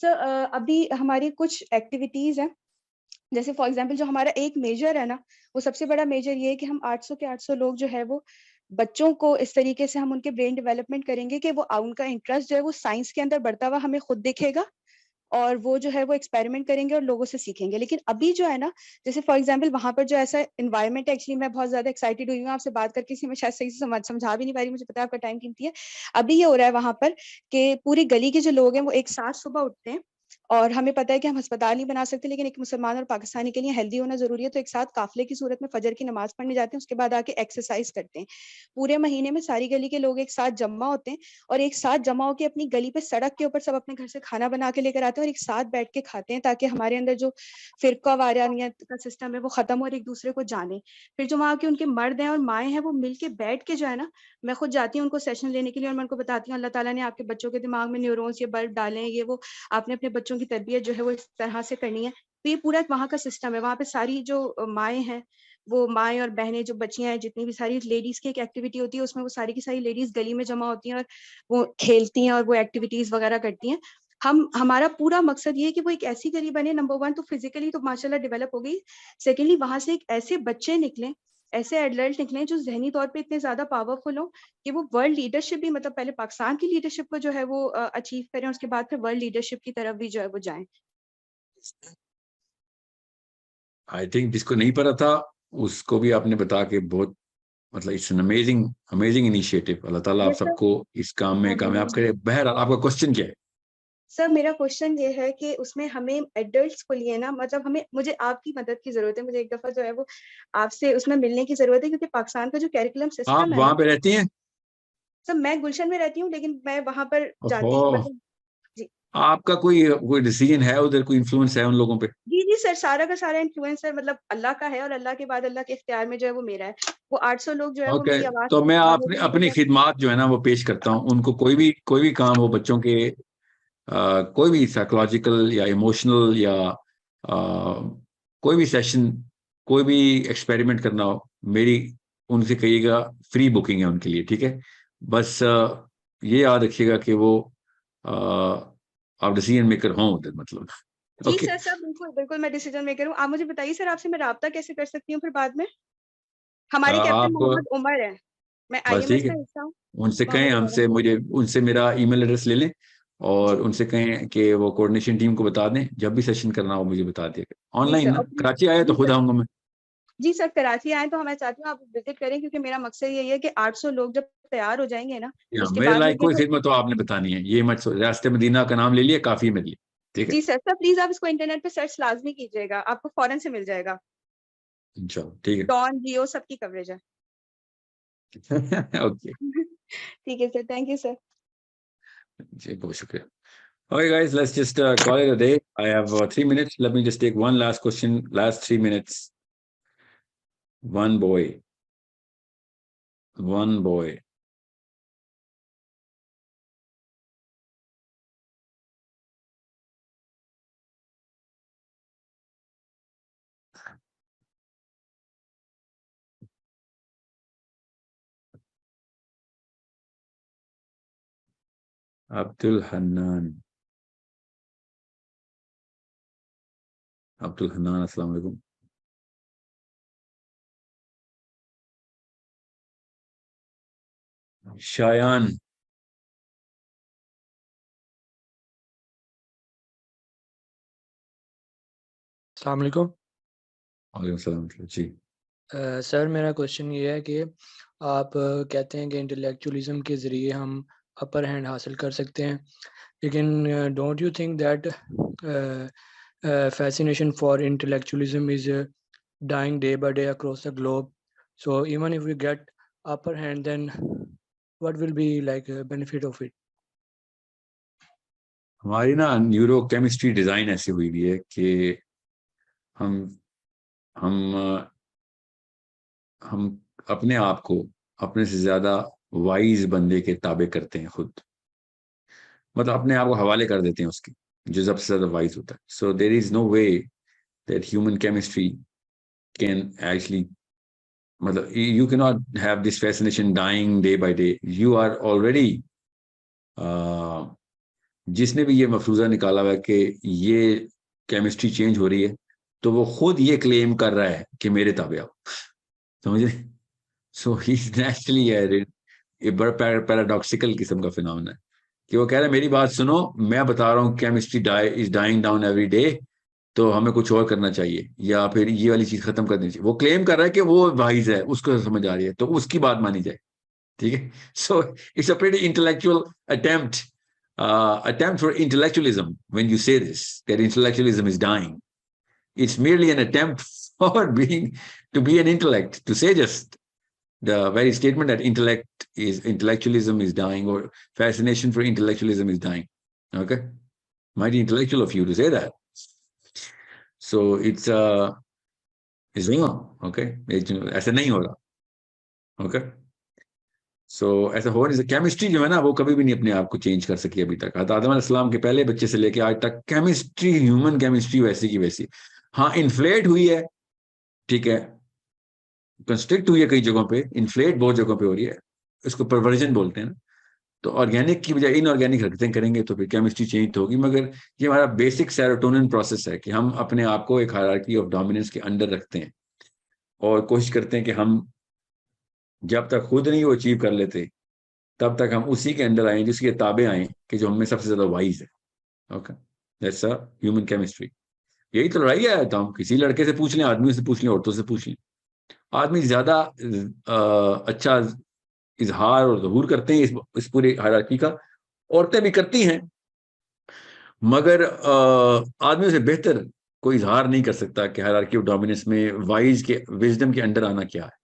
सर अभी हमारी कुछ एक्टिविटीज हैं, जैसे फॉर एग्जांपल जो हमारा एक मेजर है ना, वो सबसे बड़ा मेजर ये है कि हम 800 के 800 लोग जो है वो बच्चों को इस तरीके से हम उनके ब्रेन डेवलपमेंट करेंगे कि वो उनका इंटरेस्ट जो है वो साइंस के अंदर बढ़ता हुआ हमें खुद दिखेगा, और वो जो है वो एक्सपेरिमेंट करेंगे और लोगों से सीखेंगे। लेकिन अभी जो है ना, जैसे फॉर एग्जांपल वहां पर जो ऐसा एनवायरनमेंट है, एक्चुअली मैं बहुत ज्यादा एक्साइटेड हुई हूँ आपसे बात करके, इसी में शायद सही से समझा भी नहीं पा रही, मुझे पता है आपका टाइम कीमती है। अभी ये हो रहा है वहां पर कि पूरी गली के जो लोग हैं वो एक साथ सुबह उठते हैं, और हमें पता है कि हम अस्पताल नहीं बना सकते, लेकिन एक मुसलमान और पाकिस्तानी के लिए हेल्दी होना जरूरी है, तो एक साथ काफिले की सूरत में फजर की नमाज पढ़ने जाते हैं, उसके बाद आके एक्सरसाइज करते हैं। पूरे महीने में सारी गली के लोग एक साथ जमा होते हैं, और एक साथ जमा होकर अपनी गली पे सड़क के ऊपर सब अपने घर से खाना बना के लेकर आते हैं और एक साथ बैठ के खाते हैं, ताकि हमारे अंदर जो फिरका वारानियत का सिस्टम है वो खत्म हो और एक दूसरे को जाने। फिर जो वहाँ के उनके मर्द हैं और माएँ हैं, वो मिलके बैठ के जो है ना, मैं खुद जाती हूँ उनको सेशन लेने के लिए, और मैं उनको बताती हूँ अल्लाह ताला ने आपके बच्चों के दिमाग में न्यूरॉन्स ये बल्ब डाले हैं, ये वो, आपने अपने बच्चों की तरबियत जो है वो इस तरह से करनी है। तो ये पूरा वहाँ का सिस्टम है। वहाँ पे सारी जो माएँ हैं, वो माएँ और बहनें जो बच्चियां हैं, जितनी भी सारी लेडीज की एक एक्टिविटी होती है, उसमें वो सारी की सारी लेडीज गली में जमा होती हैं और वो खेलती हैं और वो एक्टिविटीज वगैरह करती हैं। हमारा पूरा मकसद ये है कि वो एक ऐसी गली बने, नंबर वन तो फिजिकली तो माशाल्लाह डेवलप हो गई, सेकेंडली वहां से एक ऐसे बच्चे निकले, ऐसे एडल्ट निकले जो जहनी तौर पे इतने ज्यादा पावरफुल हो कि वो वर्ल्ड लीडरशिप भी, मतलब पहले पाकिस्तान की लीडरशिप को जो है वो अचीव करें, उसके बाद फिर वर्ल्ड लीडरशिप की तरफ भी जो है वो जाएं। आई थिंक जिसको नहीं पता था उसको भी आपने बता के बहुत, मतलब it's an amazing amazing initiative. Allah ताला आप ये सब, सबको इस काम में कामयाब करे। बहरहाल आपका क्वेश्चन क्या है? सर मेरा क्वेश्चन ये है कि उसमें हमें एडल्ट्स को लिए ना, मतलब हमें, मुझे आपकी मदद की जरूरत है, मुझे एक दफा जो है वो आपसे उसमें मिलने की जरूरत है, क्योंकि पाकिस्तान का जो कैरिकुलम आप सिस्टम है वहां ना। पे रहती हैं? सर मैं गुलशन में रहती हूँ, लेकिन मैं वहां पर ओहो, जाती, मतलब जी। आपका कोई कोई डिसीजन है उधर, कोई इन्फ्लुएंस है उन लोगों पे? जी जी सर, सारा का सारा इन्फ्लुएंसर मतलब अल्लाह का है, और अल्लाह के बाद अल्लाह के इख्तियार में जो है वो मेरा है। वो 800 लोग जो है वो ओके, मेरी आवाज तो को मैं दबाने अपनी के लिए अपनी जो है। खिदमात जो है ना वो पेश करता हूँ उनको। कोई भी काम हो बच्चों के, कोई भी साइकोलॉजिकल या इमोशनल या कोई भी सेशन, कोई भी एक्सपेरिमेंट करना हो, मेरी उनसे कहिएगा, फ्री बुकिंग है उनके लिए, ठीक है? बस ये याद रखिएगा कि वो आप डिसीजन मेकर हों उधर, मतलब। जी ओके। सर, सर बिल्कुल बिल्कुल मैं डिसीजन मेकर हूँ। आप मुझे बताइए सर, आपसे मैं राब्ता कैसे कर सकती हूँ फिर बाद में? हमारे कैप्टन आप मोहम्मद उमर है, मैं बस आईएमएस ठीक है, का हिस्सा हूँ। उनसे कहें, मोहम्मद उमर है। हमसे मुझे उनसे मेरा ईमेल एड्रेस ले लें, और जी उनसे कहें कि वो कोऑर्डिनेशन टीम को बता दें, जब भी सेशन करना हो मुझे बता दिएगा। जी सर, ऑनलाइन और ना, प्लीज, कराची आए तो जी खुद सर, आऊंगा मैं। जी सर कराची आए तो मैं चाहती हूँ आप विजिट करें, क्योंकि मेरा मकसद यही है कि 800 लोग जब तैयार हो जाएंगे ना, या उसके मेरे बाद में लायक ये कोई जो, खिदमत तो आपने बतानी है, ये मत रास्ते मदीना का नाम ले लिया, काफी है मेरे लिए। ठीक है, जी सर, सर प्लीज आप इसको इंटरनेट पे सर्च लाजमी कीजिएगा, आपको फौरन से मिल जाएगा। चलो ठीक डॉन जियो सबकी कवरेज है। है। ओके ठीक है सर, थैंक यू सर। जी, बहुत शुक्रिया। Okay, guys, let's just call it a day. I have 3 minutes. Let me just take one last question. Last 3 minutes. One boy. One boy. Abdul Hannan, अस्सलाम वालेकुम। शायान, अस्सलाम वालेकुम। वालेकुम सलाम जी। सर मेरा क्वेश्चन ये है कि आप कहते हैं कि इंटेलेक्चुअलिज्म के ज़रिए हम अपर हैंड हासिल कर सकते हैं, लेकिन don't you think that fascination for intellectualism is dying day by day across the globe? So even if we get upper hand, then what will be like a benefit of it? हमारी ना न्यूरो केमिस्ट्री डिजाइन ऐसी हुई भी है कि हम हम हम अपने आप को अपने से ज्यादा वाइज बंदे के ताबे करते हैं खुद, मतलब अपने आप को हवाले कर देते हैं उसके, जो सबसे ज्यादा वाइज होता है। So there is no way that human chemistry can actually, मतलब you can not have this fascination dying day by day. You are already, जिसने भी ये मफरूजा निकाला हुआ है कि ये केमिस्ट्री चेंज हो रही है, तो वो खुद ये क्लेम कर रहा है कि मेरे ताबे आओ, समझे? सो ही इज नेचुरली ये बड़ा पैराडॉक्सिकल किस्म का फिनोमेना है कि वो कह रहा है मेरी बात सुनो, मैं बता रहा हूँ chemistry is dying down every day, तो हमें कुछ और करना चाहिए या फिर ये वाली चीज खत्म कर देनी चाहिए। वो क्लेम कर रहा है कि वो वाइज है, उसको समझ आ रही है, तो उसकी बात मानी जाए, ठीक है? So it's a pretty intellectual attempt for intellectualism when you say this, that intellectualism is dying. It's merely an attempt for to be an intellect, to say just the very statement that intellectualism is dying, or fascination for intellectualism is dying. Okay, mighty intellectual of you to say that. So it's wrong. Okay, ऐसा नहीं हो रहा. Okay. सो ऐसा हो नहीं सकता। केमिस्ट्री जो है ना, वो कभी भी नहीं अपने आप को चेंज कर सकी अभी तक। आदम अलैहिस्सलाम के पहले बच्चे से लेके आज तक केमिस्ट्री, ह्यूमन केमिस्ट्री वैसी की वैसी। हाँ, इन्फ्लेट हुई है, ठीक है, कंस्ट्रिक्ट हुई है कई जगहों पे, इन्फ्लेट बहुत जगहों पे हो रही है, इसको परवर्जन बोलते हैं ना। तो ऑर्गेनिक की बजाय इनऑर्गेनिक हरकतें करेंगे तो फिर केमिस्ट्री चेंज होगी। मगर ये हमारा बेसिक सेरोटोनिन प्रोसेस है कि हम अपने आप को एक हायरार्की ऑफ डोमिनेंस के अंडर रखते हैं और कोशिश करते हैं कि हम जब तक खुद नहीं वो अचीव कर लेते, तब तक हम उसी के अंदर आए, जिसके ताबे आए कि जो हमें सबसे ज्यादा वाइज है। Okay, that's a human chemistry. यही तो लड़ाई है। तो हम किसी लड़के से पूछ लें, आदमी से पूछ लें, औरतों से पूछ लें, आदमी ज्यादा अच्छा इजहार और ज़हूर करते हैं इस पूरी हायरार्की का। औरतें भी करती हैं, मगर आदमियों से बेहतर कोई इजहार नहीं कर सकता कि हायरार्की ऑफ डोमिनेंस में वाइज के, विजडम के अंडर आना क्या है।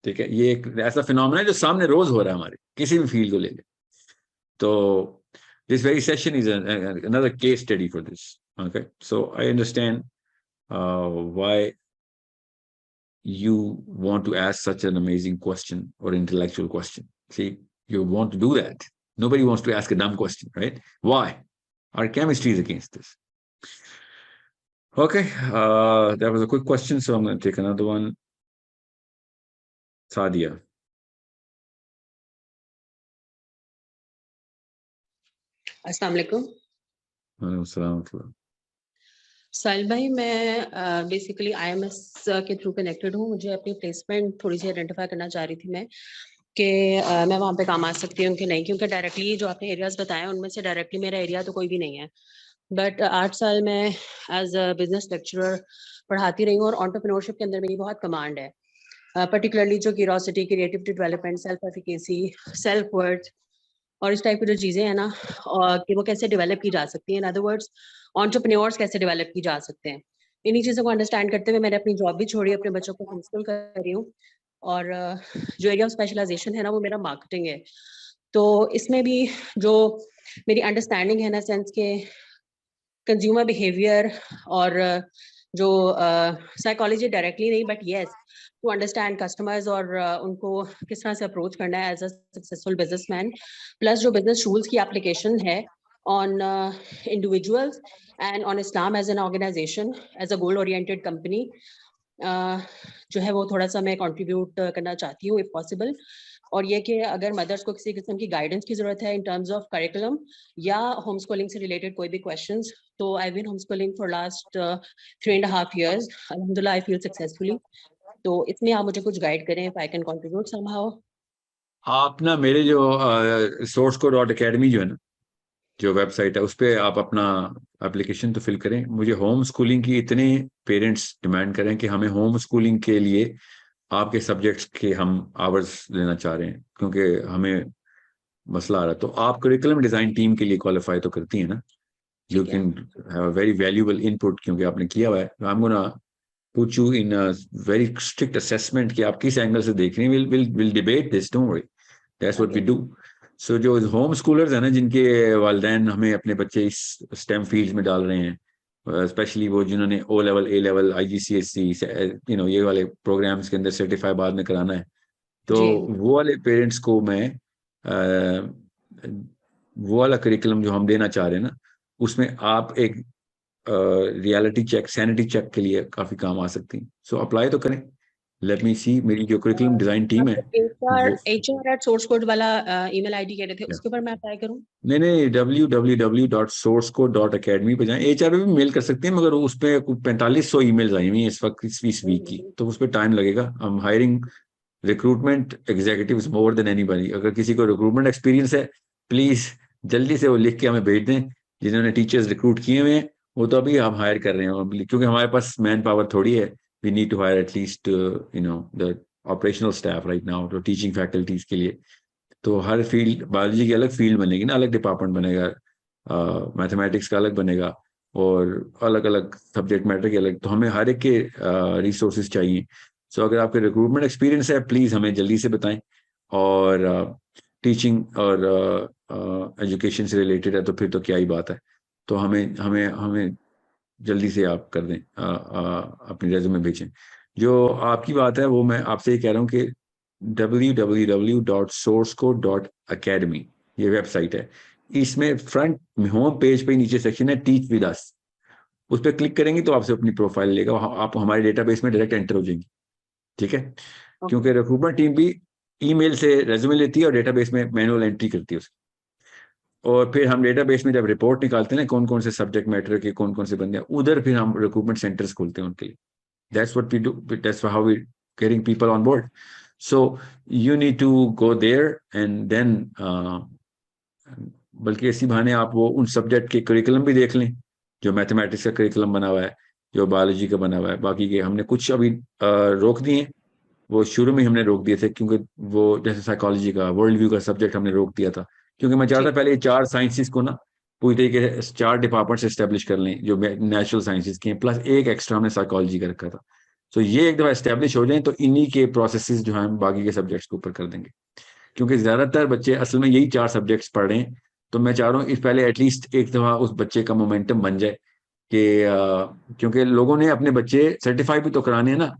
ठीक है, ये एक ऐसा फिनोमेना है जो सामने रोज हो रहा है हमारे, किसी भी फील्ड को ले लें। तो this very session is another case study for this. Okay, so I understand why you want to ask such an amazing question or intellectual question. See, you want to do that. Nobody wants to ask a dumb question, right? Why? Our chemistry is against this. Okay, that was a quick question, so I'm going to take another one. Sadia. अस्सलाम वालेकुम। वालेकुम सलाम। साहिल भाई, मैं बेसिकली IMS के थ्रू कनेक्टेड हूँ। मुझे अपनी प्लेसमेंट थोड़ी सी आइडेंटिफाई करना चाह रही थी मैं कि मैं वहाँ पे काम आ सकती हूँ कि नहीं, क्योंकि डायरेक्टली जो आपने एरियाज बताए उनमें से डायरेक्टली मेरा एरिया तो कोई भी नहीं है। बट 8 साल मैं एज अ बिजनेस लेक्चरर पढ़ाती रही हूँ और एंटरप्रेन्योरशिप के अंदर मेरी बहुत कमांड है, पर्टिकुलरली जो curiosity, creativity development, self efficacy, self worth और इस टाइप की जो चीज़ें हैं ना, और कि वो कैसे डेवलप की जा सकती हैं। इन अदर वर्ड्स, एंटरप्रेन्योर्स कैसे डेवलप की जा सकते हैं। इन्हीं चीज़ों को अंडरस्टैंड करते हुए मैंने अपनी जॉब भी छोड़ी, अपने बच्चों को होमस्कूल कर रही हूँ। और जो एरिया ऑफ स्पेशलाइजेशन है ना, वो मेरा मार्केटिंग है। तो इसमें भी जो मेरी अंडरस्टैंडिंग है ना, सेंस के कंज्यूमर बिहेवियर और जो साइकोलॉजी डायरेक्टली नहीं, but yes to understand customers और उनको किस तरह से अप्रोच करना है as a successful businessman, plus जो बिजनेस रूल्स की एप्लीकेशन है on individuals and on Islam as an organisation, as a goal oriented company, जो है वो थोड़ा सा मैं कंट्रीब्यूट करना चाहती हूँ इफ पॉसिबल। और ये कि अगर मदर्स को किसी किस्म की गाइडेंस की जरूरत है इन टर्म्स ऑफ करिकुलम या होम स्कूलिंग से रिलेटेड कोई भी क्वेश्चंस, तो I been home schooling for last 3.5 years, अल्हम्दुलिल्लाह आई फील सक्सेसफुली। तो इसमें आप मुझे कुछ गाइड करें if I can contribute somehow. आप ना मेरे जो sourceco.academy जो है ना, जो वेबसाइट है, उस पर आप अपना एप्लीकेशन तो फिल करें। मुझे होम स्कूलिंग की इतने पेरेंट्स डिमांड करें कि हमें होम स्कूलिंग के लिए आपके सब्जेक्ट्स के हम आवर्स लेना चाह रहे हैं, क्योंकि हमें मसला आ रहा है। तो आप करिकुलम डिजाइन टीम के लिए क्वालिफाई तो करती हैं ना? You can have a very valuable input, क्योंकि आपने किया हुआ है। I am gonna put you in a very strict assessment कि आप किस एंगल से देख रहे हैं। Will debate this, don't worry, that's what we do. So जो होम स्कूलर्स हैं ना, जिनके वालिदैन हमें अपने बच्चे इस स्टेम फील्ड्स में डाल रहे हैं, स्पेशली वो जिन्होंने ओ लेवल, ए लेवल, IGCSE, ये वाले प्रोग्राम्स के अंदर सर्टिफाई बाद में कराना है, तो वो वाले पेरेंट्स को मैं वो वाला करिकुलम जो हम देना चाह रहे हैं ना, उसमें आप एक रियलिटी चेक, सैनिटी चेक के लिए काफी काम आ सकती हैं। सो अप्लाई तो करें। लेट मी सी, मेरी जो करिकुलम डिजाइन टीम है HR@sourceCode वाला ईमेल आईडी कह रहे थे, उसके ऊपर मैं अप्लाई करूं? नहीं, www.sourceco.academy पे जाएं। HR पे भी मेल कर सकते हैं, मगर उस पे 4500 ईमेल्स आई हुई हैं इस वक्त, इस वीक की, तो उस पर टाइम लगेगा। हम hiring recruitment executives more than anybody. अगर किसी को रिक्रूटमेंट एक्सपीरियंस है, प्लीज जल्दी से वो लिख के हमें भेज दें। जिन्होंने टीचर्स रिक्रूट किए हुए हैं वो तो अभी हम हायर कर रहे हैं, क्योंकि हमारे पास मैन पावर थोड़ी है। We need to hire at least the operational staff right now, तो टीचिंग फैकल्टीज के लिए। तो हर फील्ड, बायोलॉजी की अलग फील्ड बनेगी ना, अलग डिपार्टमेंट बनेगा, मैथमेटिक्स का अलग बनेगा, और अलग अलग सब्जेक्ट मैटर के अलग। तो हमें हर एक के रिसोर्सेज चाहिए। सो अगर आपके रिक्रूटमेंट एक्सपीरियंस है, प्लीज़ हमें जल्दी से बताएं। और टीचिंग और एजुकेशन से रिलेटेड है तो फिर तो क्या ही बात है। तो हमें हमें हमें जल्दी से आप कर दें, अपनी रेज्यूमे भेजें। जो आपकी बात है वो मैं आपसे ये कह रहा हूँ कि www.sourceco.academy ये वेबसाइट है। इसमें फ्रंट होम पेज पे नीचे सेक्शन है टीच विद अस, उस पर क्लिक करेंगे तो आपसे अपनी प्रोफाइल लेगा, आप हमारे डेटाबेस में डायरेक्ट एंटर हो जाएंगी। ठीक है? क्योंकि रिक्रूटमेंट टीम भी ईमेल से रेज्यूमे लेती है और डेटाबेस में मैनुअल एंट्री करती है उसकी, और फिर हम डेटाबेस में जब रिपोर्ट निकालते हैं ना, कौन कौन से सब्जेक्ट मैटर के कौन कौन से बंदे हैं, उधर फिर हम रिक्रूटमेंट सेंटर्स खोलते हैं उनके लिए। That's what we do, that's how we getting people on board. So you need to go there and then बल्कि इसी बहाने आप वो उन सब्जेक्ट के करिकुलम भी देख लें, जो मैथमेटिक्स का करिकुलम बना हुआ है, जो बायोलॉजी का बना हुआ है। बाकी के हमने कुछ अभी रोक दिए, वो शुरू में हमने रोक दिए थे, क्योंकि वो जैसे साइकोलॉजी का, वर्ल्ड व्यू का सब्जेक्ट हमने रोक दिया था, क्योंकि मैं चाहता पहले 4 साइंसेस को ना पूरी तरीके से 4 डिपार्टमेंट से एस्टेब्लिश कर लें, जो नेचुरल साइंसेस के हैं, प्लस एक एक्स्ट्रा हमने साइकोलॉजी का रखा था। तो ये एक दफा एस्टेब्लिश हो जाए तो इन्हीं के प्रोसेसेस जो हैं बाकी के सब्जेक्ट्स के ऊपर कर देंगे, क्योंकि ज्यादातर बच्चे असल में यही 4 सब्जेक्ट्स पढ़ रहे हैं। तो मैं चाह रहा हूँ इस पहले एटलीस्ट एक दफा उस बच्चे का मोमेंटम बन जाए कि क्योंकि लोगों ने अपने बच्चे सर्टिफाई भी तो कराने हैं ना।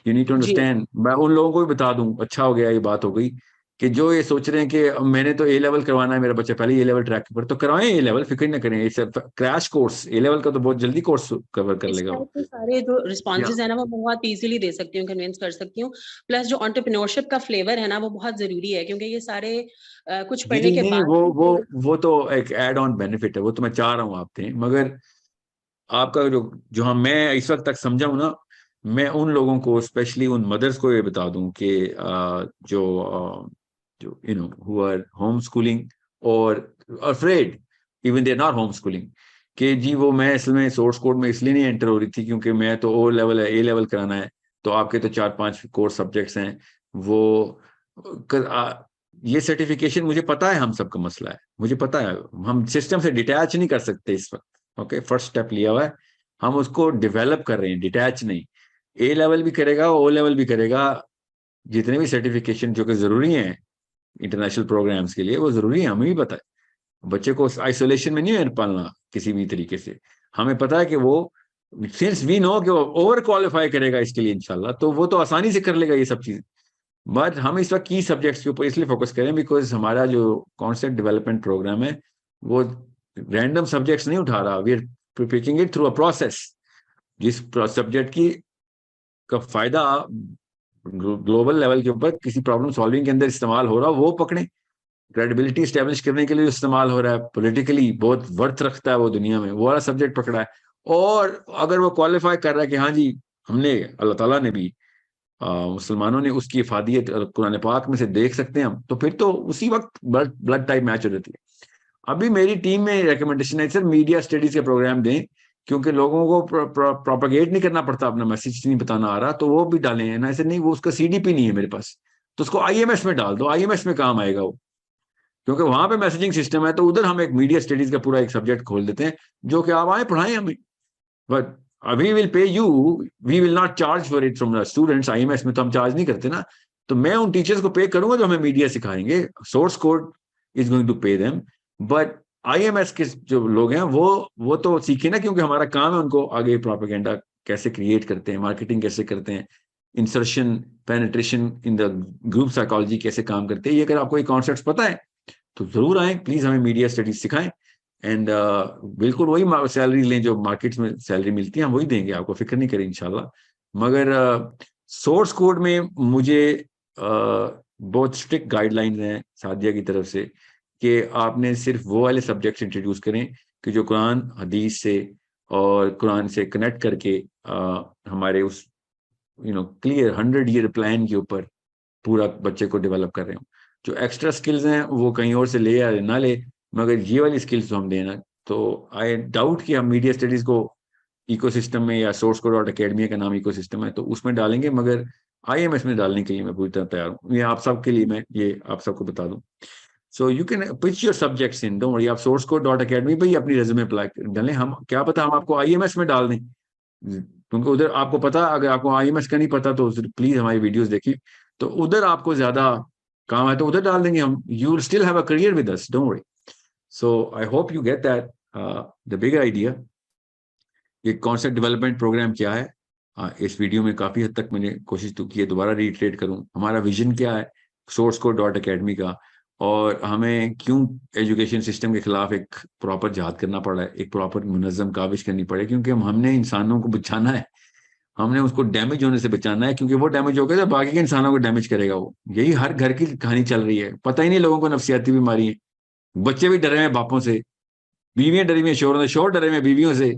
You need to understand. मैं उन लोगों को भी बता दूं, अच्छा हो गया ये बात हो गई, कि जो ये सोच रहे हैं कि मैंने तो ए लेवल करवाना है, मेरा बच्चा पहले ए लेवल ट्रैक पर, तो करवाएं ए लेवल, फिक्र ना करें। It's crash course, A level का तो बहुत जल्दी कोर्स कवर कर लेगा वो। सारे जो रिस्पॉन्सेज है ना वो बहुत इजीली दे सकती हूँ, कन्विंस कर सकती हूँ। प्लस जो एंटरप्रेन्योरशिप का फ्लेवर है ना वो बहुत जरूरी है, क्योंकि ये सारे कुछ पढ़ने के बाद वो तो एक एड ऑन बेनिफिट है, वो तो मैं चाह रहा हूँ आप दें, मगर आपका जो हम मैं इस वक्त तक समझा हूँ ना, मैं उन लोगों को, स्पेशली उन मदर्स को ये बता दूं कि जो you know who are home schooling और afraid even they are not home schooling, कि जी वो मैं इसमें सोर्स कोड में इसलिए नहीं एंटर हो रही थी क्योंकि मैं तो ओ लेवल है, ए लेवल कराना है, तो आपके तो 4-5 कोर्स सब्जेक्ट्स हैं वो ये सर्टिफिकेशन, मुझे पता है हम सबका मसला है, मुझे पता है, हम सिस्टम से डिटैच नहीं कर सकते इस वक्त। ओके, फर्स्ट स्टेप लिया हुआ है, हम उसको डेवलप कर रहे हैं, डिटैच नहीं। ए लेवल भी करेगा, ओ लेवल भी करेगा, जितने भी सर्टिफिकेशन जो कि जरूरी हैं इंटरनेशनल प्रोग्राम्स के लिए वो जरूरी है, हमें भी पता है। बच्चे को आइसोलेशन में नहीं पालना किसी भी तरीके से, हमें पता है कि वो सिंस वी नो कि वो ओवर क्वालिफाई करेगा इसके लिए इंशाल्लाह, तो वो तो आसानी से कर लेगा ये सब चीजें। बट हम इस वक्त की सब्जेक्ट्स के ऊपर इसलिए फोकस करें बिकॉज हमारा जो कॉन्सेप्ट डेवलपमेंट प्रोग्राम है वो रैंडम सब्जेक्ट्स नहीं उठा रहा, we are picking it through a process, जिस सब्जेक्ट की का फायदा ग्लोबल लेवल के ऊपर किसी प्रॉब्लम सॉल्विंग के अंदर इस्तेमाल हो रहा हो वो पकड़े, क्रेडिबिलिटी स्टैब्लिश करने के लिए इस्तेमाल हो रहा है, पॉलिटिकली बहुत वर्थ रखता है वो दुनिया में, वो वाला सब्जेक्ट पकड़ा है। और अगर वो क्वालिफाई कर रहा है कि हाँ जी हमने, अल्लाह ताला ने भी, मुसलमानों ने उसकी इफादियत कुरान पाक में से देख सकते हैं हम, तो फिर तो उसी वक्त ब्लड टाइप मैच हो जाती है। अभी मेरी टीम में रिकमेंडेशन है सर मीडिया स्टडीज के प्रोग्राम दें, क्योंकि लोगों को प्रोपागेट नहीं करना पड़ता, अपना मैसेज नहीं बताना आ रहा तो वो भी डालें ना, ऐसे नहीं वो उसका सीडीपी नहीं है मेरे पास तो उसको आईएमएस में डाल दो, आईएमएस में काम आएगा वो, क्योंकि वहां पे मैसेजिंग सिस्टम है। तो उधर हम एक मीडिया स्टडीज का पूरा एक सब्जेक्ट खोल देते हैं जो कि आप आए पढ़ाएं हमें, बट अभी will pay you, we will not charge for it from the students. IMS में तो हम चार्ज नहीं करते ना, तो मैं उन टीचर्स को पे करूंगा जो हमें मीडिया सिखाएंगे, source code is going to pay them, but IMS के जो लोग हैं वो तो सीखे ना, क्योंकि हमारा काम है उनको आगे प्रोपेगेंडा कैसे क्रिएट करते हैं, मार्केटिंग कैसे करते हैं, insertion penetration in the group psychology कैसे काम करते हैं। ये अगर आपको ये कॉन्सेप्ट पता है तो जरूर आए, प्लीज हमें मीडिया स्टडीज सिखाएं, एंड बिल्कुल वही सैलरी लें जो मार्केट्स में सैलरी मिलती है, हम वही देंगे आपको, फिक्र नहीं करें इंशाल्लाह। मगर सोर्स कोड में मुझे बहुत स्ट्रिक्ट गाइडलाइंस हैं सादिया की तरफ से कि आपने सिर्फ वो वाले सब्जेक्ट्स इंट्रोड्यूस करें कि जो कुरान हदीस से और कुरान से कनेक्ट करके हमारे उस क्लियर 100 ईयर प्लान के ऊपर पूरा बच्चे को डेवलप कर रहे हो। जो एक्स्ट्रा स्किल्स हैं वो कहीं और से ले या ना ले, मगर ये वाली स्किल्स तो हम देना, तो आई डाउट कि हम मीडिया स्टडीज को इकोसिस्टम में, या सोर्स कोड डॉट अकेडमी का नाम इकोसिस्टम है तो उसमें डालेंगे, मगर आईएमएस में डालने के लिए मैं पूरी तरह तैयार हूँ। ये आप सबके लिए मैं ये आप सबको बता दूं। So you can pitch your subjects in, don't worry, आप सोर्स कोड डॉट अकेडमी पे ही अपनी रेज्यूमे अप्लाई डालें, हम क्या पता हम आपको आईएमएस में डाल दें, क्योंकि उधर आपको पता, अगर आपको आईएमएस का नहीं पता तो प्लीज हमारी वीडियोस देखिए, तो उधर आपको ज्यादा काम है तो उधर डाल देंगे हम, you will still have a career with us, don't worry. So I hope you get that the big idea. ये कॉन्सेप्ट डेवलपमेंट प्रोग्राम क्या है, इस वीडियो में काफी हद तक मैंने कोशिश तो की है, दोबारा रिट्रेट करूं हमारा विजन क्या है सोर्स कोड डॉट अकेडमी का, और हमें क्यों एजुकेशन सिस्टम के खिलाफ एक प्रॉपर जिहाद करना पड़ा है, एक प्रॉपर मुनज़्ज़म काविश करनी पड़े, क्योंकि हमने इंसानों को बचाना है, हमने उसको डैमेज होने से बचाना है, क्योंकि वो डैमेज हो गया तो बाकी के इंसानों को डैमेज करेगा वो। यही हर घर की कहानी चल रही है, पता ही नहीं लोगों को नफसियाती बीमारी है, बच्चे भी डरे हुए बापों से, बीवियां डरी हुई शोरों से, शोर डरे हुए बीवियों से,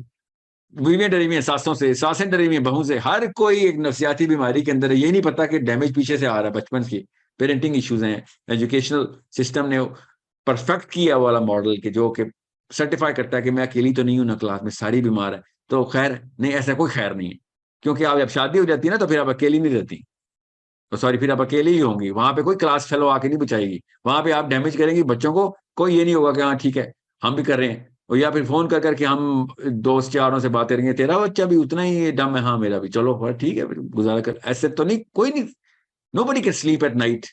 बीवियां डरी हुई सासों से, सासें डरी हुई बहू से, हर कोई एक नफसियाती बीमारी के अंदर है। ये नहीं पता कि डैमेज पीछे से आ रहा है, बचपन की पेरेंटिंग इश्यूज हैं। एजुकेशनल सिस्टम ने परफेक्ट किया वाला मॉडल के जो कि सर्टिफाई करता है कि मैं अकेली तो नहीं हूं ना, क्लास में सारी बीमार है, तो खैर नहीं, ऐसा कोई खैर नहीं है, क्योंकि आप जब शादी हो जाती है ना तो फिर आप अकेली नहीं रहती, तो सॉरी फिर आप अकेली ही होंगी, वहां पे कोई क्लास फेलो आके नहीं बचाएगी, वहां पे आप डैमेज करेंगी बच्चों को, कोई ये नहीं होगा कि हाँ ठीक है हम भी कर रहे हैं, और या फिर फोन कर करके हम दोस्त यारों से बातें करेंगे, तेरा बच्चा भी उतना ही डम है, हाँ मेरा भी, चलो ठीक है फिर गुजारा कर, ऐसे तो नहीं, कोई नहीं, nobody can sleep at night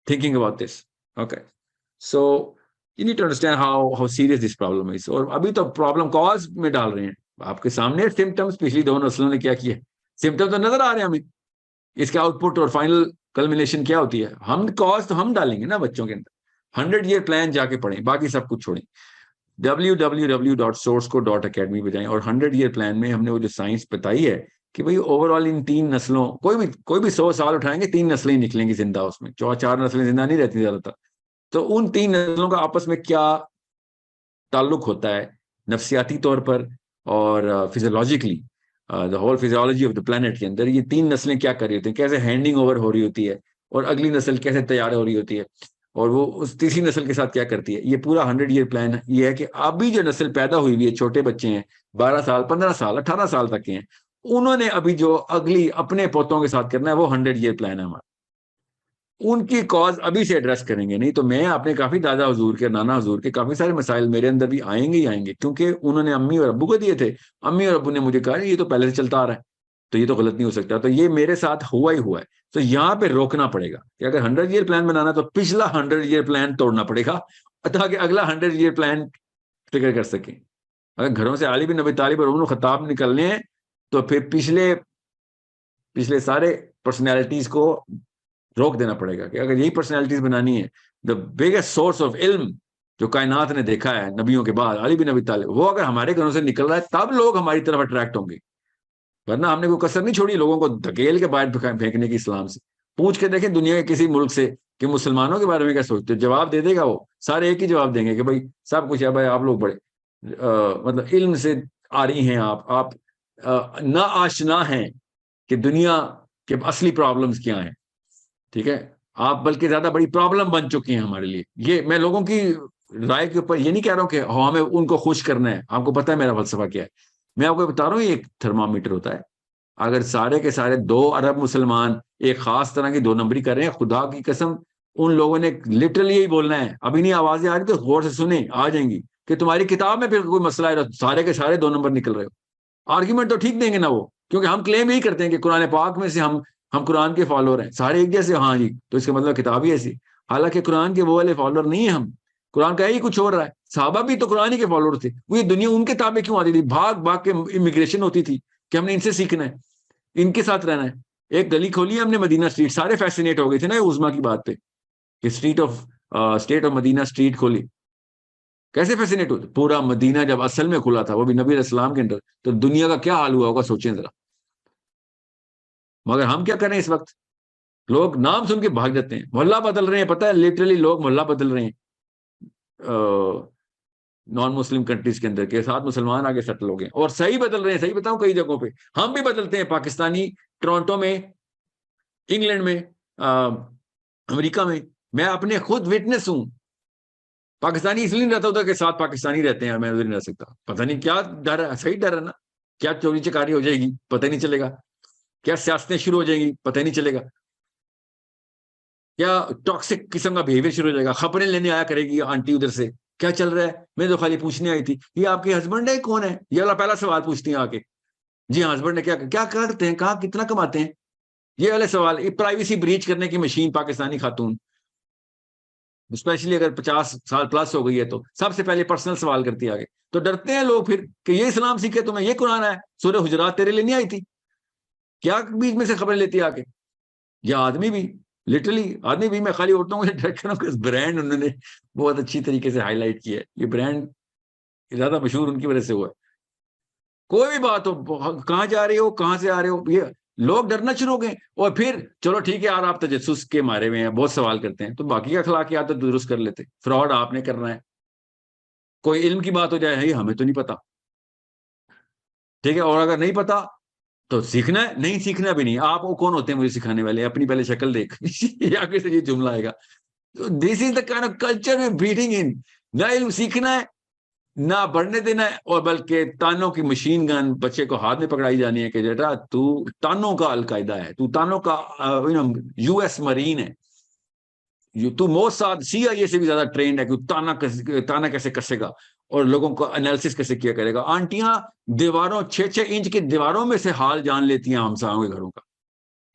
thinking about this. Okay, so you need to understand how serious this problem is. और अभी तो प्रॉब्लम कॉज में डाल रहे हैं आपके सामने, सिम्टम्स पिछली 2 नस्लों ने क्या किया, सिम्टम्स तो नजर आ रहे हैं हमें, इसका आउटपुट और फाइनल कल्मिनेशन क्या होती है, हम कॉज तो हम डालेंगे ना बच्चों के अंदर। 100 ईयर प्लान जाके पढ़ें, बाकी सब कुछ छोड़ें, www.sourcecode.academy पे जाएं, और 100 ईयर प्लान में हमने वो जो साइंस बताई है कि भाई ओवरऑल इन 3 नस्लों, कोई भी 100 साल उठाएंगे 3 नस्लें ही निकलेंगी जिंदा, उसमें 4 नस्लें जिंदा नहीं रहती ज्यादातर, तो उन 3 नस्लों का आपस में क्या ताल्लुक होता है नफसियाती तौर पर और physiologically, the whole physiology of the planet के अंदर ये 3 नस्लें क्या कर रही होती हैं, कैसे हैंडिंग ओवर हो रही होती है, और अगली नस्ल कैसे तैयार हो रही होती है, और वो उस तीसरी नस्ल के साथ क्या करती है। ये पूरा 100 ईयर प्लान ये है कि अभी जो नस्ल पैदा हुई हुई है, छोटे बच्चे हैं, 12 साल 15 साल 18 साल तक के हैं, उन्होंने अभी जो अगली अपने पोतों के साथ करना है वो 100 ईयर प्लान है हमारा, उनकी कॉज अभी से एड्रेस करेंगे, नहीं तो मैं अपने काफी दादा हुजूर के, नाना हुजूर के काफी सारे मसाइल मेरे अंदर भी आएंगे ही आएंगे, क्योंकि उन्होंने अम्मी और अब्बू को दिए थे, अम्मी और अब्बू ने मुझे कहा ये तो पहले से चलता आ रहा है, तो ये तो गलत नहीं हो सकता, तो ये मेरे साथ हुआ ही हुआ है, तो यहाँ पे रोकना पड़ेगा कि अगर 100 ईयर प्लान बनाना तो पिछला 100 ईयर प्लान तोड़ना पड़ेगा ताकि अगला 100 ईयर प्लान फिगर कर सके। अगर घरों से आली बिन अबी तालिब और उमर खत्ताब निकलने हैं तो फिर पिछले सारे पर्सनैलिटीज को रोक देना पड़ेगा, कि अगर यही पर्सनैलिटीज बनानी है, द बिगेस्ट सोर्स ऑफ इल्म जो कायनात ने देखा है नबियों के बाद, अली बिन अबी तालिब, वो अगर हमारे घरों से निकल रहा है तब लोग हमारी तरफ अट्रैक्ट होंगे, वरना हमने कोई कसर नहीं छोड़ी लोगों को धकेल के बाहर फेंकने की इस्लाम से, पूछ के देखें दुनिया के किसी मुल्क से कि मुसलमानों के बारे में क्या सोचते हो, जवाब दे देगा वो, सारे एक ही जवाब देंगे कि भाई सब कुछ है भाई, आप लोग बड़े मतलब इल्म से आ रही हैं, आप ना आशना हैं कि दुनिया के असली प्रॉब्लम्स क्या हैं, ठीक है, आप बल्कि ज्यादा बड़ी प्रॉब्लम बन चुकी हैं हमारे लिए। ये मैं लोगों की राय के ऊपर ये नहीं कह रहा हूँ कि हमें उनको खुश करना है, आपको पता है मेरा फलसफा क्या है, मैं आपको बता रहा हूँ ये एक थर्मामीटर होता है, अगर सारे के सारे 2 अरब मुसलमान एक खास तरह की 2 नंबरी कर रहे हैं, खुदा की कसम उन लोगों ने लिटरली यही बोलना है, अभी नहीं आवाजें आ रही तो गौर से सुने, आ जाएंगी कि तुम्हारी किताब में फिर कोई मसला है, सारे के सारे 2 नंबर निकल रहे हो। आर्ग्यूमेंट तो ठीक देंगे ना वो, क्योंकि हम क्लेम यही करते हैं कि कुरान पाक में से हम कुरान के फॉलोअर हैं, सारे एक जैसे, हाँ जी, तो इसका मतलब किताब ही ऐसी, हालांकि कुरान के वो वाले फॉलोअर नहीं है हम, कुरान का ही कुछ हो रहा है। सहाबा भी तो कुरान ही के फॉलोअर थे, वो ये दुनिया उनके ताबे क्यों आती थी, भाग भाग के इमिग्रेशन होती थी कि हमने इनसे सीखना है, इनके साथ रहना है। एक गली खोली है हमने मदीना स्ट्रीट, सारे फैसिनेट हो गए थे ना उज़मा की बात पे कि स्टेट ऑफ मदीना स्ट्रीट खोली, कैसे फैसिनेट होते, पूरा मदीना जब असल में खुला था वो भी नबी अलैहिस्सलाम के अंदर, तो दुनिया का क्या हाल हुआ होगा सोचें जरा। मगर हम क्या करें इस वक्त, लोग नाम सुन के भाग जाते हैं, मोहल्ला बदल रहे हैं, पता है लिटरली लोग मोहल्ला बदल रहे हैं नॉन मुस्लिम कंट्रीज के अंदर के साथ, मुसलमान आगे सेटल हो गए और सही बदल रहे हैं, सही बताऊं कई जगहों पे हम भी बदलते हैं, पाकिस्तानी टोरंटो में, इंग्लैंड में, अमेरिका में, मैं अपने खुद विटनेस हूं। पाकिस्तानी इसलिए नहीं रहता होता कि साथ पाकिस्तानी रहते हैं, मैं उधर नहीं रह सकता, पता नहीं क्या डर है, सही डर है ना, क्या चोरी चकारी हो जाएगी पता ही नहीं चलेगा, क्या सियासतें शुरू हो जाएंगी पता ही नहीं चलेगा, क्या टॉक्सिक किस्म का बिहेवियर शुरू हो जाएगा, खबरें लेने आया करेगी आंटी उधर से, क्या चल रहा है, मैं तो खाली पूछने आई थी ये आपके हस्बैंड है कौन है, ये वाला पहला सवाल पूछती हैं आके, जी हाँ हस्बैंड है, क्या क्या करते हैं, कहाँ कितना कमाते हैं, ये वाले सवाल, ये प्राइवेसी ब्रीच करने की मशीन पाकिस्तानी खातून, स्पेशली अगर 50 साल प्लस हो गई है तो सबसे पहले पर्सनल सवाल करती है आगे, तो डरते हैं लोग फिर कि ये इस्लाम सीखे तुम्हें, ये कुरान है, सूरह हुजरात तेरे लिए नहीं आई थी, क्या बीच में से खबर लेती है आके। या आदमी भी, लिटरली आदमी भी, मैं खाली औरतों को ब्रांड उन्होंने बहुत अच्छी तरीके से हाईलाइट किया है, ये ब्रांड ज्यादा मशहूर उनकी वजह से हुआ है। कोई भी बात हो, कहाँ जा रहे हो, कहाँ से आ रहे हो, ये लोग डरना शुरू हो गए, और फिर चलो ठीक है यार आप तजस्सुस के मारे हुए हैं, बहुत सवाल करते हैं, तो बाकी का अखलाकियात तो दुरुस्त कर लेते, फ्रॉड आपने करना है, कोई इल्म की बात हो जाए है हमें तो नहीं पता, ठीक है, और अगर नहीं पता तो सीखना है, नहीं सीखना भी नहीं, आप वो कौन होते हैं मुझे सिखाने वाले, अपनी पहले शक्ल देख आगे से ये जुमला आएगा। तो this is the kind of culture में ब्रीडिंग इन, ना इल्म सीखना है ना बढ़ने देना है, और बल्कि तानों की मशीन गन बच्चे को हाथ में पकड़ाई जानी है कि बेटा तू तानों का अलकायदा है, तू तानों का यूएस मरीन है, तू मोसाद CIA से भी ज्यादा ट्रेंड है कि ताना कैसे कसेगा और लोगों को एनालिसिस कैसे किया करेगा। आंटियां दीवारों 6-6 इंच की दीवारों में से हाल जान लेती हैं हमसायों के घरों का,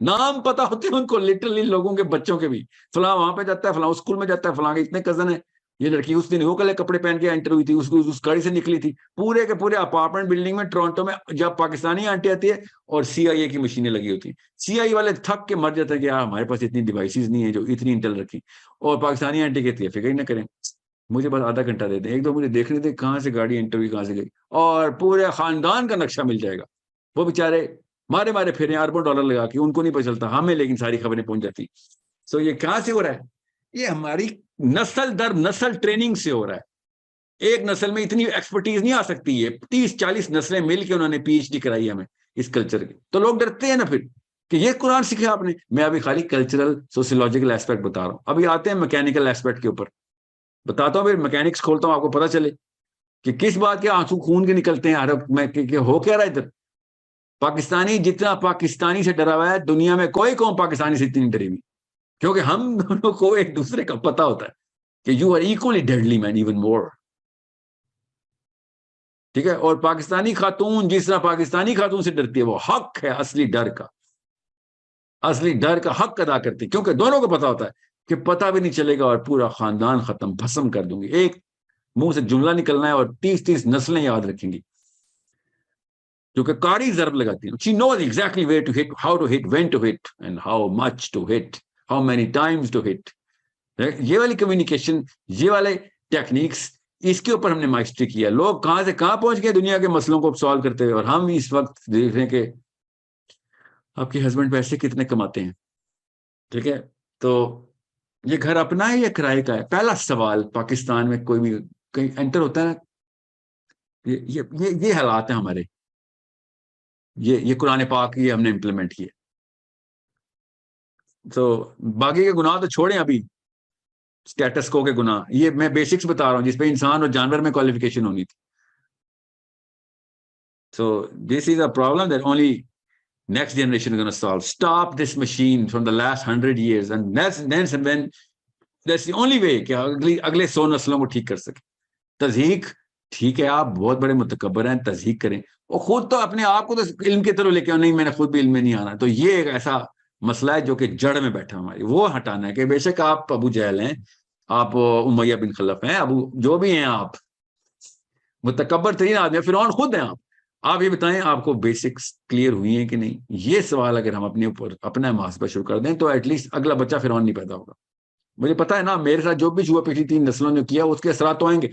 नाम पता होते हैं उनको, लिटरली लोगों के बच्चों के भी, फलां वहां पे जाता है, फलां स्कूल में जाता है, फलां के इतने कजन है, ये लड़की उस दिन वो कल कपड़े पहन के एंटर हुई थी, उसको उस गाड़ी से निकली थी, पूरे के पूरे अपार्टमेंट बिल्डिंग में टोरंटो में जब पाकिस्तानी आंटी आती है और CIA की मशीनें लगी होती हैं, CIA वाले थक के मर जाते हैं कि यार हमारे पास इतनी डिवाइसेस नहीं है जो इतनी इंटेल रखी, और पाकिस्तानी आंटी कहती है फिक्र ही ना करें, मुझे बस आधा घंटा दे दें, एक दो मुझे देखने दे कहाँ से गाड़ी एंटर हुई कहाँ से गई, और पूरे खानदान का नक्शा मिल जाएगा। वो बेचारे मारे मारे फिर अरबों डॉलर लगा के, उनको नहीं पता चलता, हमें लेकिन सारी खबरें पहुंच जाती। सो ये कहां से हो रहा है, ये हमारी नस्ल दर नस्ल ट्रेनिंग से हो रहा है। एक नस्ल में इतनी एक्सपर्टीज नहीं आ सकती है, 30-40 नस्लें मिलकर उन्होंने PhD कराई हमें इस कल्चर की, तो लोग डरते हैं ना फिर कि ये कुरान सीखे आपने। मैं अभी खाली कल्चरल सोशियोलॉजिकल एस्पेक्ट बता रहा हूं, अभी आते हैं मैकेनिकल एस्पेक्ट के ऊपर, बताता हूं, फिर मैकेनिक्स खोलता हूं, आपको पता चले कि किस बात के आंसू खून के निकलते हैं अरब में, हो क्या रहा है इधर। पाकिस्तानी जितना पाकिस्तानी से डरा हुआ है, दुनिया में कोई कौम पाकिस्तानी से इतनी डरी हुई, क्योंकि हम दोनों को एक दूसरे का पता होता है कि you are equally deadly man, even more, ठीक है। और पाकिस्तानी खातून जिस तरह पाकिस्तानी खातून से डरती है, वो हक है असली डर का, असली डर का हक अदा करती है, क्योंकि दोनों को पता होता है कि पता भी नहीं चलेगा और पूरा खानदान खत्म भस्म कर दूंगी, एक मुंह से जुमला निकलना है और 30-30 नस्लें याद रखेंगी, क्योंकि कारी जरब लगाती है, she knows exactly where to hit, how to hit, when to hit and how much to hit, how many times to hit. ये वाली कम्युनिकेशन, ये वाले टेक्निक्स, इसके ऊपर हमने मास्टरी किया। लोग कहां से कहां पहुंच गए दुनिया के मसलों को सॉल्व करते हुए, और हम इस वक्त देख रहे हैं कि आपके हस्बैंड पैसे कितने कमाते हैं, ठीक है, तो ये घर अपना है या किराए का है? पहला सवाल पाकिस्तान में कोई भी कहीं एंटर होता है ना, ये हालात हैं हमारे, ये कुरान पाक ये हमने इम्प्लीमेंट किए। तो बाकी के गुनाह तो छोड़ें, अभी स्टेटस को के गुनाह, ये मैं बेसिक्स बता रहा हूँ जिसपे इंसान और जानवर में क्वालिफिकेशन होनी थी। So this is a problem that only next generation is going to solve. Stop this machine from the last 100 years, and that's the only way कि अगले 100 नस्लों को ठीक कर सके। तज़हीक ठीक है, आप बहुत बड़े मुतकब्बर हैं, तज़हीक करें, और खुद तो अपने आप को तो इल्म की तरफ लेके आओ, नहीं मैंने खुद भी इल्म में नहीं आना। तो ये एक ऐसा मसला है जो कि जड़ में बैठा हमारी, वो हटाना है कि बेशक आप अबू जहल हैं, आप उमैया बिन खलफ हैं, अबू जो भी हैं, आप मुतकब्बर तरीन आदमी, फिरौन खुद हैं आप ये बताएं आपको बेसिक्स क्लियर हुई हैं कि नहीं? ये सवाल अगर हम अपने ऊपर अपना मुहासबा शुरू कर दें तो एटलीस्ट अगला बच्चा फिरौन नहीं पैदा होगा। मुझे पता है ना, मेरे साथ जो भी हुआ पिछली 3 नस्लों ने किया उसके असरात तो आएंगे।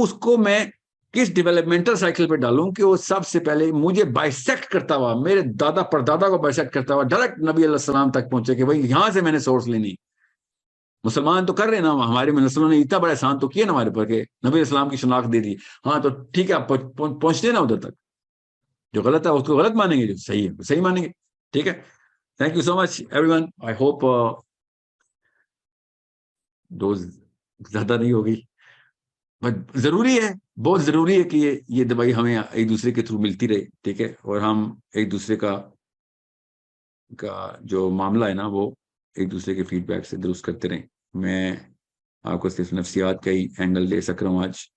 उसको मैं किस डेवलपमेंटल साइकिल पे डालूं कि वो सबसे पहले मुझे बाइसेक्ट करता हुआ, मेरे दादा परदादा को बाइसेक्ट करता हुआ डायरेक्ट नबी अलैहि सलाम तक पहुंचे कि भाई यहां से मैंने सोर्स लेनी। मुसलमान तो कर रहे ना, हमारे नस्लों ने इतना बड़ा एहसान तो किया ना हमारे पर कि नबी इस्लाम की शनाख्त दे दी। हाँ तो ठीक है, आप पहुंचते ना उधर तक, जो गलत है उसको गलत मानेंगे, जो सही है सही मानेंगे। ठीक है, thank you so much everyone. I hope dose ज्यादा नहीं होगी, बट जरूरी है, बहुत जरूरी है कि ये दवाई हमें एक दूसरे के थ्रू मिलती रहे। ठीक है, और हम एक दूसरे का जो मामला है ना वो एक दूसरे के फीडबैक से दुरुस्त करते रहें। मैं आपको सिर्फ नफ्सियात का ही एंगल दे सक रहा हूँ आज,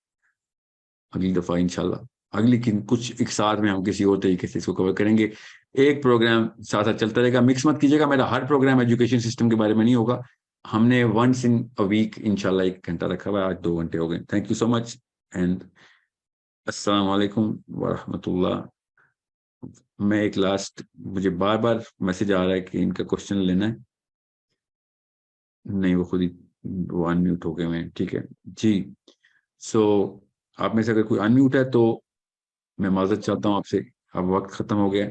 अगली दफा इंशाल्लाह अगली कुछ एक साथ में हम किसी और तरीके से इसको कवर करेंगे। एक प्रोग्राम साथ साथ चलता रहेगा, मिक्स मत कीजिएगा। मेरा हर प्रोग्राम एजुकेशन सिस्टम के बारे में नहीं होगा। हमने वंस इन अ वीक इंशाल्लाह 1 घंटा रखा हुआ है, आज 2 घंटे हो गए। Thank you so much and अस्सलाम वालेकुम व रहमतुल्लाह। मैं एक लास्ट, मुझे बार बार मैसेज आ रहा है कि इनका क्वेश्चन लेना है, नहीं वो खुद ही वो अनम्यूट हो गए हैं। ठीक है जी, सो आप में से अगर कोई अनम्यूट है तो मैं माजरत चाहता हूँ आपसे, अब वक्त खत्म हो गया।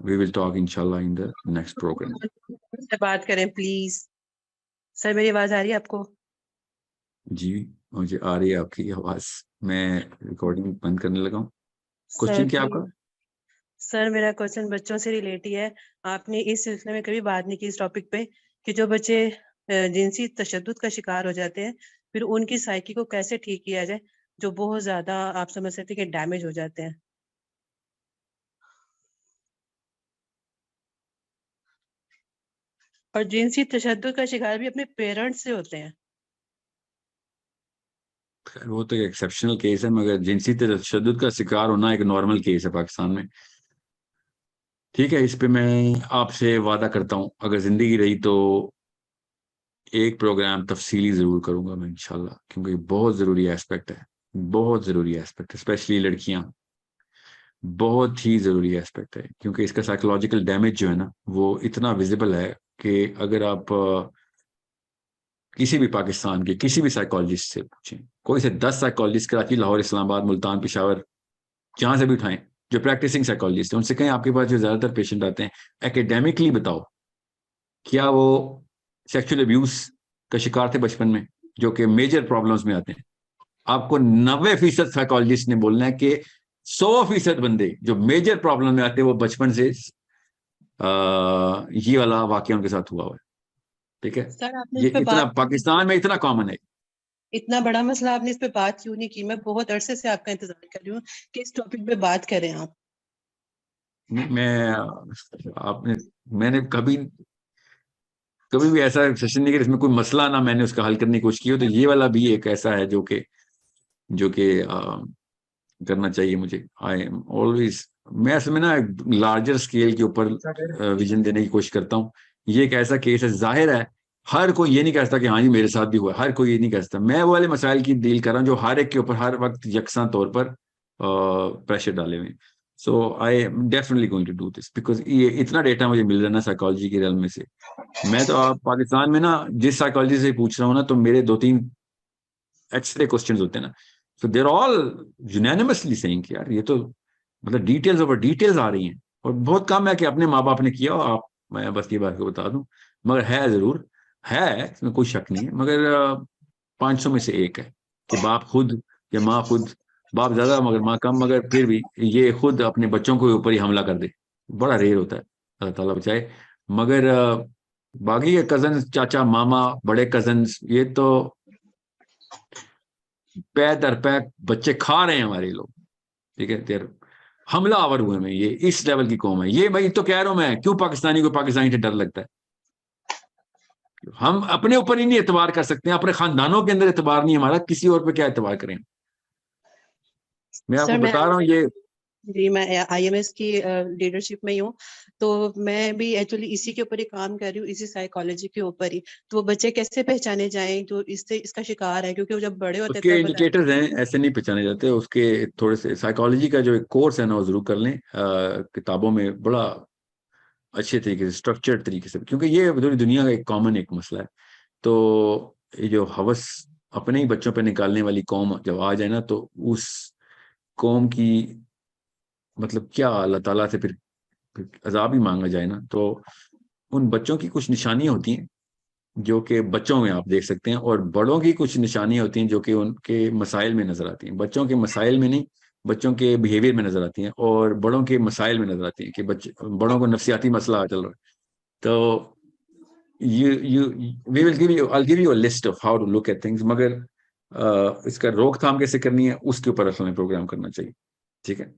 वी विल टॉक इंशाल्लाह इन द नेक्स्ट प्रोग्राम। से बात करें प्लीज। सर मेरी आवाज आ रही है आपको? जी मुझे आ रही है आपकी आवाज, मैं रिकॉर्डिंग बंद करने लगा हूँ। क्वेश्चन क्या आपका? सर मेरा क्वेश्चन बच्चों से रिलेट ही है। आपने इस सिलसिले में कभी बात नहीं की इस टॉपिक पे कि जो बच्चे जिनसी तशद्दुद का शिकार हो जाते हैं, फिर उनकी साइकी को कैसे ठीक किया जाए, जो बहुत ज्यादा आप समझ सकते हैं कि डैमेज हो जाते हैं। और जिनसी तशद्दुद का शिकार भी अपने पेरेंट्स से होते हैं। वो तो एक एक्सेप्शनल केस है, मगर जिनसी तशद्दुद का शिकार होना एक नॉर्मल केस है पाकिस्तान में। ठीक है, इस पे मैं आपसे वादा करता हूँ अगर जिंदगी रही तो एक प्रोग्राम तफसीली जरूर करूंगा मैं इंशाल्लाह, क्योंकि बहुत जरूरी एस्पेक्ट है, बहुत जरूरी एस्पेक्ट है, स्पेशली लड़कियां, बहुत ही जरूरी एस्पेक्ट है। क्योंकि इसका साइकोलॉजिकल डैमेज जो है ना वो इतना विजिबल है कि अगर आप किसी भी पाकिस्तान के किसी भी साइकोलॉजिस्ट से पूछें, कोई से 10 साइकोलॉजिस्ट कराची, लाहौर, इस्लामाबाद, मुल्तान, पेशावर, जहां से भी उठाएं जो प्रैक्टिसिंग साइकोलॉजिस्ट है, उनसे कहें आपके पास जो ज्यादातर पेशेंट आते हैं एकेडमिकली बताओ क्या वो सेक्सुअल अब्यूज का शिकार थे बचपन में, जो कि मेजर प्रॉब्लम्स में आते हैं। आपको 90% साइकोलॉजिस्ट ने बोलना है कि 100% बंदे जो मेजर प्रॉब्लम में आते हैं वो बचपन से ये वाला वाकया उनके साथ हुआ है। ठीक है, सर आपने ये इस पे इतना बात, पाकिस्तान में इतना कॉमन है। इतना बड़ा मसला, आपने इस पे बात क्यों नहीं की? मैं बहुत अरसे से आपका इंतजार कर रही हूँ कि इस टॉपिक पे बात करें आप। मैंने कभी भी ऐसा सेशन नहीं किया इसमें कोई मसला ना मैंने उसका हल करने की कोशिश की हो। तो ये वाला भी एक ऐसा है जो कि करना चाहिए मुझे। आई एम ऑलवेज, मैं इसमें ना लार्जर स्केल के ऊपर विजन देने की कोशिश करता हूँ। ये एक ऐसा केस है, जाहिर है हर कोई ये नहीं कह सकता कि हाँ जी मेरे साथ भी हुआ, हर कोई ये नहीं कह सकता। मैं वो वाले मसाइल की डील कर रहा हूँ जो हर एक के ऊपर हर वक्त यकसा तौर पर प्रेशर डाले हुए। So I am definitely going to do this, because ये इतना डेटा मुझे मिल रहा है ना साइकोलॉजी के रेल में से। मैं तो पाकिस्तान में ना जिस साइकोलॉजी से पूछ रहा हूँ ना, तो मेरे 2-3 एक्स्ट्रा क्वेश्चन होते हैं ना, so they're all unanimously saying कि यार ये तो मतलब डिटेल्स ओवर डिटेल्स आ रही हैं। और बहुत कम है कि अपने माँ बाप ने किया और आप मैं बस ये बात को बता दूं, मगर है जरूर, है इसमें कोई शक नहीं है, मगर 500 में से एक है कि बाप खुद या माँ खुद, बाप ज्यादा मगर माँ कम, मगर फिर भी ये खुद अपने बच्चों के ऊपर ही हमला कर दे, बड़ा रेयर होता है, अल्लाह ताला बचाए। मगर बाकी के कजन, चाचा, मामा, बड़े कजन, ये तो पै दर पै बच्चे खा रहे हैं हमारे लोग, ठीक है। देर हमला आवर हुए में, ये इस लेवल की कौम है ये। भाई तो कह रहा हूं मैं, क्यों पाकिस्तानी को पाकिस्तानी से डर लगता है? हम अपने ऊपर ही नहीं एतबार कर सकते हैं, अपने खानदानों के अंदर एतबार नहीं हमारा, किसी और पे क्या एतबार करें? मैं आपको बता रहा हूँ ये। जी, मैं IMS की लीडरशिप में ही हूँ, तो मैं भी एक्चुअली इसी के ऊपर ही काम कर रही हूँ, इसी साइकोलॉजी के ऊपर ही। तो वो बच्चे कैसे पहचाने जाएं जो इसका शिकार है, क्योंकि वो जब बड़े होते उसके हैं इंडिकेटर्स हैं, ऐसे नहीं पहचाने जाते। उसके थोड़े से साइकोलॉजी का जो एक कोर्स है ना, वो जरूर कर लें, किताबों में बड़ा अच्छे तरीके से, स्ट्रक्चर्ड तरीके से, क्योंकि ये पूरी दुनिया का एक कॉमन एक मसला है। तो ये जो हवस अपने ही बच्चों पे निकालने वाली कौम जब आ जाए ना, तो उस कौम की मतलब क्या अल्लाह ताला से फिर अजाब ही मांगा जाए ना, तो उन बच्चों की कुछ निशानियां होती हैं जो कि बच्चों में आप देख सकते हैं, और बड़ों की कुछ निशानियां होती हैं जो कि उनके मसाइल में नजर आती हैं। बच्चों के मसाइल में नहीं, बच्चों के बिहेवियर में नजर आती हैं, और बड़ों के मसाइल में नजर आती हैं कि बच्चे, बड़ों को नफसियाती मसला चल रहा है। तो you we will give you, I'll give you a list of how to look at things, मगर इसका रोकथाम कैसे करनी है उसके ऊर असल में प्रोग्राम करना चाहिए, ठीक है।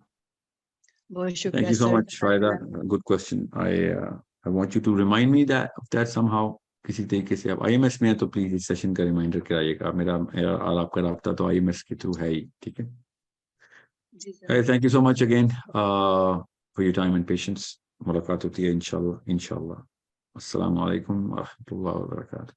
बहुत Thank शुक्रिया you so sir. much, Faida. Good question. I want you to remind me of that somehow. किसी तरीके से आप IMS में है तो प्लीज इस सेशन का रिमाइंडर कराइएगा। मेरा और आपका राब्ता तो IMS के थ्रू है ही, ठीक है। जी sir. Thank you so much again for your time and patience. मुलाकात होती है इंशाल्लाह। अस्सलाम वालेकुम व रहमतुल्लाहि व बरकातहू।